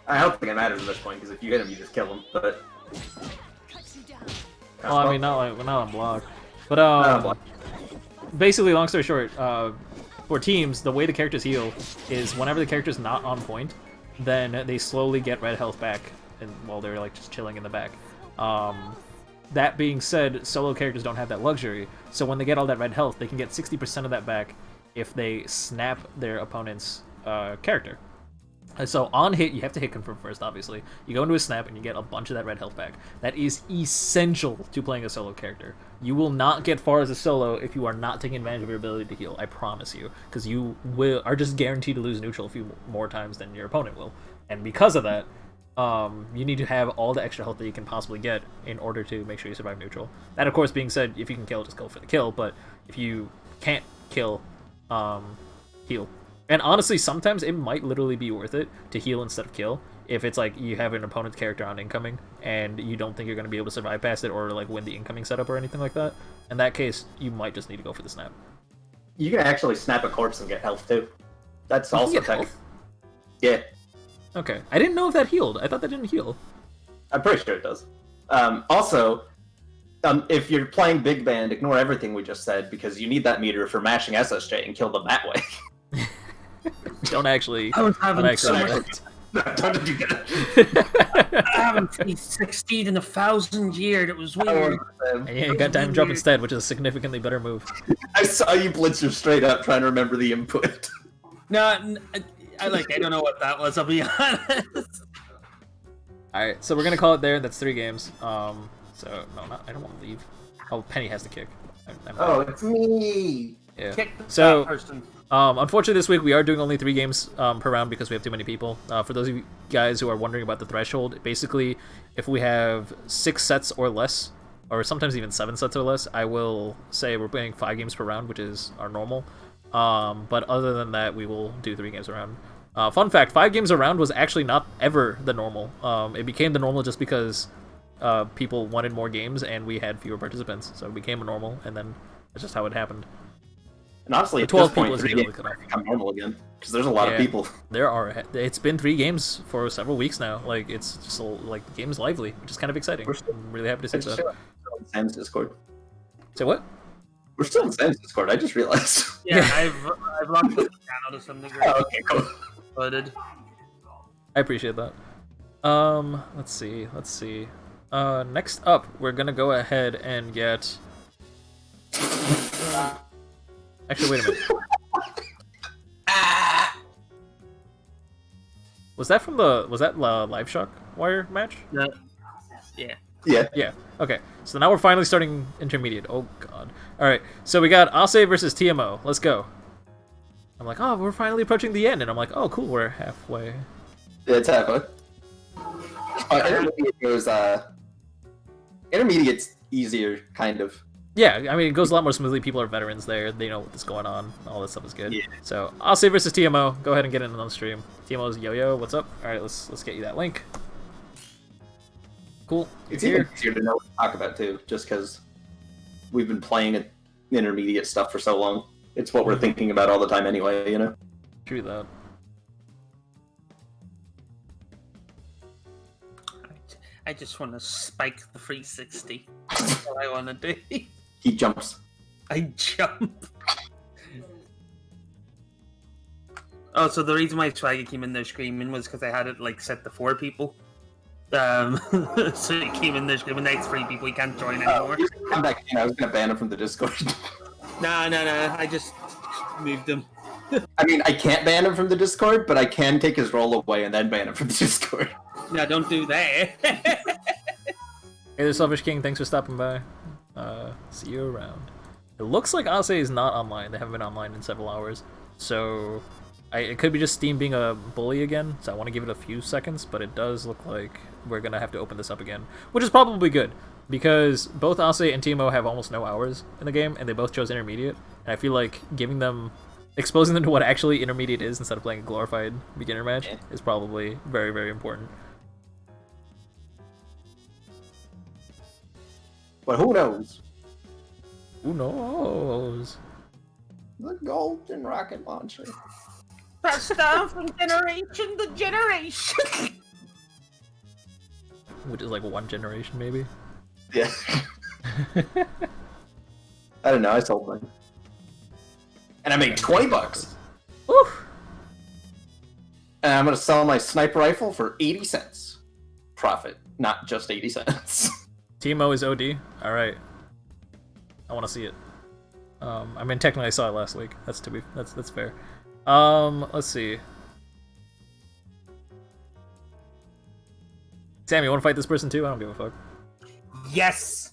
I don't think it matters at this point, because if you hit him, you just kill him, but... Well, I mean, not on block. But, basically, long story short, for teams, the way the characters heal is whenever the character's not on point, then they slowly get red health back and while they're, like, just chilling in the back. That being said, solo characters don't have that luxury, so when they get all that red health, they can get 60% of that back if they snap their opponent's character. So on hit, you have to hit confirm first, obviously. You go into a snap and you get a bunch of that red health back. That is essential to playing a solo character. You will not get far as a solo if you are not taking advantage of your ability to heal, I promise you. Because you are just guaranteed to lose neutral a few more times than your opponent will. And because of that, you need to have all the extra health that you can possibly get in order to make sure you survive neutral. That, of course, being said, if you can kill, just go for the kill, but if you can't kill, heal. And honestly, sometimes it might literally be worth it to heal instead of kill, if it's like you have an opponent's character on incoming, and you don't think you're going to be able to survive past it, or like win the incoming setup or anything like that. In that case, you might just need to go for the snap. You can actually snap a corpse and get health, too. That's also tech. Yeah. Okay. I didn't know if that healed. I thought that didn't heal. I'm pretty sure it does. Also, if you're playing Big Band, ignore everything we just said, because you need that meter for mashing SSJ and kill them that way. Don't actually... I was having so much... I haven't faced 16 in 1,000 years. It was weird. And yeah, you got Diamond Drop instead, which is a significantly better move. I saw you blitzer straight up trying to remember the input. No, I don't know what that was, I'll be honest. Alright, so we're gonna call it there. That's 3 games. I don't want to leave. Oh, Penny has to kick. Oh, it's me! Yeah. Kick So, that person. unfortunately this week we are doing only 3 games per round because we have too many people. For those of you guys who are wondering about the threshold, basically, if we have 6 sets or less, or sometimes even 7 sets or less, I will say we're playing 5 games per round, which is our normal. But other than that, we will do 3 games a round. Fun fact, 5 games a round was actually not ever the normal. It became the normal just because people wanted more games and we had fewer participants, so it became a normal, and then that's just how it happened. And honestly, at 12 this point, people is 3 the games only might become normal again, because there's a lot of Yeah. people. There are. It's been 3 games for several weeks now. Like, it's just like the game's lively, which is kind of exciting. I'm really happy to say It's so. still in Sam's Discord. Say what? We're still in Sam's Discord, I just realized. Yeah, I've locked the channel to some degree. Oh, okay, cool. Loaded. I appreciate that. Let's see. Next up, we're gonna go ahead and get... Actually, wait a minute. Was that from the Live Shock Wire match? No. Yeah. Yeah. Yeah. Okay. So now we're finally starting intermediate. Oh god. All right. So we got Ase versus TMO. Let's go. I'm like, oh, we're finally approaching the end, and I'm like, oh, cool, we're halfway. Yeah, it's halfway. Intermediate goes, intermediate's easier, kind of. Yeah, I mean, it goes a lot more smoothly. People are veterans there. They know what's going on. All that stuff is good. Yeah. So, Ase versus TMO. Go ahead and get in on the stream. TMO's Yo-Yo, what's up? All right, let's get you that link. Cool. It's You're even easier to know what to talk about, too, just because we've been playing intermediate stuff for so long. It's what we're thinking about all the time anyway, you know? True that. I just want to spike the 360. That's what I want to do. He jumps. I jump. Oh, so the reason why Swagger came in there screaming was because I had it like set to 4 people. So he came in there screaming, "Now it's 3 people. He can't join anymore." Come back in. I was gonna ban him from the Discord. No. I just moved him. I mean, I can't ban him from the Discord, but I can take his role away and then ban him from the Discord. No, don't do that. Hey there, Selfish King. Thanks for stopping by. See you around. It looks like Ase is not online. They haven't been online in several hours. So, it could be just Steam being a bully again. So I want to give it a few seconds, but it does look like we're going to have to open this up again. Which is probably good, because both Ase and Timo have almost no hours in the game, and they both chose intermediate. And I feel like exposing them to what actually intermediate is instead of playing a glorified beginner match is probably very, very important. But who knows? Who knows? The golden rocket launcher. Passed down from generation to generation. Which is like one generation, maybe? Yeah. I don't know, I sold mine. And I made $20. Woo! And I'm gonna sell my sniper rifle for 80 cents. Profit, not just 80 cents. Timo is OD? Alright. I wanna see it. I mean, technically I saw it last week. That's fair. Let's see. Sam, you wanna fight this person too? I don't give a fuck. Yes.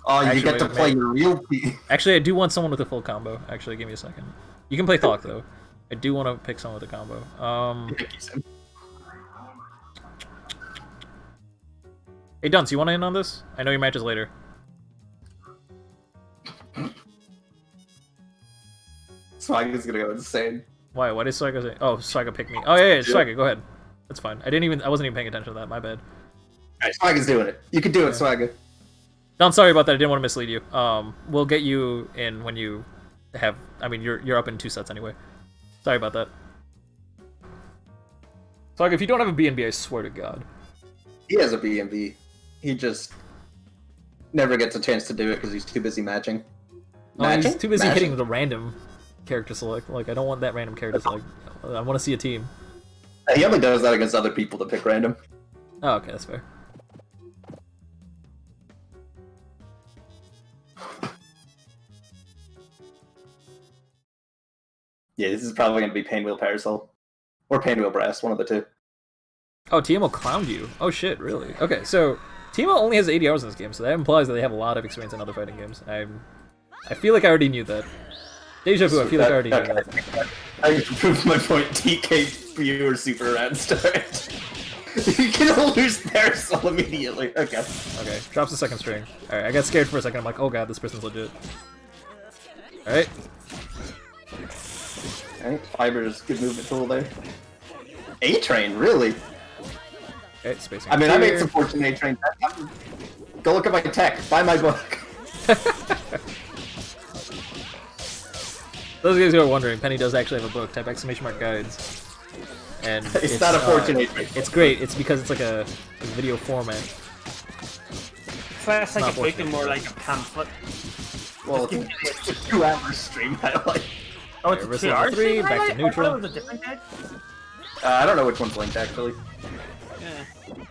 Oh, you Actually, get to wait, play man. your real team. Actually, I do want someone with a full combo. Actually, give me a second. You can play Thok, though. I do want to pick someone with a combo. Thank you, Sam. Hey, Dunce, you want to in on this? I know your match is later. Swagger's gonna go insane. Why? Why did Swagger say? Oh, Swagger picked me. Oh yeah, Swagger, go ahead. That's fine. I wasn't even paying attention to that. My bad. Alright, Swagger's doing it. You can do it, Swagger. Don, sorry about that. I didn't want to mislead you. We'll get you in when you have. I mean, you're up in 2 sets anyway. Sorry about that. Swagger, if you don't have a BNB, I swear to God. He has a BMB. He just never gets a chance to do it because he's too busy matching. Oh, he's Matching? too busy Matching. hitting the random character select. Like, I don't want that random character select. I want to see a team. He only does that against other people to pick random. Oh, okay, that's fair. Yeah, this is probably gonna be Painwheel Parasol. Or Painwheel Brass, one of the two. Oh, TMO clowned you. Oh shit, really? Okay, so TMO only has 80 hours in this game, so that implies that they have a lot of experience in other fighting games. I feel like I already knew that. Deja vu, I feel like I already knew that. I proved my point. TK viewer super rad start. You can lose Parasol immediately. Okay. Okay, drops the second string. Alright, I got scared for a second. I'm like, oh god, this person's legit. Alright. Alright, Fiber's good movement tool there. A-Train, really? Okay, spacing. I mean, I made here. some fortune A-Train. Go look at my tech. Buy my book. Those guys who are wondering, Penny does actually have a book. Type !guides. And It's not a fortune A-Train. It's great. It's because it's like a video format. So that's like Not a book and fortunate. more like a pamphlet. Well, it's a 2-hour stream highlight. Oh, Okay, it's wrist a 2 level hours? 3, back to neutral. It was a different guide? I don't know which one's linked, actually. Yeah.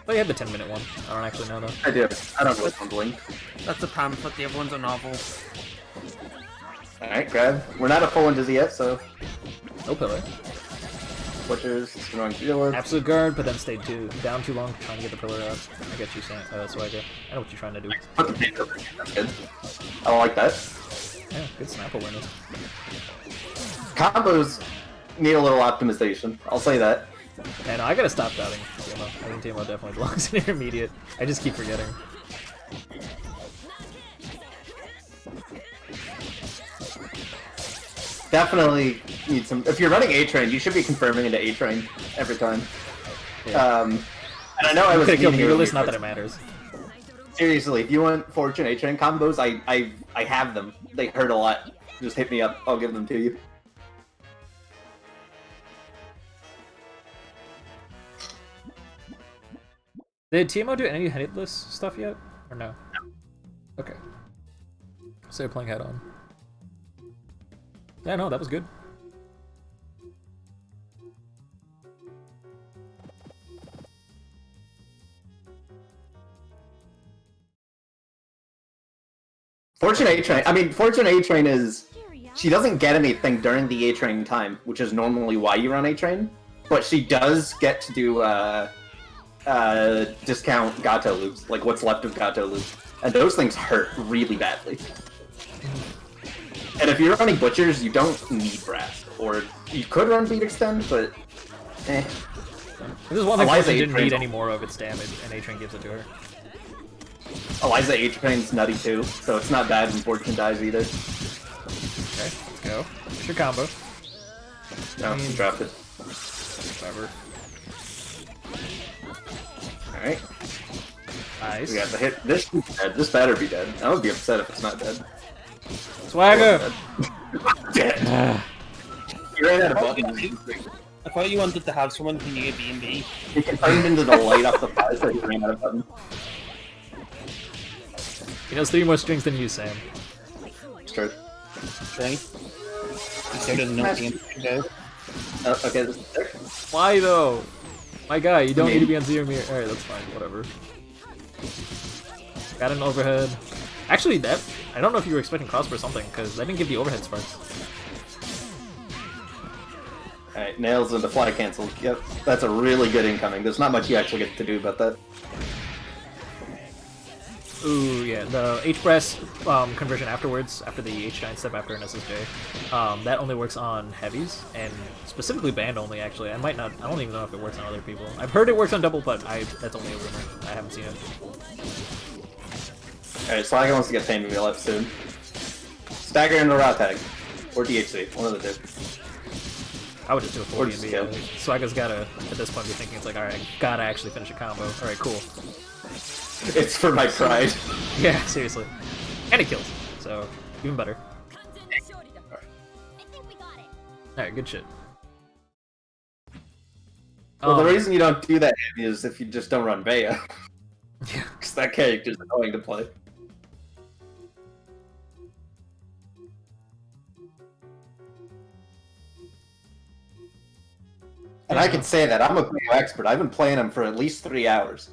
But you have the 10-minute one. I don't actually know though. I do. I don't know which one's linked. That's a pamphlet, the other one's a novel. Alright, grab. We're not at full into yet, so... No pillar. Butchers, destroying healer. Absolute guard, but then stayed down too long trying to get the pillar up. I get you, Swagger. I know what you're trying to do. Put the paint over. That's good. I like that. Yeah, good snap awareness. Combos need a little optimization. I'll say that. And I gotta stop doubting TMO. I think TMO definitely belongs in intermediate. I just keep forgetting. Definitely need some. If you're running A-Train, you should be confirming into A-Train every time. Yeah. And I know I was. Could have killed meaning Muralist, earlier, not that but it matters. seriously, if you want Fortune A-Train combos, I have them. They hurt a lot. Just hit me up. I'll give them to you. Did TMO do any hitless stuff yet? Or no? Okay. So you're playing head on. Yeah, no, that was good. Fortune A-Train. I mean, Fortune A-Train is. She doesn't get anything during the A-Train time, which is normally why you run A-Train. But she does get to do discount Gato loops, like what's left of Gato loops. And those things hurt really badly. And if you're running Butchers, you don't need Brass. Or you could run Beat Extend, but eh. This is one thing Eliza Fortune didn't A-Train. need any more of its damage, and A-Train gives it to her. Eliza A-Train's nutty too, so it's not bad when Fortune dies either. Okay, let's go. It's your combo. No, she dropped it. Clever. Alright. Nice. We got the hit. This is dead. This better be dead. I would be upset if it's not dead. Swagger! Dead. You ran out of buttons. I thought you wanted to have someone who knew B&B. He turned into the light off the fire, so he ran out of buttons. He knows 3 more strings than you, Sam. It's true. Right? He still doesn't know B&B though. Oh, okay, this is there. Why though? My guy, you don't Me. need to be on zero mirror. Alright, that's fine, whatever. Got an overhead. Actually, that I don't know if you were expecting crossbar or something, because I didn't give the overhead sparks. Alright, nails into fly cancel. Yep, that's a really good incoming. There's not much you actually get to do about that. Ooh, yeah, the H-press conversion afterwards, after the H9 step after an SSJ, that only works on heavies, and specifically band only, actually. I don't even know if it works on other people. I've heard it works on double, but that's only a rumor. I haven't seen it. Alright, Slaga wants to get Tame Wheel up soon. Stagger into Raw Tag. Or DHC, one of the two. I would just do a full Or B&B. just kill. Swagga's gotta, at this point, be thinking, it's like, alright, I gotta actually finish a combo. Alright, cool. It's for my pride. Yeah, seriously. And it kills, so even better. Alright, good shit. Well, the reason you don't do that is if you just don't run Bea. Yeah. Because that character's annoying to play. And I can say that, I'm a Bea expert. I've been playing him for at least 3 hours.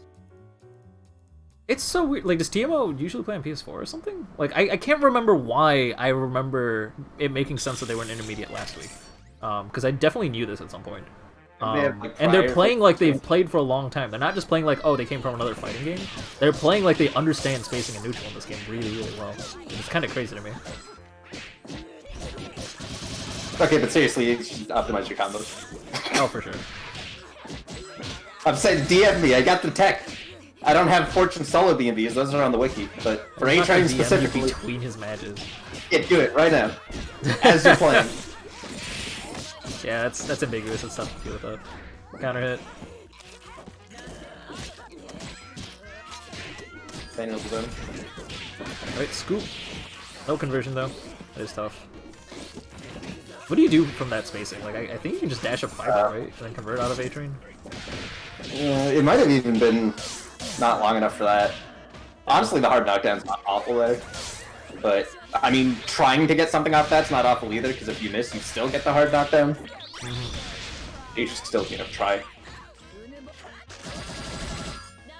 It's so weird. Like, does TMO usually play on PS4 or something? Like, I can't remember why I remember it making sense that they were in intermediate last week. Because I definitely knew this at some point. And they're playing like they've played for a long time. They're not just playing like, oh, they came from another fighting game. They're playing like they understand spacing and neutral in this game really, really well. It's kind of crazy to me. Okay, but seriously, you should optimize your combos. Oh, for sure. I'm saying DM me, I got the tech. I don't have Fortune solo B&Bs, those are on the wiki, but for I'm not gonna A-Train DM you specifically, between his matches. yeah, do it right now. As you're playing. Yeah, that's ambiguous. It's tough to deal with that. Counter hit. Alright, scoop. No conversion though. That is tough. What do you do from that spacing? Like, I think you can just dash up 5, right? And then convert out of A-Train? It might have even been not long enough for that. Honestly, the hard knockdown's not awful there. But, I mean, trying to get something off that's not awful either, because if you miss, you still get the hard knockdown. You should still, try.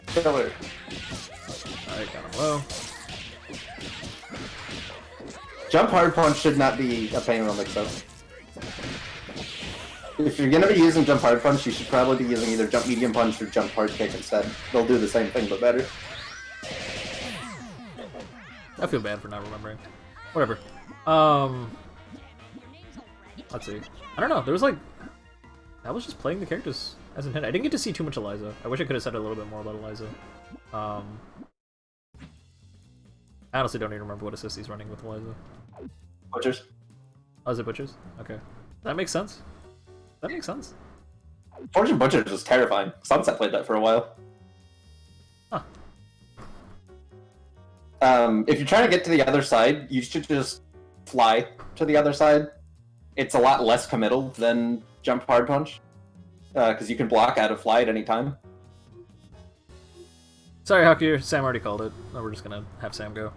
Killer. Alright, got him low. Jump hard punch should not be a pain in the mix-up. If you're gonna be using jump hard punch, you should probably be using either jump medium punch or jump hard kick instead. They'll do the same thing, but better. I feel bad for not remembering. Whatever. Let's see. I don't know. There was like, I was just playing the characters as intended. I didn't get to see too much Eliza. I wish I could have said a little bit more about Eliza. I honestly don't even remember what assist he's running with Eliza. Butchers. Oh, is it Butchers? Okay. That makes sense. That makes sense. Fortune Butchers is terrifying. Sunset played that for a while. Huh. If you're trying to get to the other side, you should just fly to the other side. It's a lot less committal than jump hard punch, because you can block out of fly at any time. Sorry, Haku. Sam already called it. No, we're just gonna have Sam go.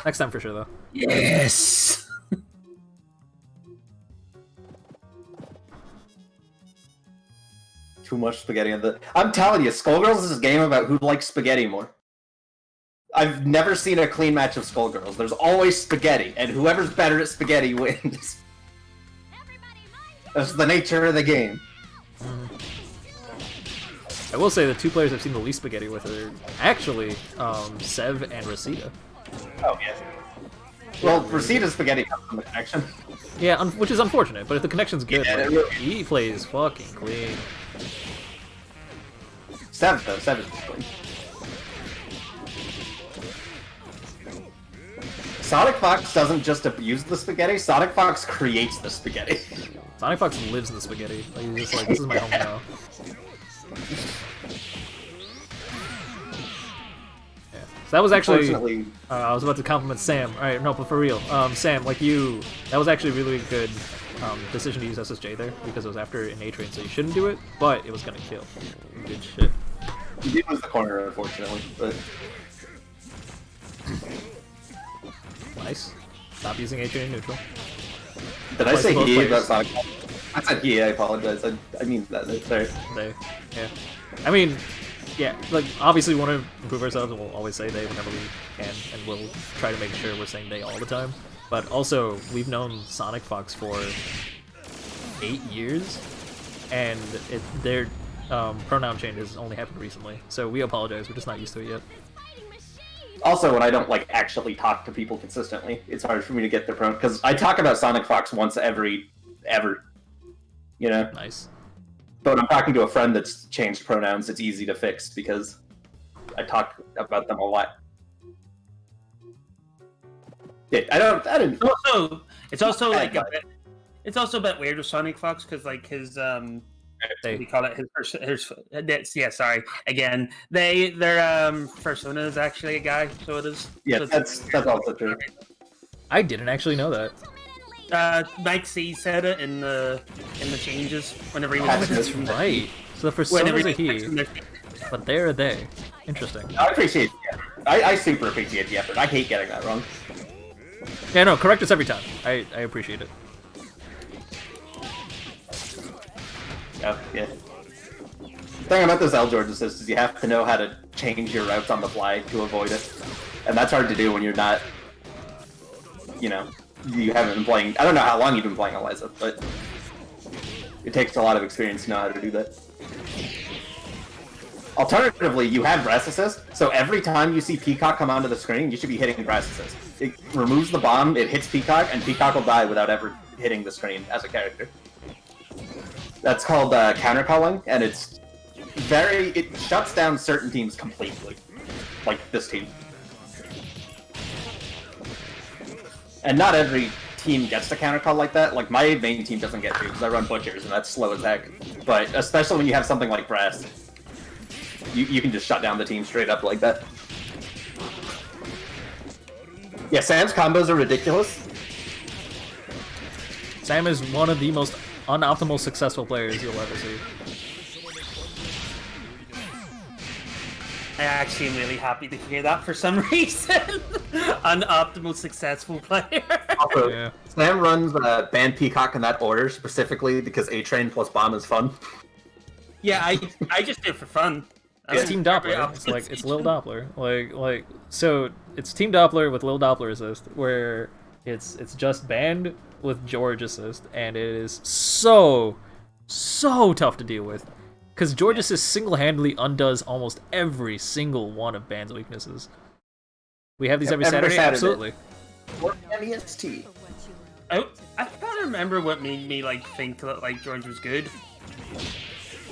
Next time for sure, though. Yes. Too much spaghetti in the. I'm telling you, Skullgirls is a game about who likes spaghetti more. I've never seen a clean match of Skullgirls. There's always spaghetti, and whoever's better at spaghetti wins. That's the nature of the game. I will say the two players I've seen the least spaghetti with are actually Sev and Rosita. Oh, yes. Well, Rosita's spaghetti comes from the connection. Yeah, which is unfortunate, but if the connection's good, Yeah, like, it really- he plays fucking clean. Sev, though. Sev is clean. Sonic Fox doesn't just abuse the spaghetti, Sonic Fox creates the spaghetti. Sonic Fox lives in the spaghetti. Like, he's just like, this is my home now. Yeah. So that was actually... Unfortunately, I was about to compliment Sam. Alright, no, but for real. Sam, like you... That was actually a really good decision to use SSJ there, because it was after an A-Train, so you shouldn't do it, but it was gonna kill. Good shit. he did lose the corner, unfortunately, but... Nice. Stop using A-Train in neutral. Did I say both he players. about Sonic Fox? I said he, I apologize. I mean that. Sorry. They, yeah. I mean, yeah, like, obviously we want to improve ourselves, and we'll always say they whenever we can, and we'll try to make sure we're saying they all the time. But also, we've known Sonic Fox for 8 years, and their pronoun change has only happened recently, so we apologize, we're just not used to it yet. Also, when I don't like actually talk to people consistently, it's hard for me to get their pronoun, because I talk about Sonic Fox once ever, you know? Nice. But when I'm talking to a friend that's changed pronouns, it's easy to fix, because I talk about them a lot. Yeah, I didn't... It's also like it's also a bit weird with Sonic Fox, because like his what do you call it? Yeah, sorry. Again, their persona is actually a guy, so it is. Yeah, so that's also true. I didn't actually know that. Mike C said it in the changes whenever he was. Oh, That's right. So the personas are he, he. but they're they. Interesting. I appreciate the effort. I super appreciate the effort. I hate getting that wrong. Yeah, no, correct us every time. I appreciate it. Oh, yeah. The thing about this L-George assist is you have to know how to change your routes on the fly to avoid it. And that's hard to do when you're not, you know, you haven't been playing... I don't know how long you've been playing Eliza, but it takes a lot of experience to know how to do that. Alternatively, you have Grass Assist, so every time you see Peacock come onto the screen, you should be hitting Grass Assist. It removes the bomb, it hits Peacock, and Peacock will die without ever hitting the screen as a character. That's called countercalling, and it shuts down certain teams completely. Like this team. And not every team gets to countercall like that. Like, my main team doesn't get to, because I run Butchers, and that's slow as heck. But especially when you have something like Brass, you can just shut down the team straight up like that. Yeah, Sam's combos are ridiculous. Sam is one of the most unoptimal successful players you'll ever see. I actually am really happy to hear that for some reason. An optimal successful player. Also, Yeah. Sam runs Ban Peacock in that order specifically because A-Train plus Bomb is fun. Yeah, I just do it for fun. It's Team Doppler. It's like, it's Lil Doppler. Like, so it's Team Doppler with Lil Doppler assist, where it's just banned with George assist, and it is so so tough to deal with. Because George just single-handedly undoes almost every single one of Ban's weaknesses. We have these every Saturday? Absolutely. Or MEST. I can't remember what made me like think that like George was good.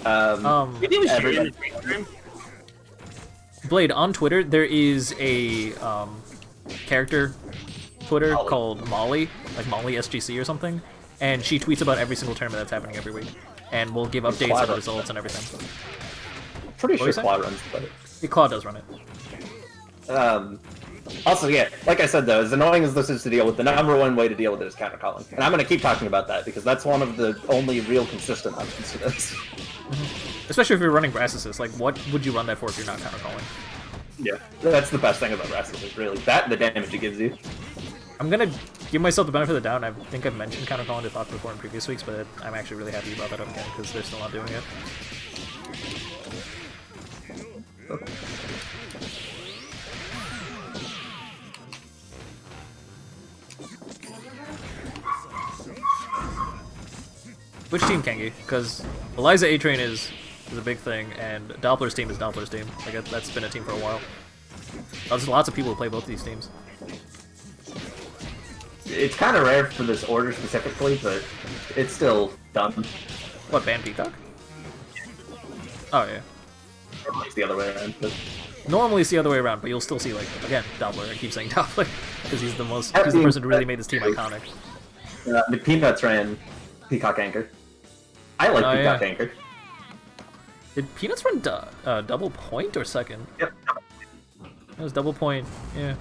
Maybe he was good in the training room. Blade, on Twitter, there is a character Twitter called Molly, like Molly SGC or something, and she tweets about every single tournament that's happening every week, and we'll give updates on the results and everything. Pretty sure Claw runs it. Yeah, Claw does run it. Also, yeah, like I said though, as annoying as this is to deal with, the number one way to deal with it is counter-calling. And I'm going to keep talking about that, because that's one of the only real consistent options to this. Especially if you're running Brass Assist, like, what would you run that for if you're not counter-calling? Yeah, that's the best thing about Brass Assist, really. That and the damage it gives you. I'm gonna give myself the benefit of the doubt, and I think I've mentioned counter-calling to Thought before in previous weeks, but I'm actually really happy you brought that up again, because they're still not doing it. Okay. Which team, Kengi? Because Eliza A-Train is a big thing, and Doppler's team is Doppler's team. Like, that's been a team for a while. There's lots of people who play both these teams. It's kind of rare for this order specifically, but it's still done. What, Ban Peacock? Oh, yeah. It's the other way around. But... Normally it's the other way around, but you'll still see, like, again, Doppler. I keep saying Doppler, because he's the person who really made this team iconic. The Peanuts ran Peacock Anchor. I like Peacock Anchor. Did Peanuts run double point or second? Yep. It was double point, yeah.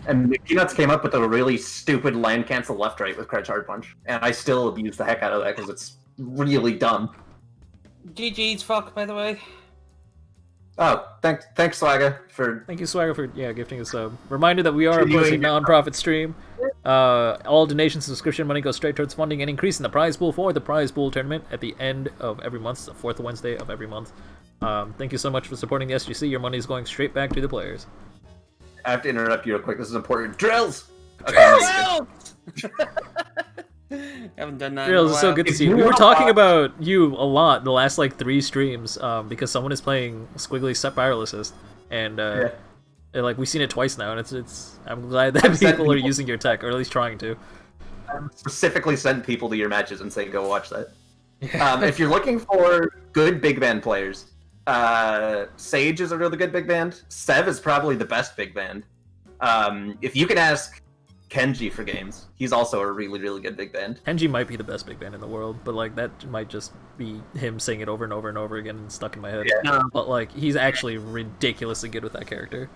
And the Peanuts came up with a really stupid land cancel left-right with Crouch Hard Punch. And I still abuse the heck out of that because it's really dumb. GG's fuck, by the way. Oh, thanks Swagga for... Thank you, Swagger, for gifting us a reminder that we are a pussy non-profit stream. All donations and subscription money goes straight towards funding and increasing the prize pool for the prize pool tournament at the end of every month. It's the fourth Wednesday of every month. Thank you so much for supporting the SGC. Your money is going straight back to the players. I have to interrupt you real quick. This is important. Drills! Drills! Haven't done that. Drills, it's so good to see you. We were talking about you a lot the last like 3 streams because someone is playing Squiggly Set Barrel Assist, and like we've seen it twice now, and it's. I'm glad that people are using your tech, or at least trying to. Specifically send people to your matches and say go watch that. If you're looking for good big band players, Sage is a really good big band. Sev is probably the best big band. If you can ask Kenji for games, he's also a really, really good big band. Kenji might be the best big band in the world, but like that might just be him saying it over and over and over again and stuck in my head. Yeah. But like he's actually ridiculously good with that character.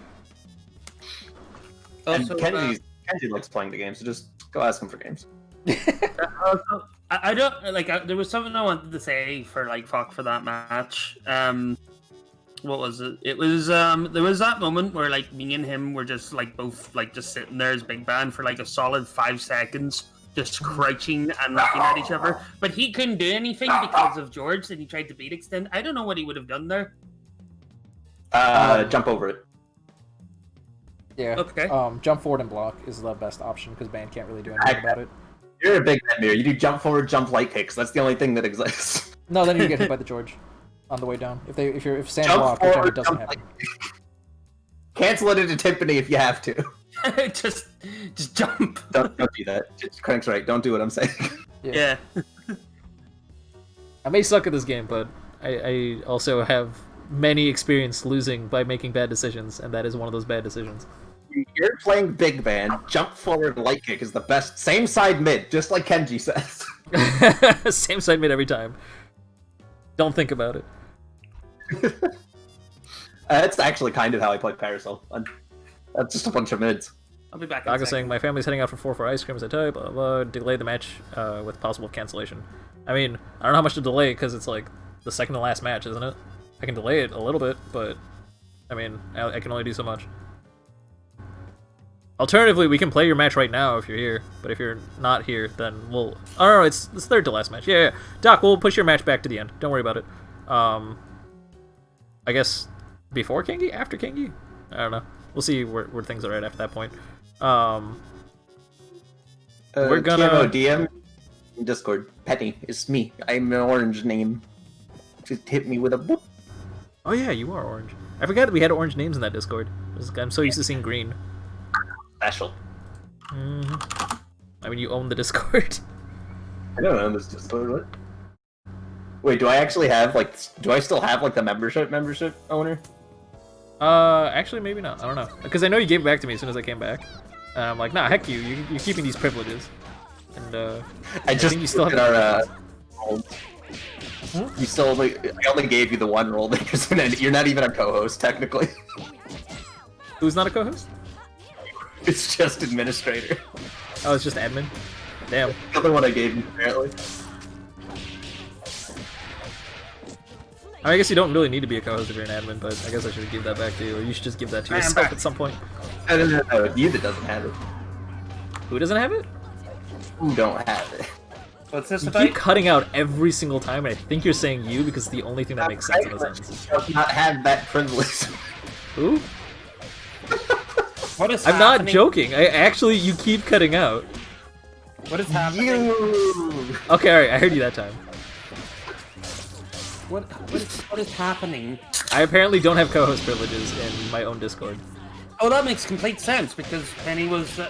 And Kenji likes playing the game, so just go ask him for games. I don't like. There was something I wanted to say for like fuck for that match. What was it? It was there was that moment where like me and him were just like both like just sitting there as big band for like a solid 5 seconds, just crouching and looking at each other. But he couldn't do anything because of George, and he tried to beat extend. I don't know what he would have done there. Jump over it. Yeah. Okay. Jump forward and block is the best option because Ban can't really do anything about it. You're a big band mirror. You do jump forward, jump light kicks. That's the only thing that exists. No, then you get hit by the George on the way down. If Sam Jump block, forward, which doesn't jump happen. Cancel it into Timpani if you have to. just jump. Don't do that. Crank's right. Don't do what I'm saying. Yeah. I may suck at this game, but I also have many experience losing by making bad decisions, and that is one of those bad decisions. You're playing big band. Jump forward light kick is the best. Same side mid, just like Kenji says. Same side mid every time. Don't think about it. That's actually kind of how I play Parasol. That's just a bunch of mids. I'll be back. Gaga saying, my family's heading out for ice cream as I type, blah, blah, delay the match with possible cancellation. I mean, I don't know how much to delay because it's like the second to last match, isn't it? I can delay it a little bit, but I mean, I can only do so much. Alternatively, we can play your match right now if you're here, but if you're not here, then we'll... Oh, no, it's third to last match. Yeah. Doc, we'll push your match back to the end. Don't worry about it. I guess before Kingy? After Kingy? I don't know. We'll see where things are at after that point. We're gonna... TMO DM in Discord. Penny, it's me. I'm an orange name. Just hit me with a boop. Oh yeah, you are orange. I forgot that we had orange names in that Discord. I'm so used to seeing green. Special. I mean, you own the Discord. I don't know this Discord. What? Wait, do I actually have like? Do I still have like the membership owner? Actually, maybe not. I don't know. Because I know you gave it back to me as soon as I came back. And I'm like, nah, heck you. You're keeping these privileges. And I think you still have our. You still only. I only gave you the one role because you're not even a co-host technically. Who's not a co-host? It's just administrator. Oh, it's just admin. Damn. The other one I gave you apparently. I guess you don't really need to be a co-host if you're an admin, but I guess I should give that back to you, or you should just give that to yourself at some point. No, you that doesn't have it. Who doesn't have it? Who don't have it? What's this You about? keep cutting out every single time, and I think you're saying you because it's the only thing that makes sense in a sentence. Does not have that privilege. Who? What is I'm happening? not joking. You keep cutting out. What is happening? You. Okay, alright, I heard you that time. What is happening? I apparently don't have co-host privileges in my own Discord. Oh, that makes complete sense because Penny was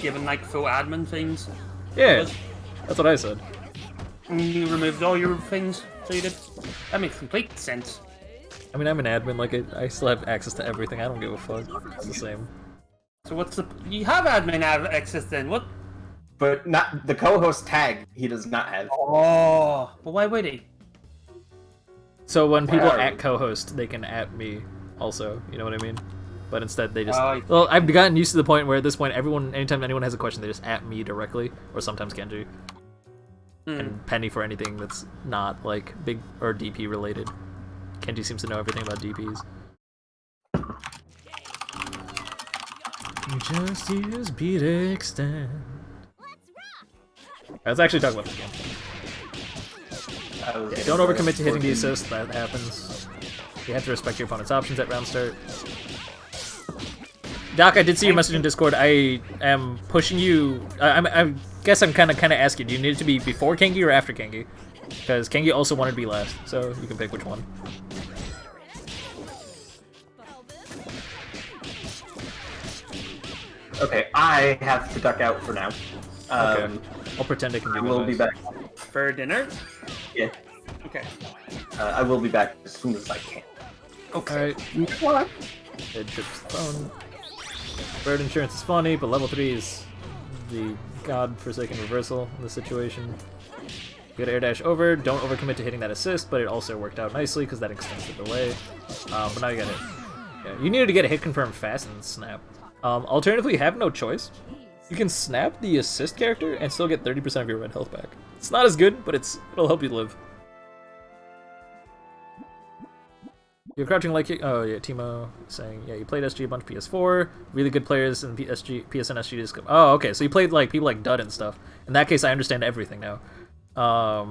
given like full admin things. Yeah, that's what I said. And you removed all your things, so you did. That makes complete sense. I mean, I'm an admin, like, I still have access to everything, I don't give a fuck. It's the same. So what's the... You have admin access then, what? But not the co-host tag. He does not have. Oh, well why would he? So when people Where are at we? co-host, they can at me also, you know what I mean? But instead they just... Oh, Well, I've gotten used to the point where at this point, anytime anyone has a question, they just at me directly, or sometimes Kenji. And Penny for anything that's not, like, big or DP related. Kenji seems to know everything about DPs. Just use beat extend. Let's actually talk about this game. Don't overcommit to hitting the assist, that happens. You have to respect your opponent's options at round start. Doc, I did see your message in Discord. I am pushing you. I guess I'm kind of asking. Do you need it to be before Kengi or after Kengi? Because Kengi also wanted to be last, so you can pick which one. Okay, I have to duck out for now. Okay. I'll pretend I can I do will be back. For dinner? Yeah, Okay. I will be back as soon as I can. Okay. What? Head trips the phone. Bird insurance is funny, but level 3 is the god-forsaken reversal in this situation. Good air dash over. Don't overcommit to hitting that assist, but it also worked out nicely because that extends the delay. But now you got it. Yeah, you needed to get a hit confirmed fast and snap. Alternatively, you have no choice. You can snap the assist character and still get 30% of your red health back. It's not as good, but it'll help you live. You're crouching like oh yeah, Timo saying yeah, you played SG a bunch PS4. Really good players in PSN SG just come. Oh okay, so you played like people like Dud and stuff. In that case, I understand everything now. I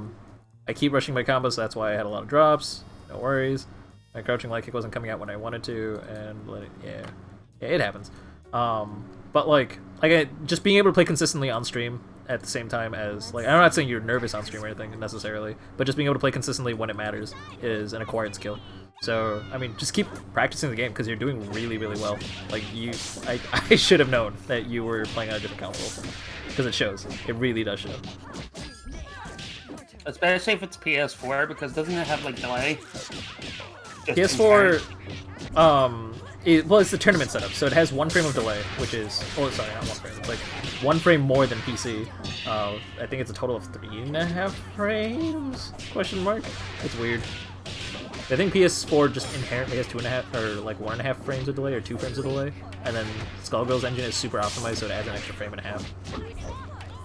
keep rushing my combos, so that's why I had a lot of drops. No worries. My crouching light kick wasn't coming out when I wanted to, and yeah, it happens. But like just being able to play consistently on stream at the same time as like I'm not saying you're nervous on stream or anything necessarily, but just being able to play consistently when it matters is an acquired skill. So I mean, just keep practicing the game because you're doing really, really well. Like I should have known that you were playing on a different console because it shows. It really does show. Especially if it's PS4 because doesn't it have like delay? PS4, well, it's the tournament setup, so it has 1 frame of delay, which is, oh, sorry, not 1 frame, it's like 1 frame more than PC. I think it's a total of 3.5 frames, question mark? It's weird. I think PS4 just inherently has 2.5, or like 1.5 frames of delay, or 2 frames of delay, and then Skullgirls engine is super optimized, so it adds an extra frame and a half.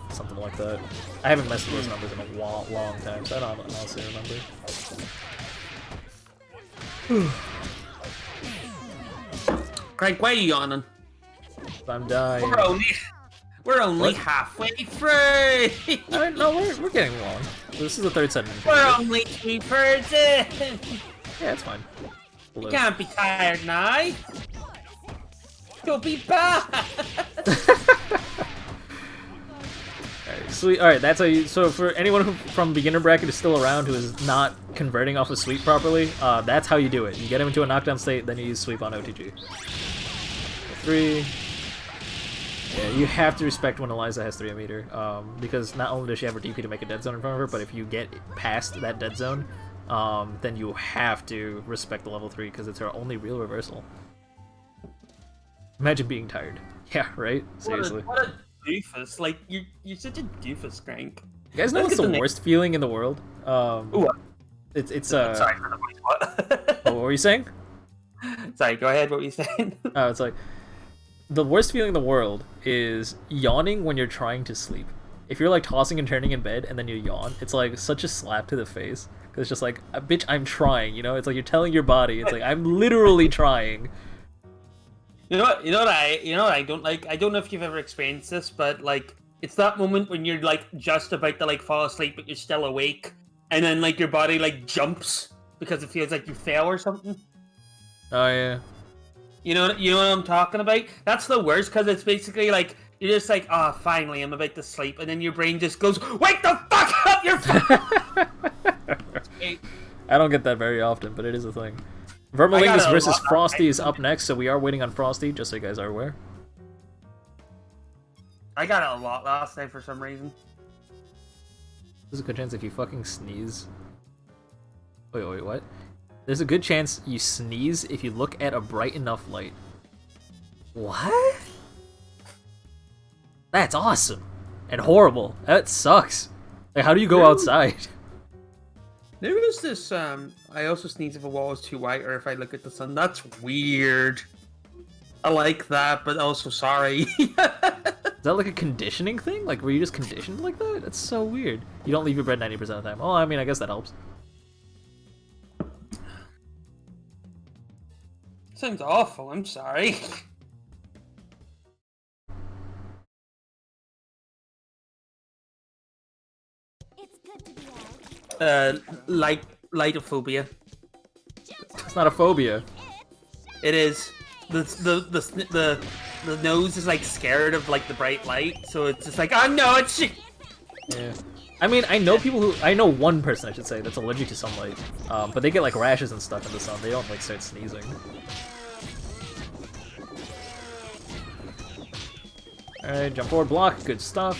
Something like that. I haven't messed with those numbers in a long time, so I don't honestly remember. Craig, why are you yawning? I'm dying. We're only What? halfway through. No, we're getting along. This is the 3rd set. We're only 2/3 in. Yeah, it's fine. You can't be tired now. You'll be back. Alright, sweep. All right, that's how you. So for anyone who from beginner bracket is still around who is not converting off of sweep properly, that's how you do it. You get him into a knockdown state, then you use sweep on OTG. 3. Yeah, you have to respect when Eliza has 3 meter, because not only does she have her DP to make a dead zone in front of her, but if you get past that dead zone, then you have to respect the level 3 because it's her only real reversal. Imagine being tired. Yeah, right? Seriously. What a doofus. Like, you're such a doofus, Crank. You guys know what's the worst feeling in the world? It's Sorry for the voice, what? what were you saying? Sorry, go ahead, what were you saying? Oh, it's like, the worst feeling in the world is yawning when you're trying to sleep. If you're like tossing and turning in bed and then you yawn, it's like such a slap to the face. Cause it's just like, bitch, I'm trying, you know? It's like you're telling your body, it's like, I'm literally trying. You know what I don't like? I don't know if you've ever experienced this, but like, it's that moment when you're like just about to like fall asleep, but you're still awake, and then like your body like jumps because it feels like you fell or something. Oh yeah. You know what I'm talking about? That's the worst, because it's basically like, you're just like, oh, finally, I'm about to sleep, and then your brain just goes, wake the fuck up, you're I don't get that very often, but it is a thing. Vermalingus versus Frosty is up next, so we are waiting on Frosty, just so you guys are aware. I got it a lot last night for some reason. There's a good chance if you fucking sneeze... Wait, what? There's a good chance you sneeze if you look at a bright enough light. What? That's awesome. And horrible. That sucks. Like, how do you go outside? There was this, I also sneeze if a wall is too white or if I look at the sun. That's weird. I like that, but also sorry. Is that like a conditioning thing? Like, were you just conditioned like that? That's so weird. You don't leave your bed 90% of the time. Oh, I mean, I guess that helps. Sounds awful, I'm sorry. It's good to be out. Lightophobia. It's not a phobia. It is. The nose is like scared of like the bright light, so it's just like, oh no, it's shit. Yeah. I mean, I know one person, I should say, that's allergic to sunlight. But they get like rashes and stuff in the sun. They don't like start sneezing. Alright, jump forward, block, good stuff.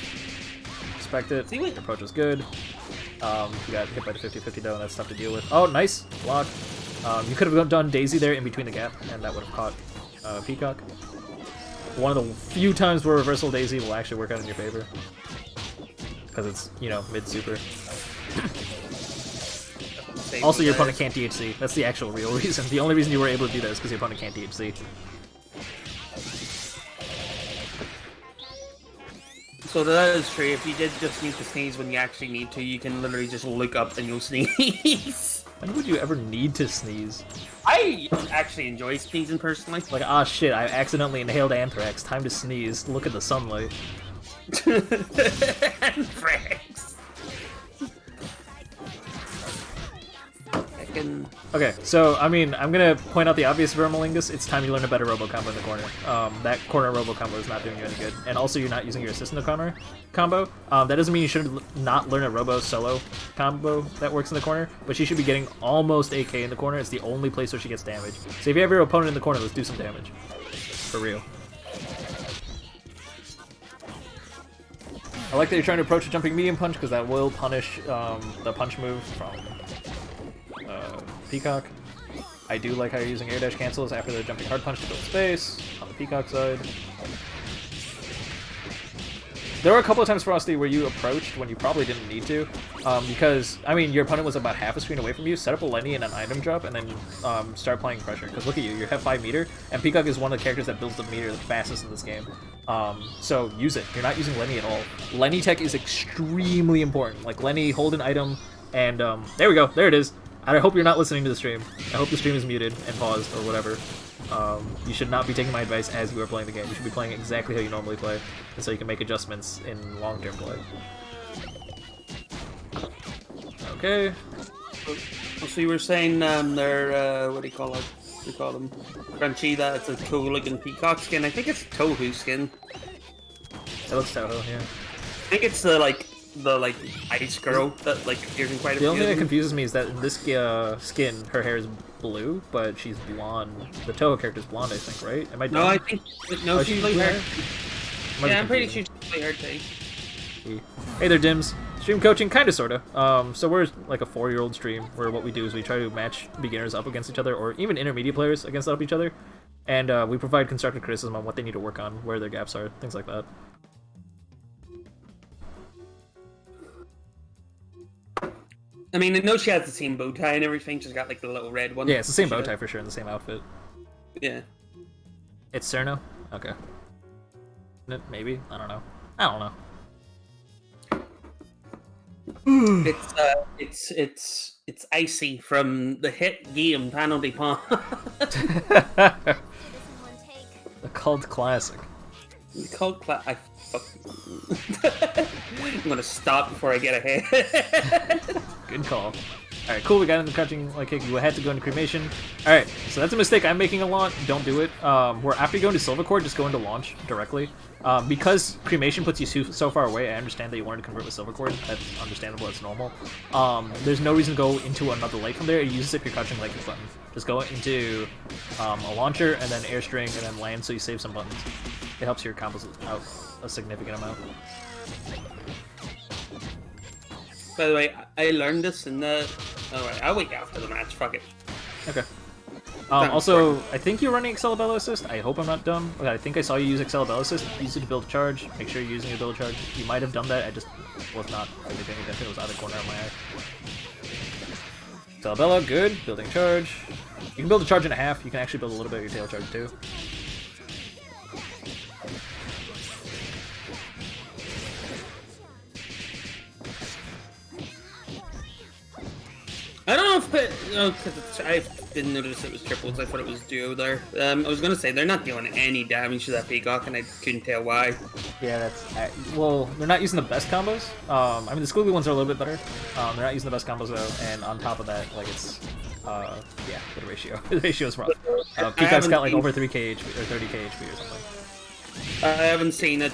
Respect it. Your approach was good. You got hit by the 50-50 though, and that's tough to deal with. Oh, nice! Block. You could have done Daisy there in between the gap, and that would have caught Peacock. One of the few times where reversal Daisy will actually work out in your favor. Because it's, you know, mid-super. Also, your opponent can't DHC. That's the actual real reason. The only reason you were able to do that is because your opponent can't DHC. So that is true. If you did just need to sneeze when you actually need to, you can literally just look up and you'll sneeze. When would you ever need to sneeze? I actually enjoy sneezing personally. Like, ah shit, I accidentally inhaled anthrax. Time to sneeze. Look at the sunlight. Anthrax. Okay, so, I mean, I'm gonna point out the obvious, Vermalingus. It's time you learn a better robo combo in the corner. That corner robo combo is not doing you any good. And also, you're not using your assist in the corner combo. That doesn't mean you should not learn a robo solo combo that works in the corner, but she should be getting almost AK in the corner. It's the only place where she gets damage. So if you have your opponent in the corner, let's do some damage. For real. I like that you're trying to approach a jumping medium punch, because that will punish the punch move from Peacock. I do like how you're using air dash cancels after the jumping hard punch to build space on the Peacock side. There were a couple of times, Frosty, where you approached when you probably didn't need to, because, I mean, your opponent was about half a screen away from you. Set up a Lenny and an item drop, and then start playing pressure. Because look at you, you have 5 meter, and Peacock is one of the characters that builds the meter the fastest in this game. So use it. You're not using Lenny at all. Lenny tech is extremely important. Like, Lenny, hold an item, and there we go, there it is. I hope you're not listening to the stream. I hope the stream is muted and paused or whatever. You should not be taking my advice as you are playing the game. You should be playing exactly how you normally play, and so you can make adjustments in long-term play. Okay. So you were saying they're, what do you call it? What do you call them? Crunchy, that it's a cool-looking Peacock skin. I think it's Tohu skin. It looks Toho, yeah. I think it's the, like, like ice girl that like appears in quite a The few. only thing of that them. confuses me is that in this skin, her hair is blue, but she's blonde. The Toho character's blonde, I think, right? Am I dumb? No, I think no, Oh, she's she's blue blue hair. hair? Might be Yeah, I'm pretty confusing. sure she's blue hair too. Hey there, Dims. Stream coaching, kinda, sorta. So we're like a 4-year-old stream where what we do is we try to match beginners up against each other, or even intermediate players against each other, and we provide constructive criticism on what they need to work on, where their gaps are, things like that. I mean, I know she has the same bow tie and everything. She's got like the little red one. Yeah, it's the same She bow does. tie for sure, and the same outfit. Yeah. It's Cerno? Okay. Maybe? I don't know. I don't know. It's Icy from the hit game Panel de Pont. A cult classic. Called I fuck. I'm gonna stop before I get ahead. Good call. Alright, cool, we got into crouching like kick. You had to go into cremation. Alright, so that's a mistake I'm making a lot. Don't do it. Where after you go into silver core, just go into launch directly. Because cremation puts you so far away, I understand that you wanted to convert with silver core. That's understandable, that's normal. There's no reason to go into another light from there. You use it if you're crouching like this button. Just go into a launcher and then airstring and then land so you save some buttons. It helps your combos out a significant amount. By the way, I learned this in the. Alright, I'll wait after the match. Fuck it. Okay. Also, I think you're running Excel Assist. I hope I'm not dumb. Okay, I think I saw you use Excel Assist. Use it to build a charge. Make sure you're using your build charge. You might have done that. I just was not really paying attention. It was out of the corner of my eye. Excel good. Building charge. You can build a charge in a half. You can actually build a little bit of your tail charge too. I don't know if because I didn't notice it was triples. I thought it was duo there. I was gonna say they're not doing any damage to that Peacock, and I couldn't tell why. Yeah, that's well. They're not using the best combos. I mean, the squiggly ones are a little bit better. They're not using the best combos though, and on top of that, like it's yeah, the ratio. The ratio is rough. Peacock's got like over 3k HP or 30k HP or something. I haven't seen a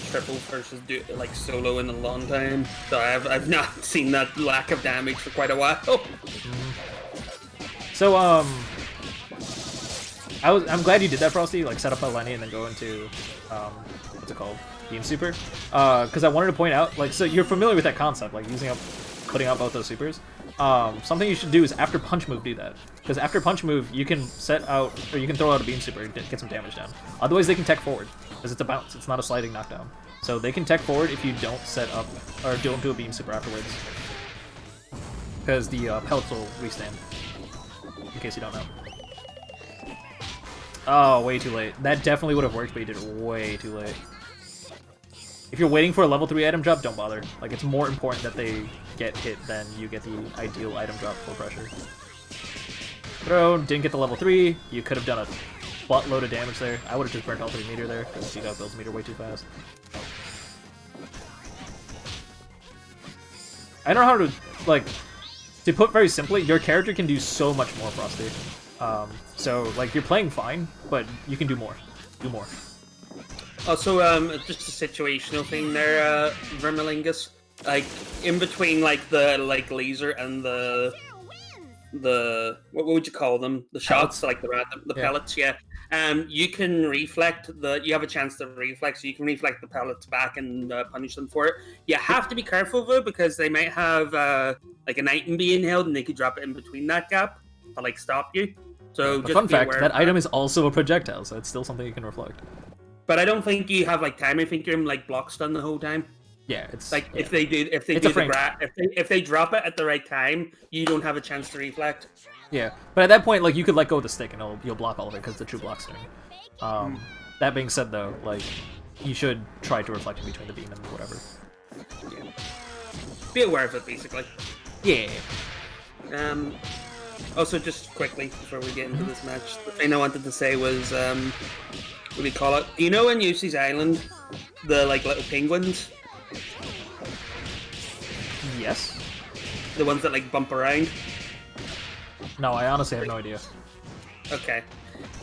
triple versus like solo in a long time, so I've not seen that lack of damage for quite a while. So I'm glad you did that, Frosty. Like set up a Lenny and then go into what's it called, Beam Super, because I wanted to point out, like, so you're familiar with that concept, like putting out both those supers. Something you should do is after punch move do that, because after punch move you can set out, or you can throw out a beam super and get some damage down. Otherwise they can tech forward, because it's a bounce, it's not a sliding knockdown. So they can tech forward if you don't set up or don't do a beam super afterwards, because the pellets will restand. In case you don't know. Oh, way too late. That definitely would have worked, but you did it way too late. If you're waiting for a level 3 item drop, don't bother. Like, it's more important that they get hit than you get the ideal item drop full pressure. Throw, didn't get the level 3. You could have done a buttload of damage there. I would have just burnt all 3 meter there, because you got builds meter way too fast. I don't know how to, like, to put very simply, your character can do so much more, Frosty. So, like, you're playing fine, but you can do more. Do more. Also, just a situational thing there, Vermilingus. Like, in between, like, the, like, laser and the what would you call them? The shots, like the pellets, yeah. You can reflect you have a chance to reflect, so you can reflect the pellets back and punish them for it. You have to be careful, though, because they might have, like, an item being held, and they could drop it in between that gap to, like, stop you. So, just fun be fact, aware that of item is also a projectile, so it's still something you can reflect. But I don't think you have, like, time. I think you're in, like, block stun the whole time. Yeah, it's Like, yeah. if they if they drop it at the right time, you don't have a chance to reflect. Yeah, but at that point, like, you could let go of the stick and you'll block all of it because the true block's turn. That being said, though, like, you should try to reflect in between the beam and whatever. Yeah. Be aware of it, basically. Yeah. Also, just quickly before we get into this match, the thing I wanted to say was, what do you call it? Do you know in Yoshi's Island, the, like, little penguins? Yes. The ones that, like, bump around? No, I honestly have no idea. Okay.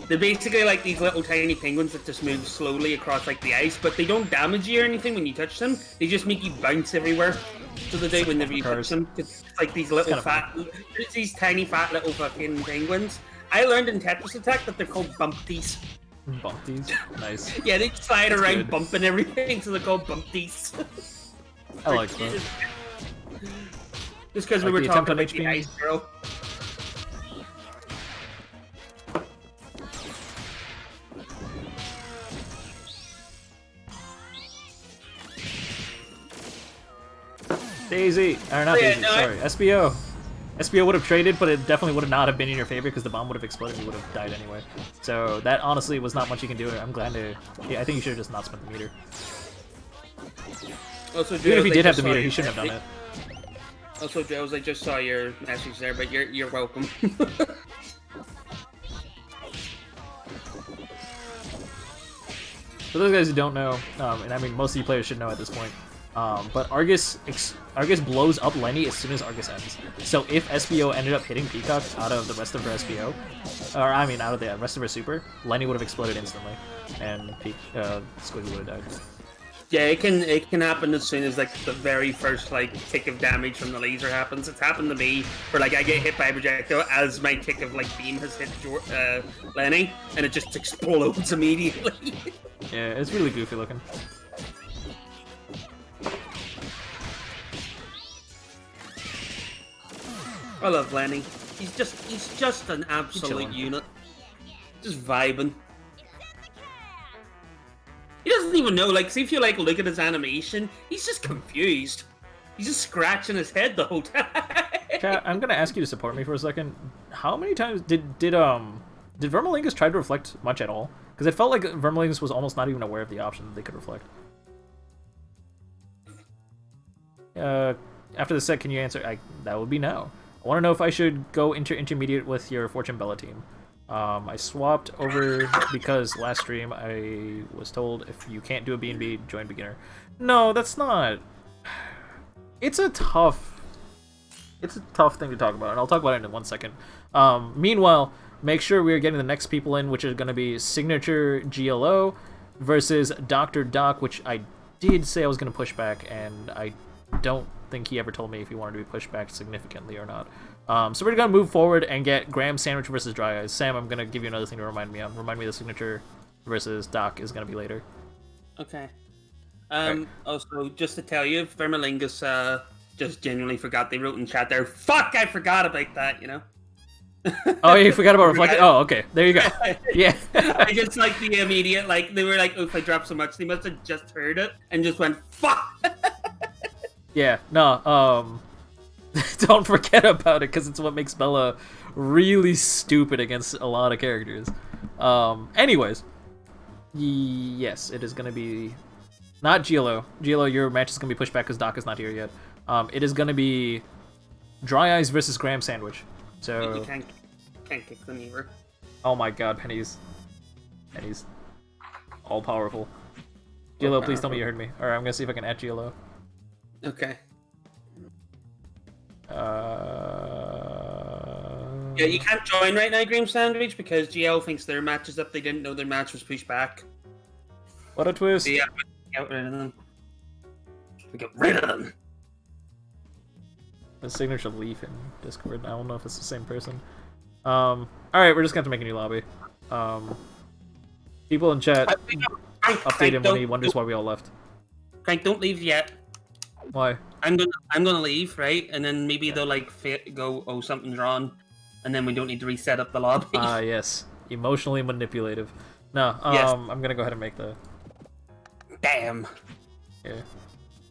They're basically like these little tiny penguins that just move slowly across like the ice, but they don't damage you or anything when you touch them. They just make you bounce everywhere. So they do whenever you touch them. It's like these little there's these tiny fat little fucking penguins. I learned in Tetris Attack that they're called bumpties. Bumpties? Nice. Yeah, they slide around good. bumping everything, so they're called bumpties. I like that. Just because Like we were the talking attempt about on the HP? ice girl. Daisy! Or not Yeah, Daisy, no, sorry. SBO. SBO would have traded, but it definitely would not have been in your favor because the bomb would have exploded and you would have died anyway. So that honestly was not much you can do. I'm glad to... Yeah, I think you should have just not spent the meter. Also, Even if he I did have just the meter, saw he shouldn't have done it. Also, Joes, I just saw your message there, but you're welcome. For those guys who don't know, and I mean most of you players should know at this point, but Argus blows up Lenny as soon as Argus ends. So if SBO ended up hitting Peacock out of the rest of her SBO, or I mean out of the rest of her super, Lenny would have exploded instantly, and Squiggy would have died. Yeah, it can happen as soon as like the very first like tick of damage from the laser happens. It's happened to me where like I get hit by a projectile as my tick of like beam has hit Lenny, and it just explodes immediately. Yeah, it's really goofy looking. I love Lenny. He's just an absolute unit. Just vibing. He doesn't even know, like, see if you like look at his animation, he's just confused. He's just scratching his head the whole time. Chat, I'm gonna ask you to support me for a second. How many times did Vermalingus try to reflect much at all? Because it felt like Vermalingus was almost not even aware of the option that they could reflect. After the set, can you answer? That would be no. I want to know if I should go intermediate with your Fortune Bella team. I swapped over because last stream I was told if you can't do a B&B, join beginner. No, that's not. It's a tough thing to talk about, and I'll talk about it in 1 second. Meanwhile, make sure we are getting the next people in, which are going to be Signature GLO versus Dr. Doc, which I did say I was going to push back, and I don't think he ever told me if he wanted to be pushed back significantly or not. So we're going to move forward and get Graham Sandwich versus Dry Eyes. Sam, I'm going to give you another thing to remind me of. Remind me the Signature versus Doc is going to be later. Okay. Also, just to tell you, Vermalingus just genuinely forgot they wrote in chat there. Fuck, I forgot about that, you know? Oh, you forgot about reflecting? Oh, okay. There you go. Yeah. I just like the immediate, like, they were like, oh, if I dropped so much, they must have just heard it and just went, fuck! Yeah, no, don't forget about it, because it's what makes Bella really stupid against a lot of characters. Anyways. Yes, it is going to be... Not Gilo. Gilo, your match is going to be pushed back because Doc is not here yet. It is going to be Dry Eyes versus Graham Sandwich. So... You can't kick them either. Oh my god, Penny's all-powerful. Gilo, please tell me you heard me. Alright, I'm going to see if I can add Gilo. Okay. Yeah, Yeah, you can't join right now, Graham Sandwich, because GL thinks their match is up. They didn't know their match was pushed back. What a twist. Yeah, get rid of them. Get rid of them. The Signature Leaf in Discord. I don't know if it's the same person. Alright, we're just going to have to make a new lobby. People in chat update him when he wonders why we all left. Frank, don't leave yet. Why? I'm gonna leave, right? And then maybe they'll like go, oh, something's wrong, and then we don't need to reset up the lobby. Ah, yes. Emotionally manipulative. No, Yes. I'm gonna go ahead and make the... Damn. Yeah.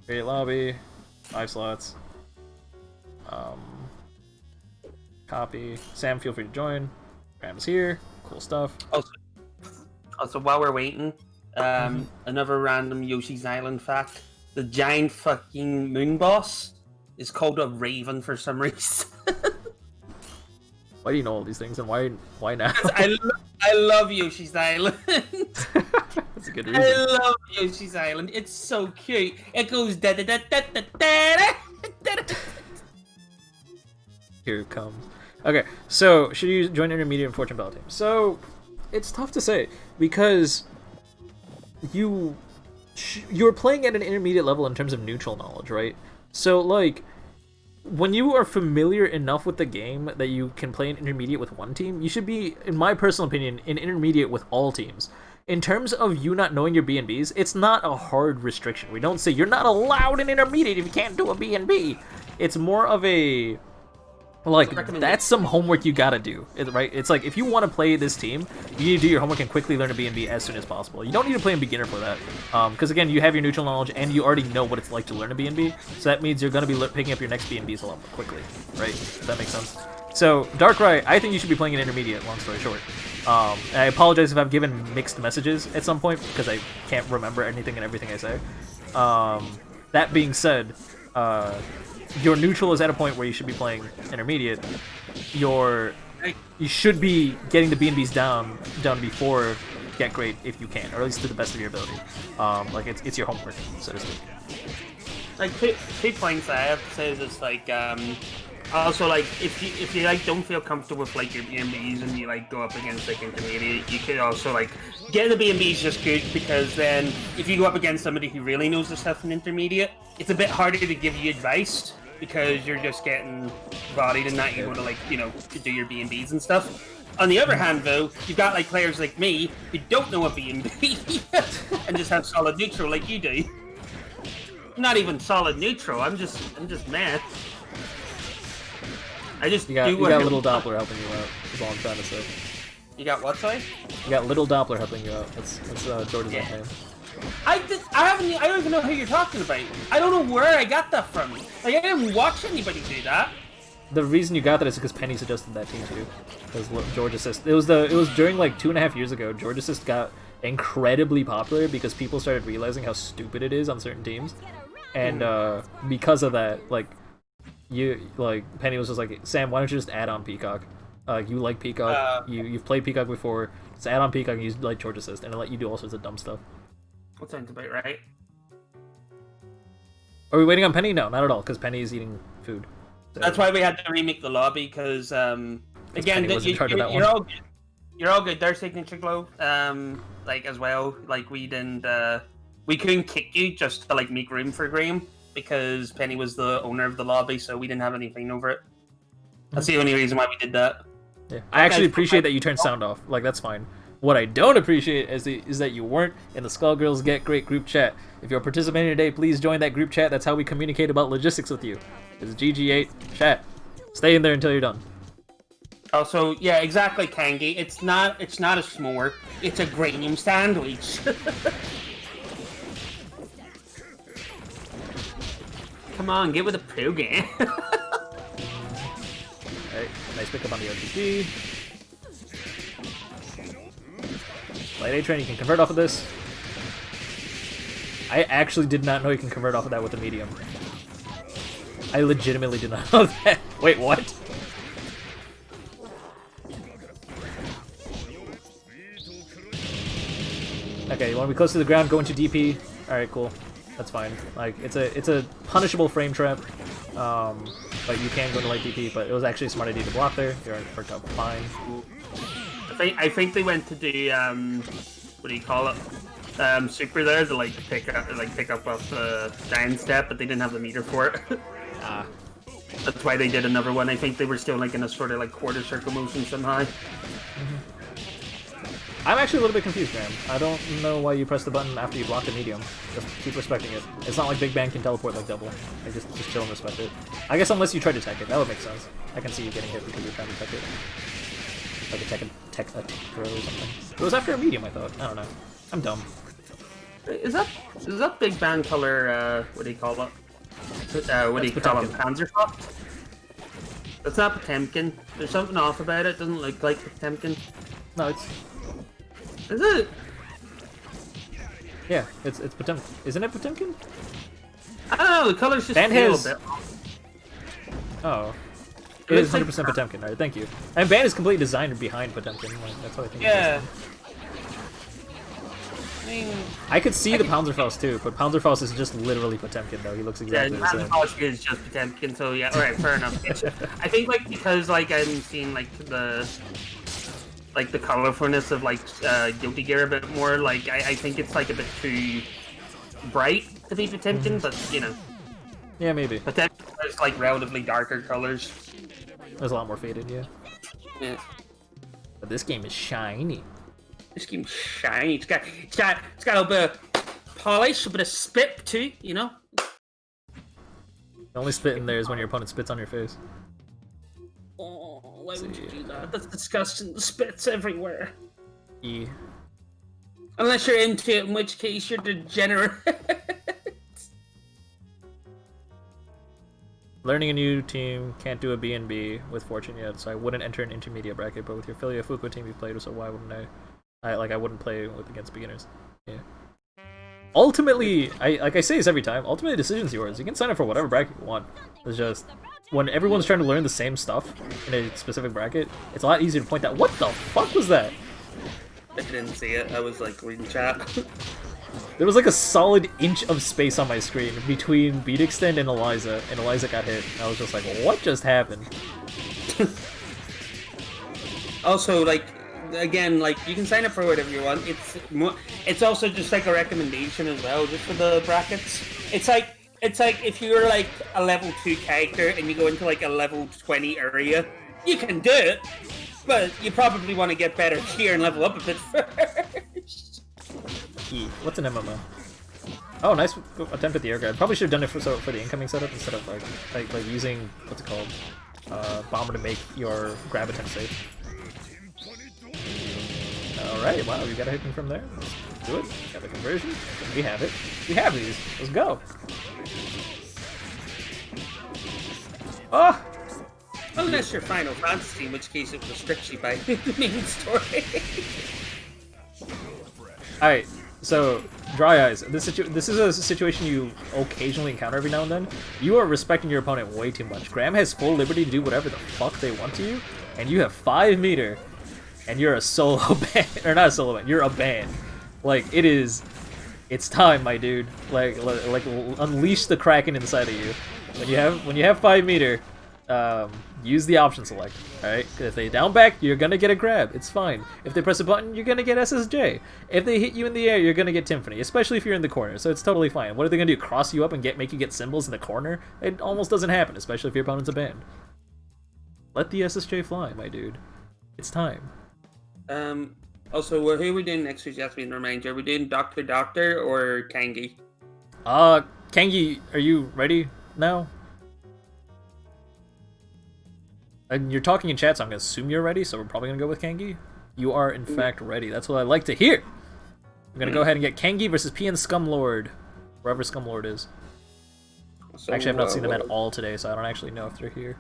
Create lobby. 5 slots. Copy. Sam, feel free to join. Graham's here. Cool stuff. Also, while we're waiting, another random Yoshi's Island fact. The giant fucking moon boss is called a raven for some reason. Why do you know all these things, and why now? I love Yoshi's Island. That's a good reason. I love Yoshi's Island. It's so cute. It goes da da da da da da da. Here it comes. Okay, so should you join intermediate and fortune battle team? So it's tough to say because you're playing at an intermediate level in terms of neutral knowledge, right? So like when you are familiar enough with the game that you can play an intermediate with one team, you should be, in my personal opinion, an intermediate with all teams. In terms of you not knowing your B&Bs, it's not a hard restriction. We don't say you're not allowed an intermediate if you can't do a B&B. It's more of a, like, that's some homework you gotta do, right? It's like, if you want to play this team, you need to do your homework and quickly learn a B&B as soon as possible. You don't need to play in beginner for that, because again, you have your neutral knowledge, and you already know what it's like to learn a B&B, so that means you're going to be picking up your next B&Bs a lot more quickly, right? Does that make sense? So, Darkrai, I think you should be playing an intermediate, long story short. I apologize if I've given mixed messages at some point, because I can't remember anything and everything I say. That being said, your neutral is at a point where you should be playing intermediate. You should be getting the B&Bs down before Get Great if you can, or at least to the best of your ability. Like it's your homework, so to speak. Like two points I have to say is just like also like if you like don't feel comfortable with like your B&Bs and you like go up against like intermediate, you could also like get the B&Bs just good, because then if you go up against somebody who really knows their stuff in intermediate, it's a bit harder to give you advice because you're just getting bodied and not able to like, you know, to do your B&Bs and stuff. On the other hand though, you've got like players like me who don't know a B&B and just have solid neutral like you do. Not even solid neutral, I'm just mad. I just you got Little Doppler helping you out, is all I'm trying to say. You got what, sorry? You got Little Doppler helping you out. That's Jordan's name. I don't even know who you're talking about. I don't know where I got that from. Like, I didn't watch anybody do that. The reason you got that is because Penny suggested that team to you. Because George Assist. It was during like 2.5 years ago. George Assist got incredibly popular because people started realizing how stupid it is on certain teams, and because of that, like Penny was just like, Sam, why don't you just add on Peacock? You like Peacock. You've played Peacock before. Just add on Peacock and use like George Assist, and it'll let you do all sorts of dumb stuff. That sounds about right. Are we waiting on Penny? No, not at all, because Penny is eating food. So. That's why we had to remake the lobby, because again, you're all good. You're all good. Their signature glow, like as well. Like we couldn't kick you just to like make room for Graham because Penny was the owner of the lobby, so we didn't have anything over it. That's the only reason why we did that. Yeah, I actually appreciate that you turned sound off. Like that's fine. What I don't appreciate is that you weren't in the Skullgirls Get Gr8 group chat. If you're participating today, please join that group chat. That's how we communicate about logistics with you. It's GG8 chat. Stay in there until you're done. Also, yeah, exactly, Kangi. It's not a s'more. It's a granium sandwich. Come on, get with the program. Alright, nice pickup on the RPG. Light A-Train, you can convert off of this. I actually did not know you can convert off of that with a medium. I legitimately did not know that. Wait, what? Okay, you want to be close to the ground, go into DP. Alright, cool. That's fine. Like, it's a punishable frame trap. But you can go to light DP, but it was actually a smart idea to block there. You're worked out fine. I think they went to do what do you call it? Super there to like pick up off the giant step, but they didn't have the meter for it. That's why they did another one. I think they were still like in a sort of like quarter circle motion somehow. I'm actually a little bit confused, Graham. I don't know why you press the button after you block the medium. Just keep respecting it. It's not like Big Bang can teleport like double. Like just chill and respect it. I guess unless you try to tech it, that would make sense. I can see you getting hit because you're trying to tech it. Like a tech throw or something. It was after a medium, I thought. I don't know. I'm dumb. Is that Big Bang color? What do you call it? What do you call it? Panzersoft? That's not Potemkin. There's something off about it. Doesn't look like Potemkin. No, it's. Is it? Yeah, it's Potemkin. Isn't it Potemkin? I don't know. The colors just Ban feel has... a bit. Oh. It is 100% Potemkin. Alright, thank you. And Ban is completely designed behind Potemkin. Like, that's what I think. Yeah. mean, I could see the Panzerfaust too, but Panzerfaust is just literally Potemkin though. He looks exactly the same. Panzerfaust is just Potemkin, so yeah, alright, fair enough. I think like because like I'm seeing like the colorfulness of like Guilty Gear a bit more, like I think it's like a bit too bright to be Potemkin, but you know. Yeah, maybe. Potemkin is like relatively darker colors. There's a lot more faded, yeah. Yeah. But this game is shiny. This game's shiny. It's got a bit of polish, a bit of spit too, you know? The only spit in there is when your opponent spits on your face. Oh, why would you do that? That's disgusting. The spit's everywhere. Yeah. Unless you're into it, in which case you're degenerate. Learning a new team, can't do a B&B with Fortune yet, so I wouldn't enter an intermediate bracket, but with your Filia Fuku team you've played, so why wouldn't I wouldn't play against beginners. Yeah. Ultimately, I say this every time, ultimately the decision's yours. You can sign up for whatever bracket you want. It's just, when everyone's trying to learn the same stuff in a specific bracket, it's a lot easier to point out, what the fuck was that? I didn't see it, I was like reading chat. There was like a solid inch of space on my screen between Beat Extend and Eliza got hit. I was just like, what just happened? Also, like, again, like, you can sign up for whatever you want. It's also just like a recommendation as well, just for the brackets. It's like if you're like a level 2 character and you go into like a level 20 area, you can do it, but you probably want to get better gear and level up a bit first. What's an MMO? Oh, nice attempt at the air grab. Probably should have done it for the incoming setup instead of like using what's it called, bomber to make your grab attempt safe. All right, wow, you got a hit me from there. Let's do it. Got the conversion. We have it. We have these. Let's go. Oh. Unless you're Final Fantasy, in which case it restricts you by the main story. All right. So, Dry Eyes, this is a situation you occasionally encounter every now and then. You are respecting your opponent way too much. Graham has full liberty to do whatever the fuck they want to you, and you have 5 meter, and you're a solo band, or not a solo band, you're a band. Like, it's time, my dude. Like unleash the Kraken inside of you. When you have 5 meter, use the option select, alright? If they down back, you're gonna get a grab, it's fine. If they press a button, you're gonna get SSJ. If they hit you in the air, you're gonna get Tymphany, especially if you're in the corner, so it's totally fine. What are they gonna do, cross you up and make you get symbols in the corner? It almost doesn't happen, especially if your opponent's a band. Let the SSJ fly, my dude. It's time. Also, who are we doing next week, Jasmine? Remind you, are we doing Doctor or Kangi? Kangi, are you ready now? And you're talking in chat, so I'm gonna assume you're ready, so we're probably gonna go with Kangi. You are, in fact, ready. That's what I like to hear. I'm gonna go ahead and get Kangi versus PN Scumlord, wherever Scumlord is. So, actually, I've not seen them at all today, so I don't actually know if they're here.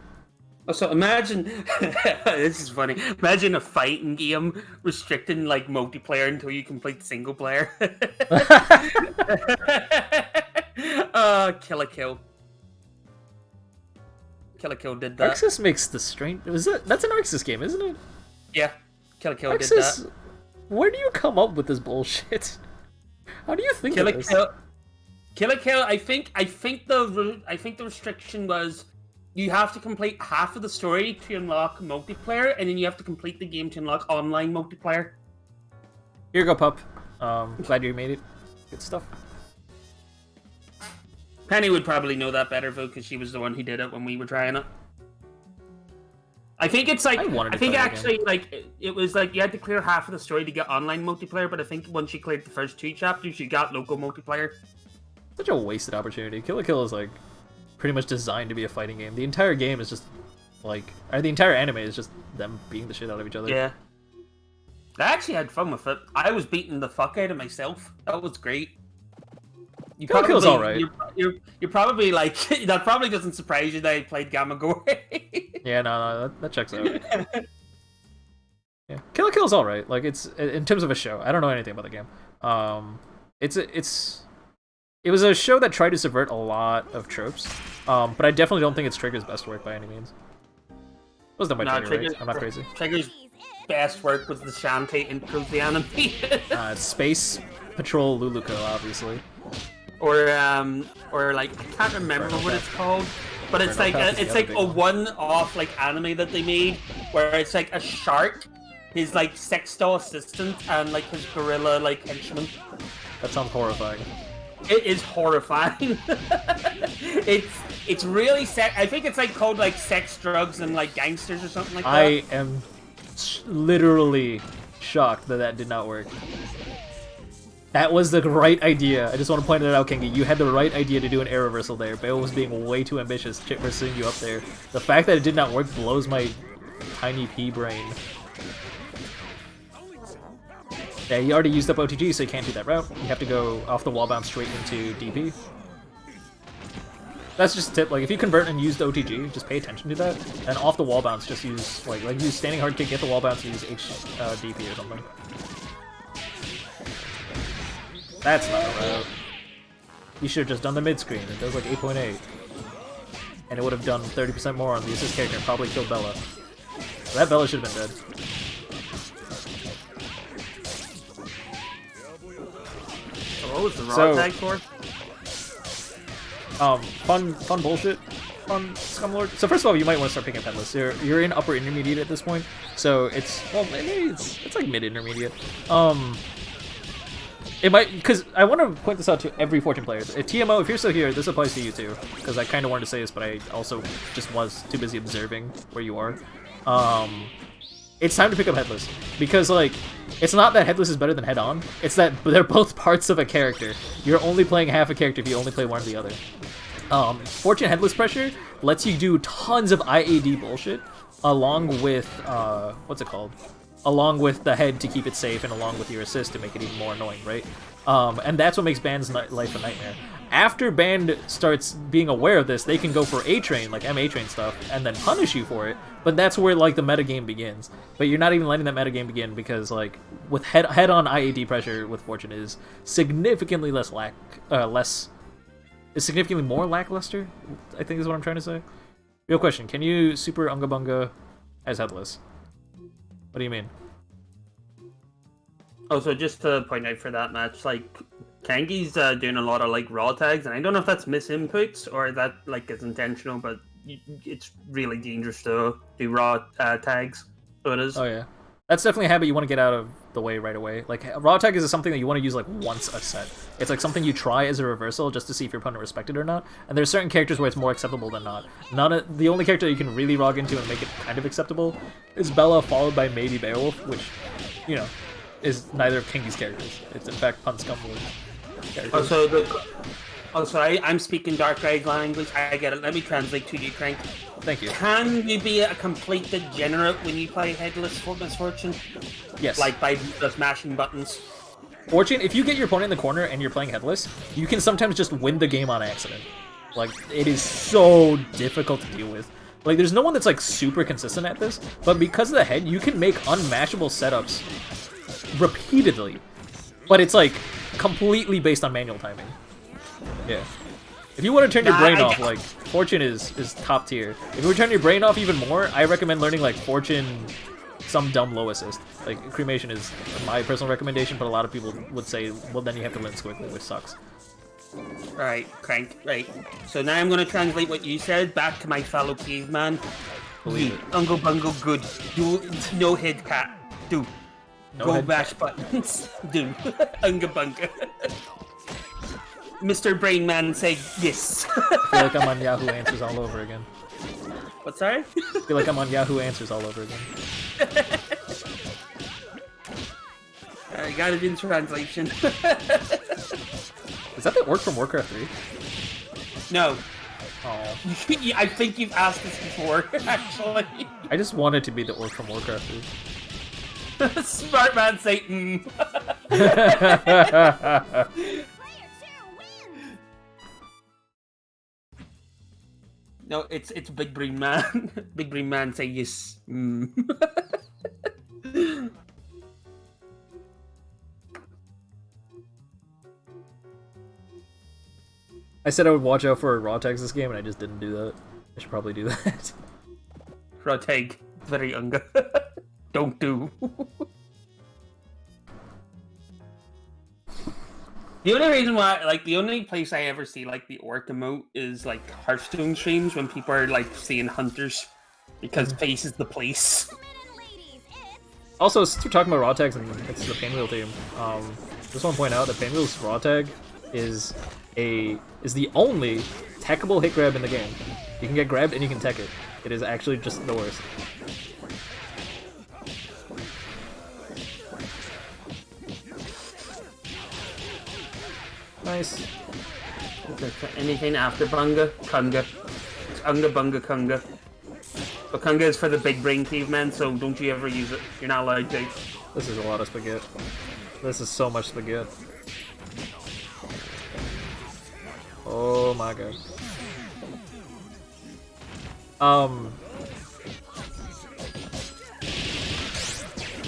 So imagine, this is funny, imagine a fighting game restricting like multiplayer until you complete single player. Kill a Kill. Kill a Kill did that. Arxis makes the strange... That's an Arxis game, isn't it? Yeah, Kill a Kill Arxis, did that. Where do you come up with this bullshit? How do you think Kill of a this? Kill a Kill, I think the restriction was you have to complete half of the story to unlock multiplayer, and then you have to complete the game to unlock online multiplayer. Here you go, pup. Glad you made it. Good stuff. Penny would probably know that better, though, because she was the one who did it when we were trying it. I think it's like, I think actually, like, it was like you had to clear half of the story to get online multiplayer, but I think once you cleared the first 2 chapters, you got local multiplayer. Such a wasted opportunity. Kill la Kill is, like, pretty much designed to be a fighting game. The entire game is just, like, or the entire anime is just them beating the shit out of each other. Yeah. I actually had fun with it. I was beating the fuck out of myself. That was great. Kill la Kill's alright. You're probably like, that probably doesn't surprise you that I played Gamagore. Yeah, no, that checks out. Yeah, Kill la Kill's alright. Like, it's, in terms of a show, I don't know anything about the game. It was a show that tried to subvert a lot of tropes, but I definitely don't think it's Trigger's best work by any means. Was that my Trigger, right? I'm not crazy. best work was the Shantae intro to the anime. Space Patrol Luluko, obviously. or like I can't remember what it's called, but it's like a one-off like anime that they made where it's like a shark, his like sex doll assistant, and like his gorilla like henchman. That sounds horrifying. It is horrifying. it's really I think it's like called like Sex, Drugs, and like Gangsters or something like that. I am literally shocked that that did not work. That was the right idea. I just want to point it out, Kingy. You had the right idea to do an air reversal there. Bale was being way too ambitious pursuing you up there. The fact that it did not work blows my tiny pea brain. Yeah, you already used up OTG, so you can't do that route. You have to go off the wall bounce straight into DP. That's just a tip. Like, if you convert and use the OTG, just pay attention to that. And off the wall bounce, just use like use standing hard kick, get the wall bounce, and use DP or something. That's not a route. You should have just done the mid screen. It does like 8.8, and it would have done 30% more on the assist character and probably killed Bella. So that Bella should have been dead. What was the raw tag for? Fun bullshit on Scumlord. So first of all, you might want to start picking up headless. You're in upper intermediate at this point, so it's maybe it's like mid intermediate. It might, because I want to point this out to every Fortune player. TMO, if you're still here, this applies to you too, because I kind of wanted to say this, but I also just was too busy observing where you are. It's time to pick up headless, because like it's not that headless is better than head on. It's that they're both parts of a character. You're only playing half a character if you only play one or the other. Fortune headless pressure lets you do tons of IAD bullshit along with what's it called? Along with the head to keep it safe, and along with your assist to make it even more annoying, right? And that's what makes Band's life a nightmare. After Band starts being aware of this, they can go for A-Train, like M-A-Train stuff, and then punish you for it, but that's where, like, the metagame begins. But you're not even letting that metagame begin, because, like, with head-on IAD pressure with Fortune is significantly significantly more lackluster, I think is what I'm trying to say. Real question, can you Super Unga Bunga as headless? What do you mean? Oh, so just to point out for that match, like, Kangi's doing a lot of, like, raw tags, and I don't know if that's misinputs or that, like, is intentional, but it's really dangerous to do raw tags, so it is. Oh, yeah. That's definitely a habit you want to get out of the way right away. Like, raw tag is something that you want to use, like, once a set. It's, like, something you try as a reversal just to see if your opponent respects it or not, and there's certain characters where it's more acceptable than not. The only character you can really rog into and make it kind of acceptable is Bella, followed by maybe Beowulf, which, you know, is neither of Kingy's characters. It's, in fact, Pun Scumlord. Also, I'm speaking Dark Ride language. I get it. Let me translate to you, Crank. Thank you. Can you be a complete degenerate when you play headless for Misfortune? Yes. Like by just mashing buttons? Fortune, if you get your opponent in the corner and you're playing headless, you can sometimes just win the game on accident. Like, it is so difficult to deal with. Like, there's no one that's, like, super consistent at this, but because of the head, you can make unmatchable setups repeatedly. But it's, like, completely based on manual timing. Yeah. If you want to turn your brain off, like, Fortune is top tier. If you want to turn your brain off even more, I recommend learning, like, Fortune, some dumb low assist. Like, Cremation is my personal recommendation, but a lot of people would say, well, then you have to learn Squiggly, which sucks. Right, Crank, right. So now I'm going to translate what you said back to my fellow caveman. Believe it. Ungle Bungle good. Do no head cat. Do. No Go head bash cat. buttons. Do. Unga Bunga. Mr. Brainman say yes. I feel like I'm on Yahoo Answers all over again. What's that? I feel like I'm on Yahoo Answers all over again. I got it in translation. Is that the orc from Warcraft 3? No. Oh. I think you've asked this before, actually. I just wanted to be the orc from Warcraft 3. Smart man say mm. No, it's Big Brain Man. Big Brain Man say yes. Mm. I said I would watch out for raw tags this game, and I just didn't do that. I should probably do that. Roteg, very unga. don't do. The only reason why, like, the only place I ever see, like, the orc emote is, like, Hearthstone streams when people are, like, seeing hunters. Because face is the place. Also, since we're talking about raw tags and it's the Pinwheel team, just want to point out that Pinwheel's raw tag is the only techable hit grab in the game. You can get grabbed and you can tech it. It is actually just the worst. Nice. Anything after Bunga? Kunga. It's Unga Bunga Kunga. But Kunga is for the big brain cavemen, so don't you ever use it. You're not allowed to. This is a lot of spaghetti. This is so much spaghetti. Oh my god.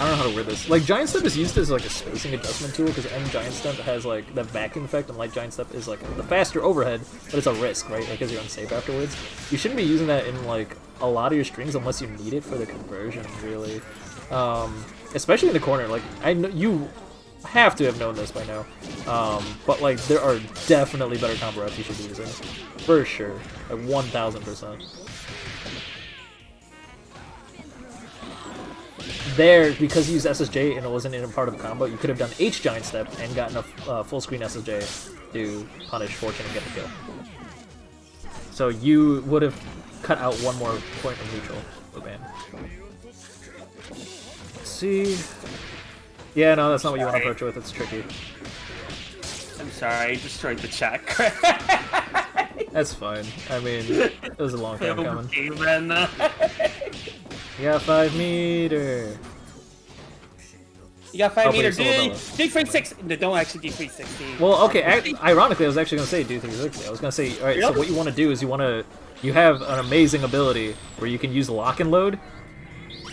I don't know how to word this. Like, Giant Step is used as like a spacing adjustment tool because M Giant Step has like the vacuum effect, and Light Giant Step is like the faster overhead, but it's a risk, right? Because you're unsafe afterwards. You shouldn't be using that in like a lot of your strings unless you need it for the conversion, really. Especially in the corner. Like, I know you have to have known this by now, but like there are definitely better combo reps you should be using, for sure, like 1000%. There, because you used SSJ and it wasn't in a part of the combo, you could have done H Giant Step and gotten a full screen SSJ to punish Fortune and get the kill. So you would have cut out one more point of neutral for ban. Let's see. Yeah, no, that's not what you want to approach it with. It's tricky. I'm sorry, I destroyed the chat. That's fine. I mean, it was a long time coming. You got 5 meter. You got 5 meter. Hopefully Do it's 360. No, don't actually do 360. Well, okay. Ironically, I was actually gonna say do 360. I was gonna say, all right. So what you want to do is you have an amazing ability where you can use lock and load.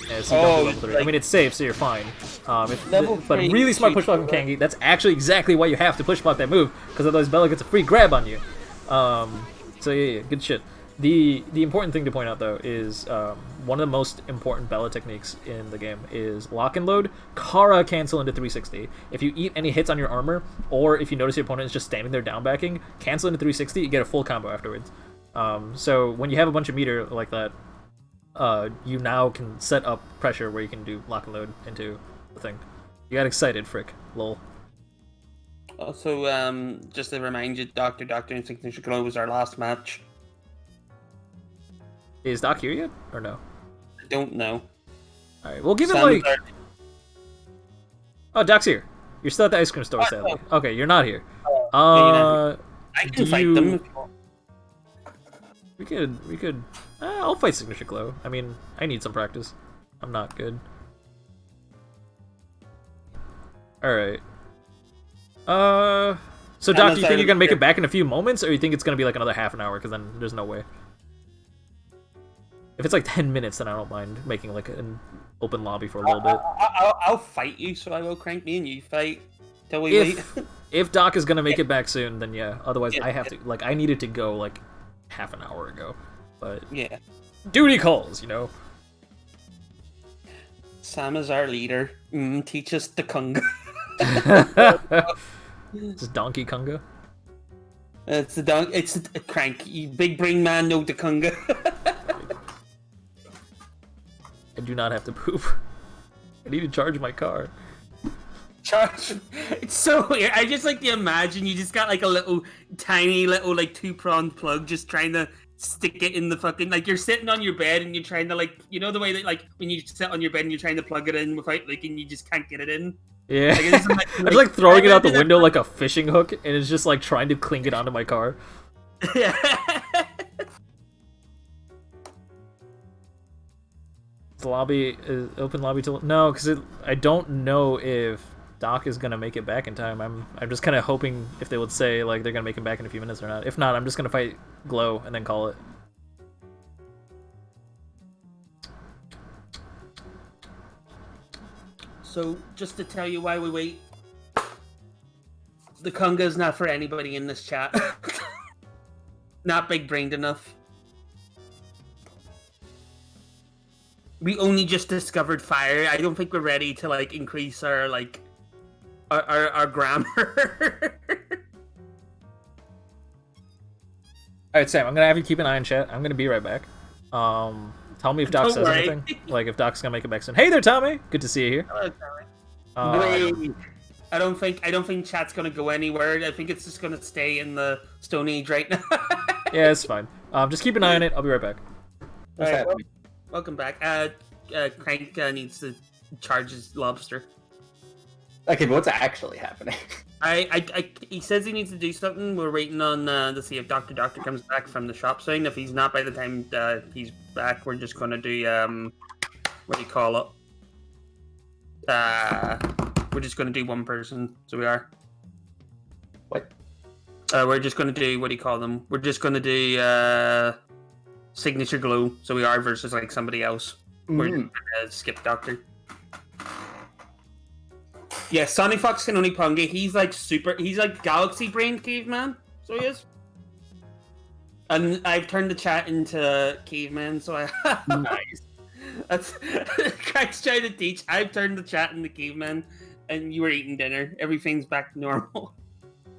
And so level 3. Like, I mean, it's safe, so you're fine. But really smart push block from Kangi. That's actually exactly why you have to push block that move, because otherwise Bella gets a free grab on you. So yeah, good shit. The important thing to point out though is one of the most important Bella techniques in the game is lock and load, Kara cancel into 360. If you eat any hits on your armor, or if you notice your opponent is just standing there down backing, cancel into 360, you get a full combo afterwards. So when you have a bunch of meter like that, you now can set up pressure where you can do lock and load into the thing. You got excited, frick. Lol. Also, just to remind you, Doctor and Signature Glow was our last match. Is Doc here yet, or no? I don't know. Alright, we'll give it like... Oh, Doc's here. You're still at the ice cream store, sadly. Okay, you're not here. I can fight them. We could... I'll fight Signature Glow. I mean, I need some practice. I'm not good. Alright. So Doc, do you think you're gonna make it back in a few moments, or you think it's gonna be like another half an hour? Because then there's no way. If it's like 10 minutes, then I don't mind making like an open lobby for a little bit. I'll fight you, so I will crank me and you fight till we wait. If Doc is gonna make it back soon, then yeah. Otherwise, I have to. Like, I needed to go like half an hour ago, but yeah, duty calls, you know. Sam is our leader. Teach us the Kunga. It's Donkey Kunga. It's the crank. You big brain man, know the Kunga. I do not have to poop. I need to charge my car. Charge. It's so weird. I just like to imagine you just got like a little tiny little like 2-pronged plug just trying to stick it in the fucking, like, you're sitting on your bed and you're trying to, like, you know the way that, like, when you sit on your bed and you're trying to plug it in without, like, and you just can't get it in? Yeah. Like, it's like throwing it out the window like a fishing hook, and it's just like trying to cling it onto my car. Yeah. The lobby is open lobby till no, because I don't know if Doc is gonna make it back in time. I'm just kind of hoping if they would say like they're gonna make him back in a few minutes or not. If not, I'm just gonna fight Glow and then call it. So just to tell you why we wait, the Kunga is not for anybody in this chat. Not big brained enough. We only just discovered fire. I don't think we're ready to like increase our like our grammar. Alright, Sam, I'm gonna have you keep an eye on chat. I'm gonna be right back. Tell me if Doc Don't says worry. anything. Like if Doc's gonna make it back soon. Hey there, Tommy! Good to see you here. Hello, Tommy. Um, Wait. I don't think chat's gonna go anywhere. I think it's just gonna stay in the Stone Age right now. yeah, it's fine. Just keep an eye on it. I'll be right back. What's Alright, happening? welcome back. Crank needs to charge his lobster. Okay, but what's actually happening? He says he needs to do something. We're waiting on to see if Doctor comes back from the shop soon. If he's not by the time he's back, we're just gonna do what do you call it? We're just gonna do one person. So we are. What? We're just gonna do what do you call them? We're just gonna do signature glow. So we are versus like somebody else. We're just gonna skip Doctor. Yeah, Sonic Fox can only Punga. He's like galaxy brain caveman. So he is. And I've turned the chat into caveman, so I Nice. That's Craig's trying to teach. I've turned the chat into caveman, and you were eating dinner. Everything's back to normal.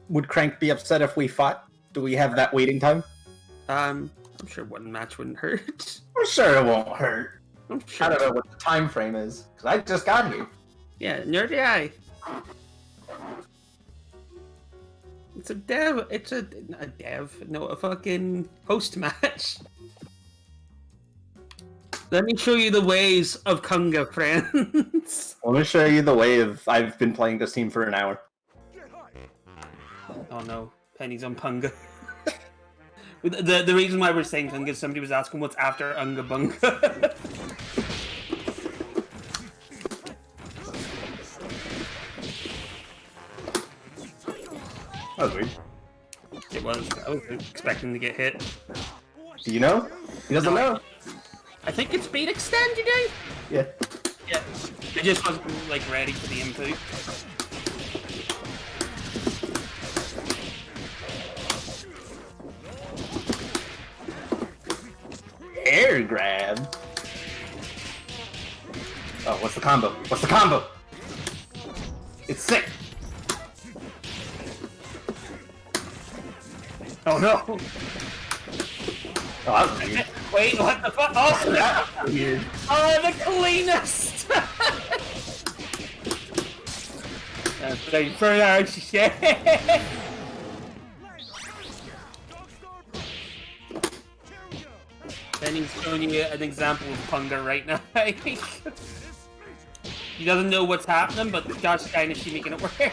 Would Crank be upset if we fought? Do we have that waiting time? I'm sure one match wouldn't hurt. I'm sure it won't hurt. I'm sure. I don't know what the time frame is, because I just got here. Yeah, nerdy eye. It's a dev. It's a dev. No, a fucking host match. Let me show you the ways of Kunga, friends. Let me show you the way of... I've been playing this team for an hour. Oh no, Penny's on Punga. The reason why we're saying Kunga is somebody was asking what's after Unga Bunga. That was weird. It was. I was expecting to get hit. Do you know? He doesn't know. I think it's speed extend, you do? Yeah. Yeah. I just wasn't like ready for the input. Air grab. Oh, what's the combo? What's the combo? It's sick. Oh no! Oh, that was weird. Wait, what the fuck? Oh, That was weird. oh the cleanest! That's like for our shit. Then he's showing you an example of Punga right now. He doesn't know what's happening, but Josh kind of making it work.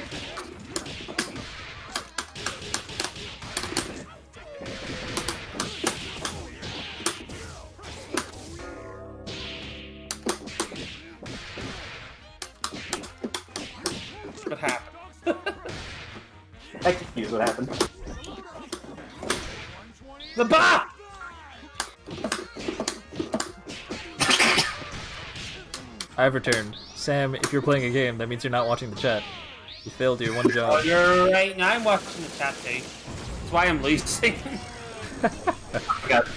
What happened? I confused what happened. The bar! I've returned. Sam, if you're playing a game, that means you're not watching the chat. You failed your one Oh, job. you're right. Now I'm watching the chat too. That's why I'm losing. Got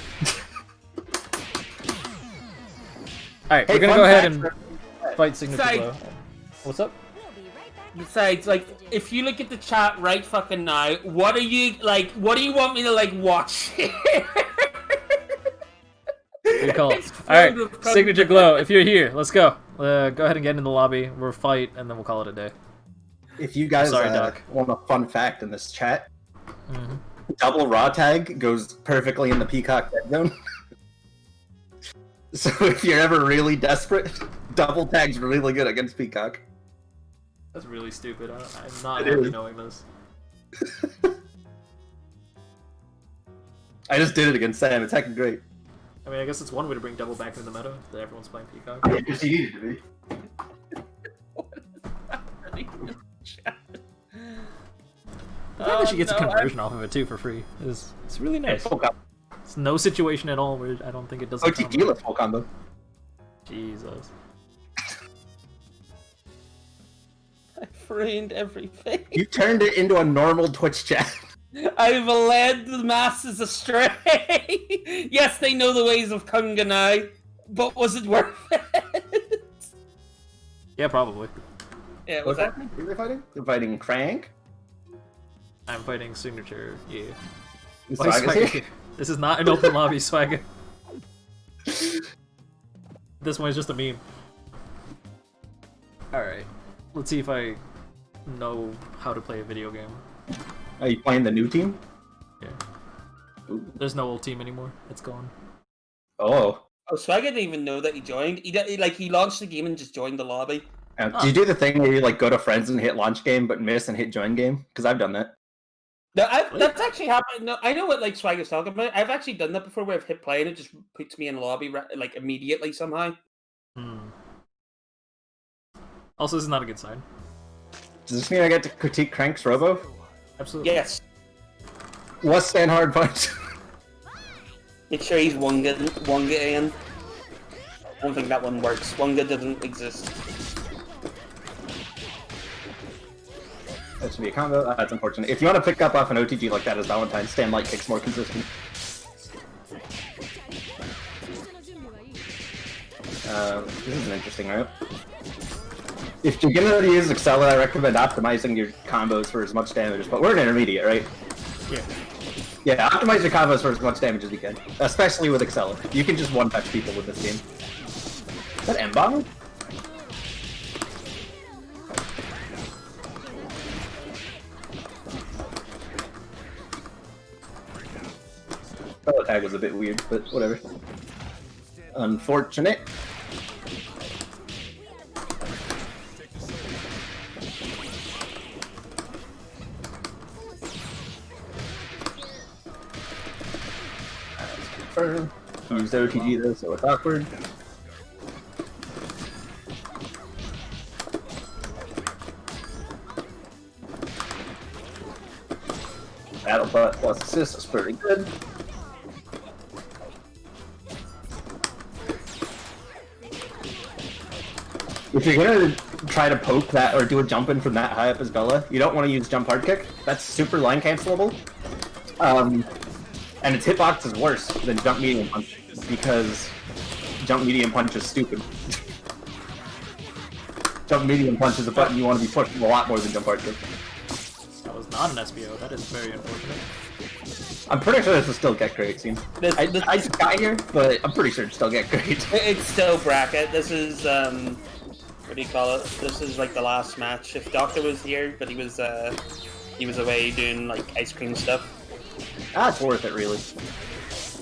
Alright, we're Hey, gonna fun go ahead fact and for- fight Signature Side. Glow. What's up? Besides, like, if you look at the chat right fucking now, what are you like? What do you want me to like watch? Good call. It's Alright, filled with Signature Glow, if you're here, let's go. Go ahead and get in the lobby. We'll fight, and then we'll call it a day. If you guys Sorry, Doc. want a fun fact in this chat, Mhm. double raw tag goes perfectly in the Peacock dead zone. So if you're ever really desperate, double tag's really good against Peacock. That's really stupid. I'm not It happy is. knowing this. I just did it against Sam. It's heckin' great. I mean, I guess it's one way to bring double back into the meta, that everyone's playing Peacock. Yeah, because he needed to be. I think that she gets a no, conversion off of it too for free. It's really nice. Full combo. It's no situation at all where I don't think it does. Oh, tequila full combo. Jesus. I've ruined everything. You turned it into a normal Twitch chat. I've led the masses astray. Yes, they know the ways of Kunga now. But was it worth it? Yeah, probably. Yeah, What's that? Who are they fighting? They're fighting Crank. I'm fighting Signature. Yeah. Is Why Swagger's Swagger? here? This is not an open lobby, Swagger. This one is just a meme. Alright. Let's see if I know how to play a video game. Are you playing the new team? Yeah. Ooh. There's no old team anymore. It's gone. Oh. Oh, Swagger didn't even know that he joined. He launched the game and just joined the lobby. Do you do the thing where you like go to friends and hit launch game but miss and hit join game? Because I've done that. No, that's actually happened. No, I know what like Swagger's talking about. I've actually done that before, where I've hit play and it just puts me in the lobby like immediately somehow. Also, this is not a good sign. Does this mean I get to critique Crank's Robo? Absolutely. Yes. What's stand hard punch? Make sure he's Wonga in. I don't think that one works. Wonga doesn't exist. That should be a combo. That's unfortunate. If you want to pick up off an OTG like that as Valentine, stand light kick's more consistent. This is an interesting route. If you're gonna use Excella, I recommend optimizing your combos for as much damage, but we're an intermediate, right? Yeah. Yeah, optimize your combos for as much damage as you can, especially with Excella. You can just one-touch people with this game. Is that M-bomb? Fellow tag was a bit weird, but whatever. Unfortunate. Confirm. Use OTG though, so it's awkward. Battle butt plus assist is pretty good. If you're gonna try to poke that or do a jump in from that high up as Bella, you don't want to use jump hard kick. That's super line cancelable. And its hitbox is worse than jump medium punch because jump medium punch is stupid. Jump medium punch is a button you want to be pushing a lot more than jump hard kick. That was not an SBO. That is very unfortunate. I'm pretty sure this will still get great soon. I just got here, but I'm pretty sure it'll still get great. It's still bracket. This is what do you call it? This is like the last match. If Doctor was here, but he was away doing like ice cream stuff. That's worth it, really.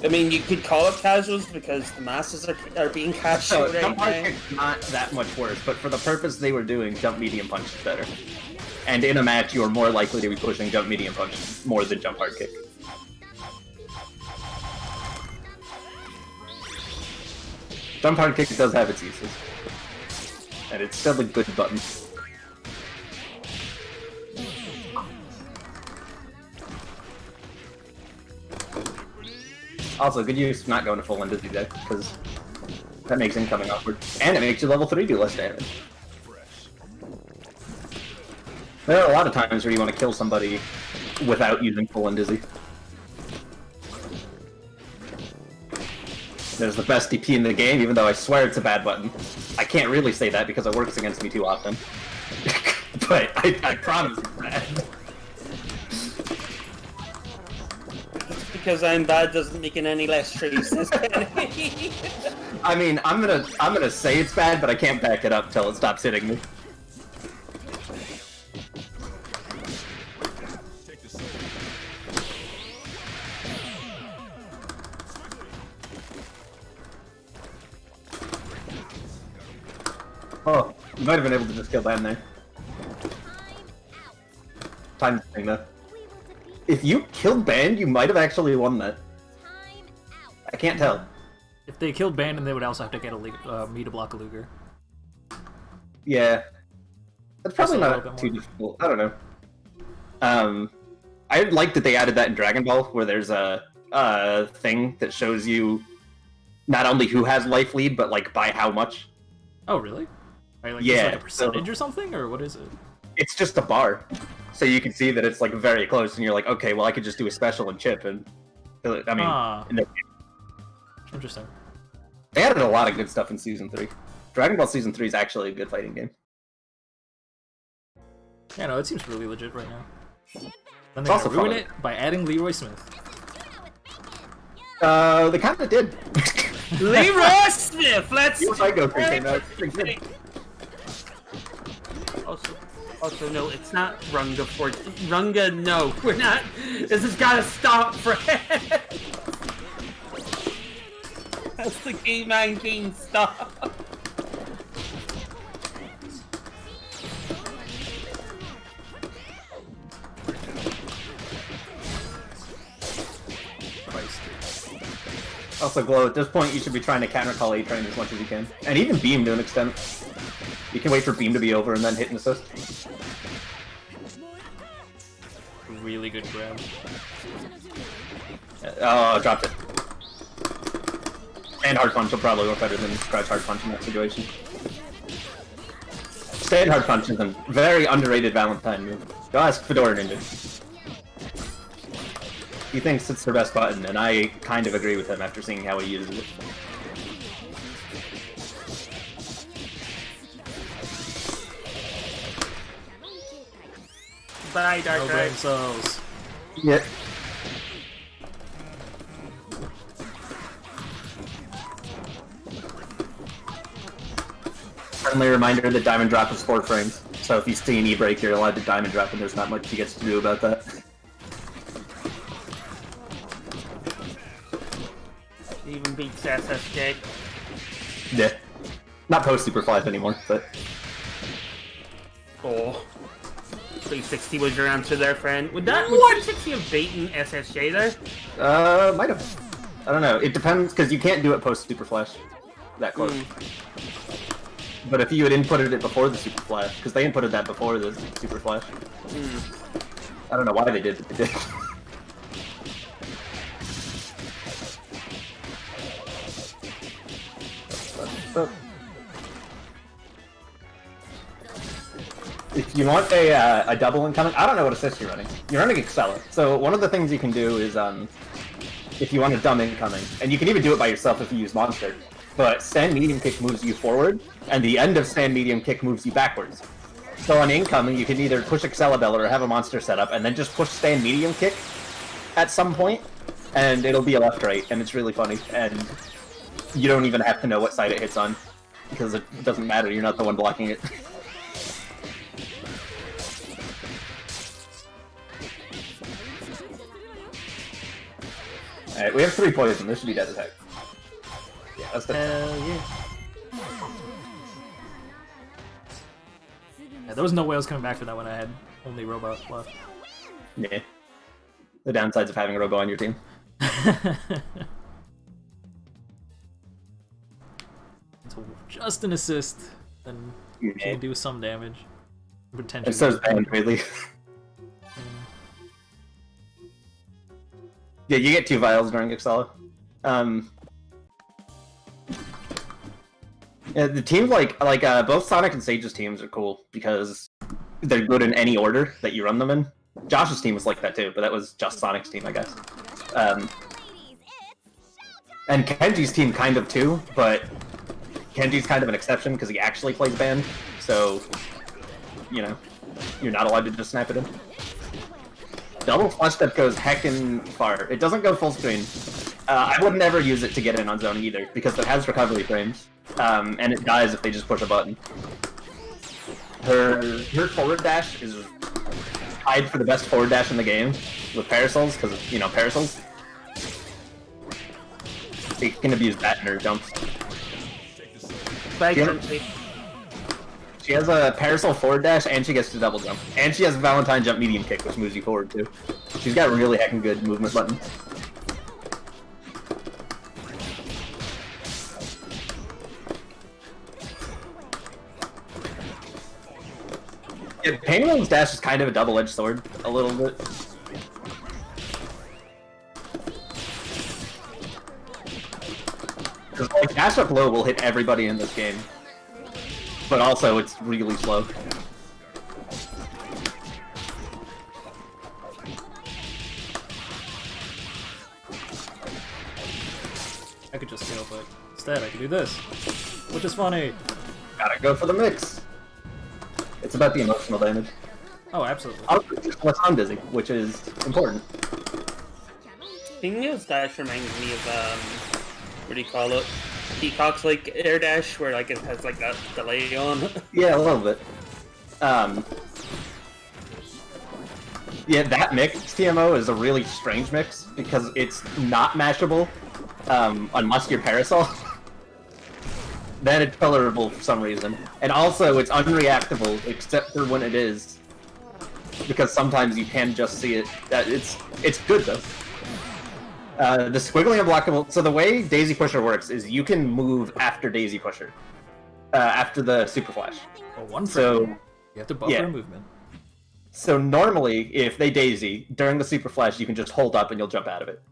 I mean, you could call it casuals because the masses are being casual right jump hard now. kick's not that much worse, but for the purpose they were doing, jump medium punch is better. And in a match, you are more likely to be pushing jump medium punch more than jump hard kick. Jump hard kick does have its uses. And it's still a good button. Also, good use not going to full Indizzy deck, because that makes incoming awkward. And it makes you level 3 do less damage. There are a lot of times where you want to kill somebody without using full Indizzy. There's the best DP in the game, even though I swear it's a bad button. I can't really say that because it works against me too often. But I promise it's bad. Because I'm bad doesn't make it any less true. I mean, I'm gonna say it's bad, but I can't back it up till it stops hitting me. Oh, you might have been able to just kill Ben there. Time thing though. If you killed Ben, you might have actually won that. I can't tell. If they killed Bandon, they would also have to get me to block a Luger. Yeah. That's probably That's a little not bit too more. difficult. I don't know. I like that they added that in Dragon Ball, where there's a thing that shows you not only who has life lead, but like by how much. Oh, really? Are you, like, Yeah, just, like a percentage or something, or what is it? It's just a bar. So you can see that it's like very close, and you're like, okay, well I could just do a special and chip, and I mean, Ah. and Interesting. They added a lot of good stuff in Season 3. Dragon Ball Season 3 is actually a good fighting game. Yeah, no, it seems really legit right now. Then It's they're also gonna ruin fun. it by adding Leroy Smith. They kind of did. Leroy Smith, let's. Psycho came out. Also, no, it's not Runga for Runga. No, we're not. This has got to stop, Fred. That's the game man game. Stop. Also, Glow, at this point, you should be trying to counter-call A-Train as much as you can. And even Beam to an extent. You can wait for Beam to be over and then hit and assist. Really good grab. Oh, dropped it. And Hard Punch will probably work better than Scratch Hard Punch in that situation. Stand Hard Punch is a very underrated Valentine move. Go ask Fedora Ninja. He thinks it's the best button, and I kind of agree with him after seeing how he uses it. Bye, Dark No Knight. brain cells. Yep. Friendly reminder that Diamond Drop is 4 frames. So if you see an E-break, you're allowed to Diamond Drop, and there's not much he gets to do about that. Even beats SSJ. Yeah. Not post-Super Flies anymore, but... Oh. 360 was your answer there, friend. Would 360 have beaten SSJ there? Might have. I don't know. It depends, because you can't do it post-Super Flash. That close. But if you had inputted it before the Super Flash, because they inputted that before the Super Flash. I don't know why they did, but they did. If you want a double incoming, I don't know what assist you're running. You're running Excella. So one of the things you can do is, if you want a dumb incoming, and you can even do it by yourself if you use Monster, but stand medium kick moves you forward, and the end of stand medium kick moves you backwards. So on incoming, you can either push Excella Bell or have a monster set up, and then just push stand medium kick at some point, and it'll be a left-right, and it's really funny, and you don't even have to know what side it hits on, because it doesn't matter, you're not the one blocking it. Alright, we have 3 poison, this should be dead attack. Yeah, that's dead. Hell yeah. Yeah, there was no way I was coming back for that when I had only robot left. Yeah. The downsides of having Robo on your team. So just an assist, then you can do some damage. Potentially. And so is Band, really. Yeah, you get 2 vials during Excella. Yeah, the teams like both Sonic and Sage's teams are cool because they're good in any order that you run them in. Josh's team was like that too, but that was just Sonic's team, I guess. And Kenji's team kind of too, but Kenji's kind of an exception because he actually plays Band, so you know, you're not allowed to just snap it in. Double flash step goes heckin' far. It doesn't go full screen. I would never use it to get in on zone either, because it has recovery frames, and it dies if they just push a button. Her forward dash is tied for the best forward dash in the game with parasols, because, you know, parasols. She can abuse that in her jumps. She has a parasol forward dash, and she gets to double jump. And she has a Valentine jump medium kick, which moves you forward too. She's got really heckin' good movement buttons. Yeah, Painwell's dash is kind of a double-edged sword, a little bit. Because like, dash up low will hit everybody in this game. But also, it's really slow. I could just kill, but Instead, I can do this, which is funny. Gotta go for the mix. It's about the emotional damage. Oh, absolutely. Unless I'm dizzy, which is important. Pingu's dash reminds me of what do you call it? Peacock's like air dash, where like it has like that delay on. Yeah, a little bit. Yeah, that mix TMO is a really strange mix because it's not mashable unless you're Parasol. Then it's colorable for some reason, and also it's unreactable except for when it is, because sometimes you can just see it. It's good though. The squiggly unblockable. So the way Daisy Pusher works is you can move after Daisy Pusher, after the Super Flash. Well, one So you have to buffer movement. So normally, if they Daisy during the Super Flash, you can just hold up and you'll jump out of it.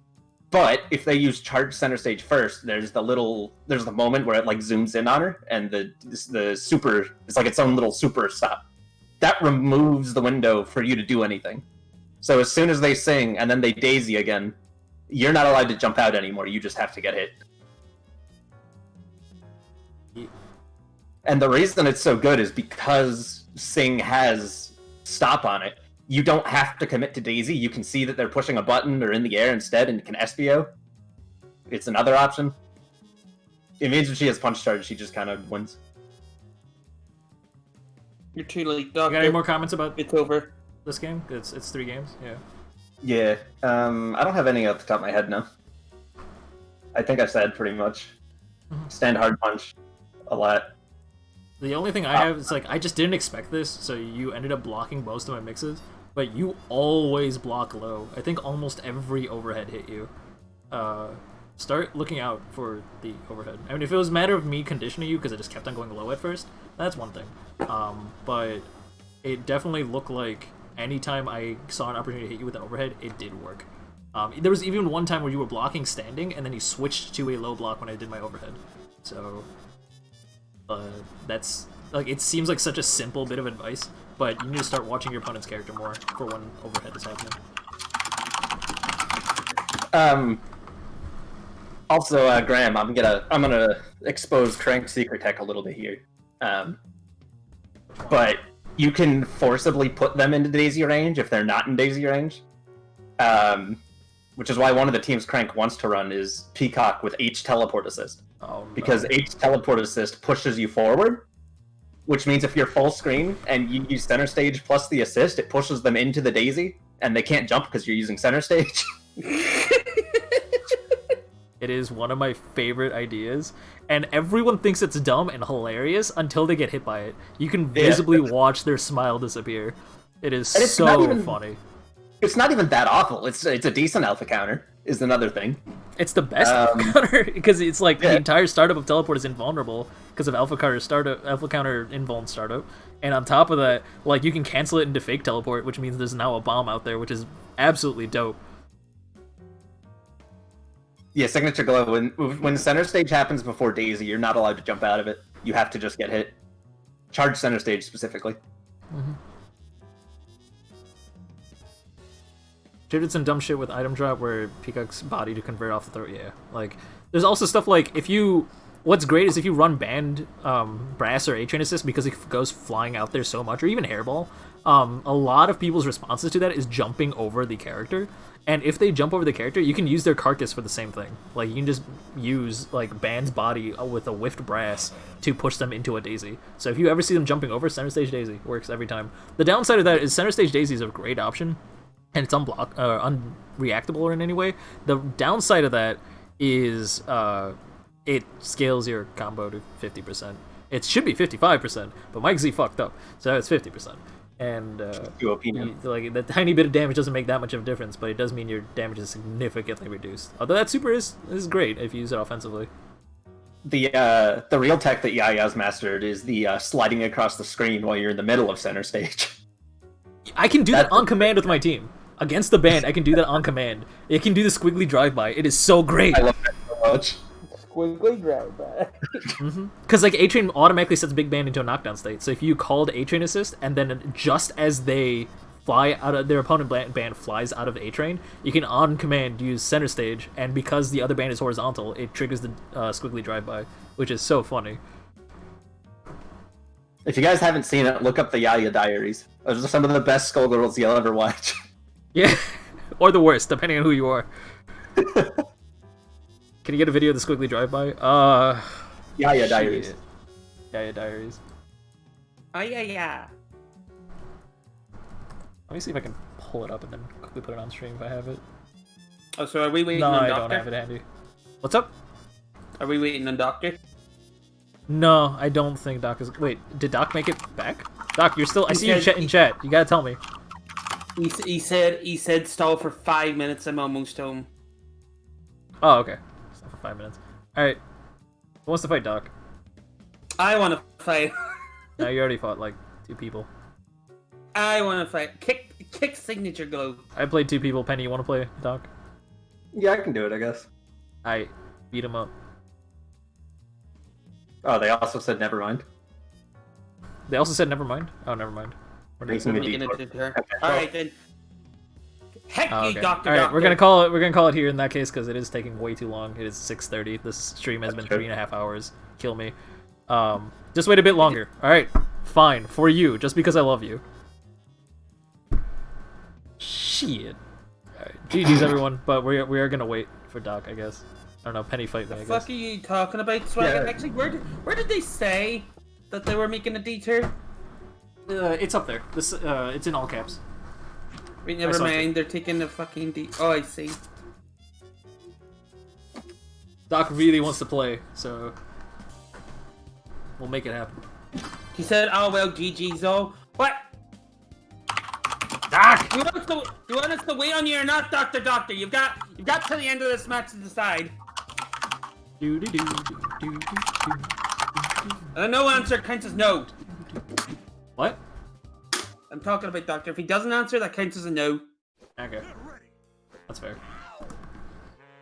But if they use Charge Center Stage first, there's the moment where it like zooms in on her, and the super, it's like its own little super stop. That removes the window for you to do anything. So as soon as they sing and then they Daisy again, you're not allowed to jump out anymore. You just have to get hit. Yeah. And the reason it's so good is because Sing has stop on it. You don't have to commit to Daisy. You can see that they're pushing a button or in the air instead and can SBO. It's another option. It means when she has punch charge, she just kind of wins. You're too late, You Doctor. got any more comments about It's over. this game? It's 3 games, yeah. Yeah, I don't have any off the top of my head now. I think I said pretty much. Stand hard punch a lot. The only thing I have is like I just didn't expect this, so you ended up blocking most of my mixes, but you always block low. I think almost every overhead hit you. Start looking out for the overhead. I mean, if it was a matter of me conditioning you because it just kept on going low at first, that's one thing. But it definitely looked like anytime I saw an opportunity to hit you with an overhead, it did work. There was even one time where you were blocking standing, and then you switched to a low block when I did my overhead. So that's like, it seems like such a simple bit of advice, but you need to start watching your opponent's character more for when overhead is happening. Also, Graham, I'm gonna expose Crank's secret tech a little bit here. But you can forcibly put them into Daisy range if they're not in Daisy range. Which is why one of the teams Crank wants to run is Peacock with H teleport assist. Oh, no. Because H teleport assist pushes you forward, which means if you're full screen and you use center stage plus the assist, it pushes them into the Daisy, and they can't jump because you're using center stage. It is one of my favorite ideas, and everyone thinks it's dumb and hilarious until they get hit by it. You can visibly watch their smile disappear. It is so funny. It's not even that awful. It's a decent alpha counter, is another thing. It's the best alpha counter, because it's like the entire startup of teleport is invulnerable because of alpha counter invuln startup. And on top of that, like, you can cancel it into fake teleport, which means there's now a bomb out there, which is absolutely dope. Yeah, Signature Glow. When center stage happens before Daisy, you're not allowed to jump out of it. You have to just get hit. Charge center stage specifically. She did some dumb shit with item drop where Peacock's body to convert off the throat. Yeah, like there's also stuff like what's great is if you run band brass or A-Train assist, because it goes flying out there so much, or even hairball. A lot of people's responses to that is jumping over the character. And if they jump over the character, you can use their carcass for the same thing. Like, you can just use, like, Band's body with a whiffed brass to push them into a Daisy. So if you ever see them jumping over, center stage Daisy works every time. The downside of that is center stage Daisy is a great option, and it's unreactable or in any way. The downside of that is it scales your combo to 50%. It should be 55%, but Mike Z fucked up, so it's 50%. And like, that tiny bit of damage doesn't make that much of a difference, but it does mean your damage is significantly reduced. Although that super is great if you use it offensively. The real tech that Yaya's mastered is the sliding across the screen while you're in the middle of center stage. I can do that on command with my team. Against the band, I can do that on command. It can do the squiggly drive-by. It is so great. I love that so much. Squiggly drive-by. Because like A-Train automatically sets Big Band into a knockdown state. So if you called A-Train assist, and then just as they fly out of their opponent band flies out of A train, you can on command use center stage, and because the other band is horizontal, it triggers the squiggly drive-by, which is so funny. If you guys haven't seen it, look up the Yaya Diaries. Those are some of the best Skullgirls you'll ever watch. Yeah, or the worst, depending on who you are. Can you get a video of the squiggly drive-by? Yaya Diaries. Yaya Diaries. Oh yeah. Let me see if I can pull it up and then quickly put it on stream if I have it. Oh, so are we waiting No, on I Doctor? don't have it handy. What's up? Are we waiting on Doctor? No, I don't think Doc is... Wait, did Doc make it back? Doc, you're still... I see you said in chat. You gotta tell me. He said stall for 5 minutes. I'm almost home. Oh, okay. Stop for 5 minutes. Alright. Who wants to fight Doc? I want to fight. No, you already fought, like, 2 people. I want to fight. Kick signature glow. I played 2 people. Penny, you want to play Doc? Yeah, I can do it, I guess. I beat him up. Oh, they also said never mind. They also said never mind? Oh, never mind. We're not Making a Making detour. it to her. Okay. Alright then. Heck Oh, you, okay. Doctor. All right, Doctor. we're gonna call it here in that case because it is taking way too long. It is 6:30. This stream has been 3.5 hours. Kill me. Just wait a bit longer. All right, fine for you, just because I love you. Shit. All right, GG's everyone, but we are gonna wait for Doc, I guess. I don't know. Penny fight me, I The guess. fuck are you talking about, Swagger? Yeah. Actually, where did they say that they were making a detour? It's up there. This it's in all caps. Wait, I never saw it. mind. They're taking the fucking Oh, I see. Doc really wants to play, so we'll make it happen. He said, "Oh well, GG's all." What? Doc. You want us to wait on you or not, Doctor? You've got till the end of this match to decide. No answer counts as no. What? I'm talking about Doctor. If he doesn't answer, that counts as a no. Okay. That's fair.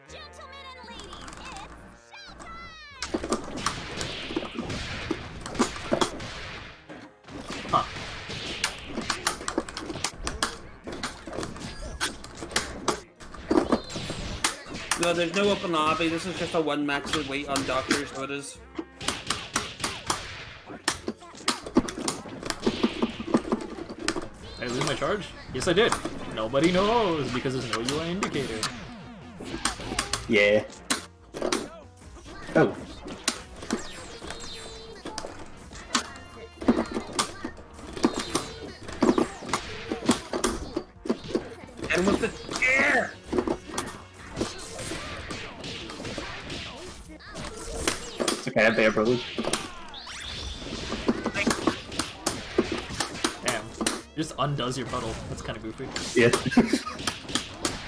Gentlemen and ladies, it's showtime! Huh. No, there's no open lobby. This is just a one match to wait on Doctor, so it is. Did I lose my charge? Yes, I did. Nobody knows because there's no UI indicator. Yeah. Oh. And with the air. It's okay, I have bear privilege. Damn. It just undoes your puddle. That's kind of goofy. Yeah.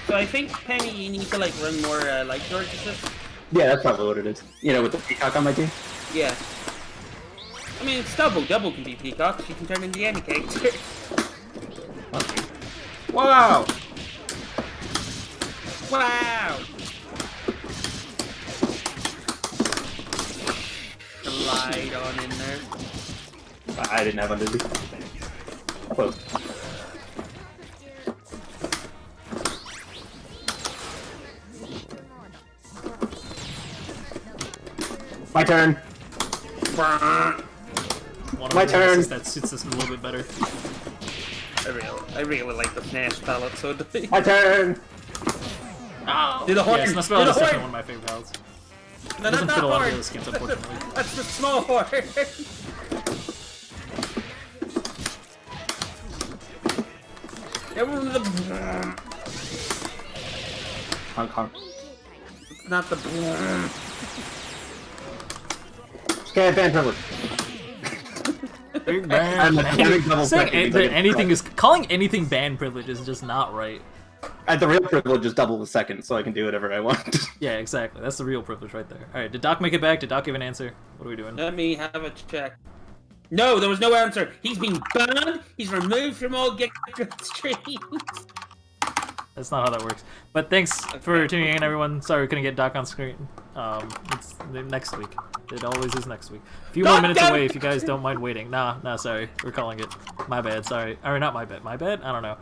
So I think, Penny, you need to like run more light charges. Yeah, that's probably what it is. You know, with the peacock on my team? Yeah. I mean, it's double. Double can be peacocks. You can turn into any character. Wow! Wow! Glide on in there. I didn't have under Close. My turn. One of My the turn. weaknesses that suits us a little bit better. I really like the Smash palette, so My turn. Oh! Do the horn! Yeah, Smash Do Bros. the is definitely horn! one of my favorite palettes. No, Doesn't not fit a lot of the horn! other skins, unfortunately. That's the small horn! Honk honk. Not the. Okay, ban privilege. Big I'm having double Saying checking because I get anything is calling anything ban privilege is just not right. The real privilege is double the second, so I can do whatever I want. Yeah, exactly. That's the real privilege right there. All right, did Doc make it back? Did Doc give an answer? What are we doing? Let me have a check. No, there was no answer. He's been banned. He's removed from all Get Gr8 streams. That's not how that works. But thanks for tuning in, everyone. Sorry we couldn't get Doc on screen. It's next week. It always is next week. A few more minutes away if you guys don't mind waiting. Nah, sorry. We're calling it. My bad, sorry. Or not my bad. My bad? I don't know.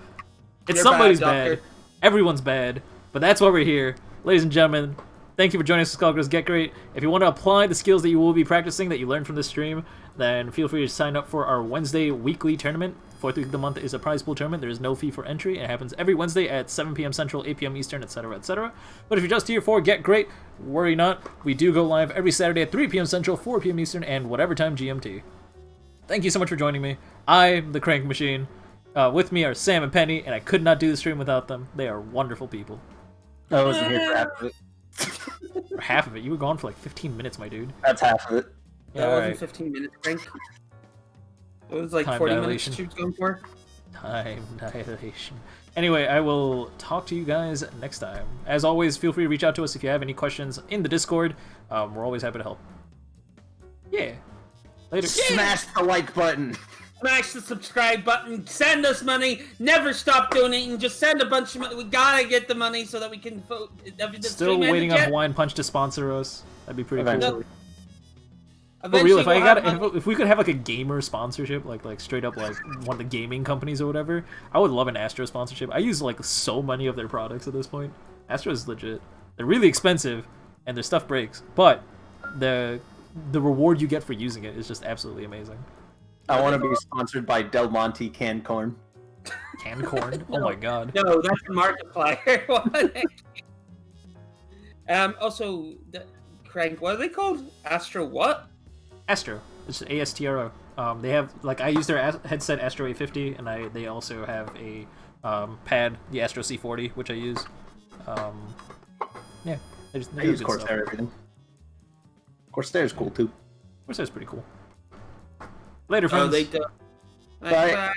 It's You're somebody's bad, bad. Everyone's bad. But that's why we're here. Ladies and gentlemen, thank you for joining us at Skullgirls Get Great. If you want to apply the skills that you will be practicing, that you learned from this stream, then feel free to sign up for our Wednesday weekly tournament. 4th week of the month is a prize pool tournament. There is no fee for entry. It happens every Wednesday at 7 p.m. Central, 8 p.m. Eastern, etc., etc. But if you're just here for Get Great, worry not. We do go live every Saturday at 3 p.m. Central, 4 p.m. Eastern, and whatever time GMT. Thank you so much for joining me. I'm the Crank Machine. With me are Sam and Penny, and I could not do the stream without them. They are wonderful people. I wasn't here for half of it. For half of it. You were gone for like 15 minutes, my dude. That's half of it. Yeah, it wasn't 15 minutes, Frank. It was like Time 40 dilation. minutes she was going for. Time dilation. Anyway, I will talk to you guys next time. As always, feel free to reach out to us if you have any questions in the Discord. We're always happy to help. Yeah. Later. Smash the like button. Smash the subscribe button. Send us money. Never stop donating. Just send a bunch of money. We gotta get the money so that we can vote. Still waiting on Hawaiian Punch to sponsor us. That'd be pretty cool. For Eventually real, if we could have like a gamer sponsorship, like straight up like one of the gaming companies or whatever, I would love an Astro sponsorship. I use like so many of their products at this point. Astro is legit. They're really expensive, and their stuff breaks, but the reward you get for using it is just absolutely amazing. I want to be sponsored by Del Monte canned corn. Canned corn? Oh my god. No, that's a Markiplier. Also, Crank, what are they called? Astro what? Astro. It's ASTRO. They have, like, I use their headset Astro 850, and they also have a pad, the Astro C40, which I use. Yeah. I use Corsair everything. Corsair's cool too. Corsair's pretty cool. Later, friends. Oh, they do. Bye.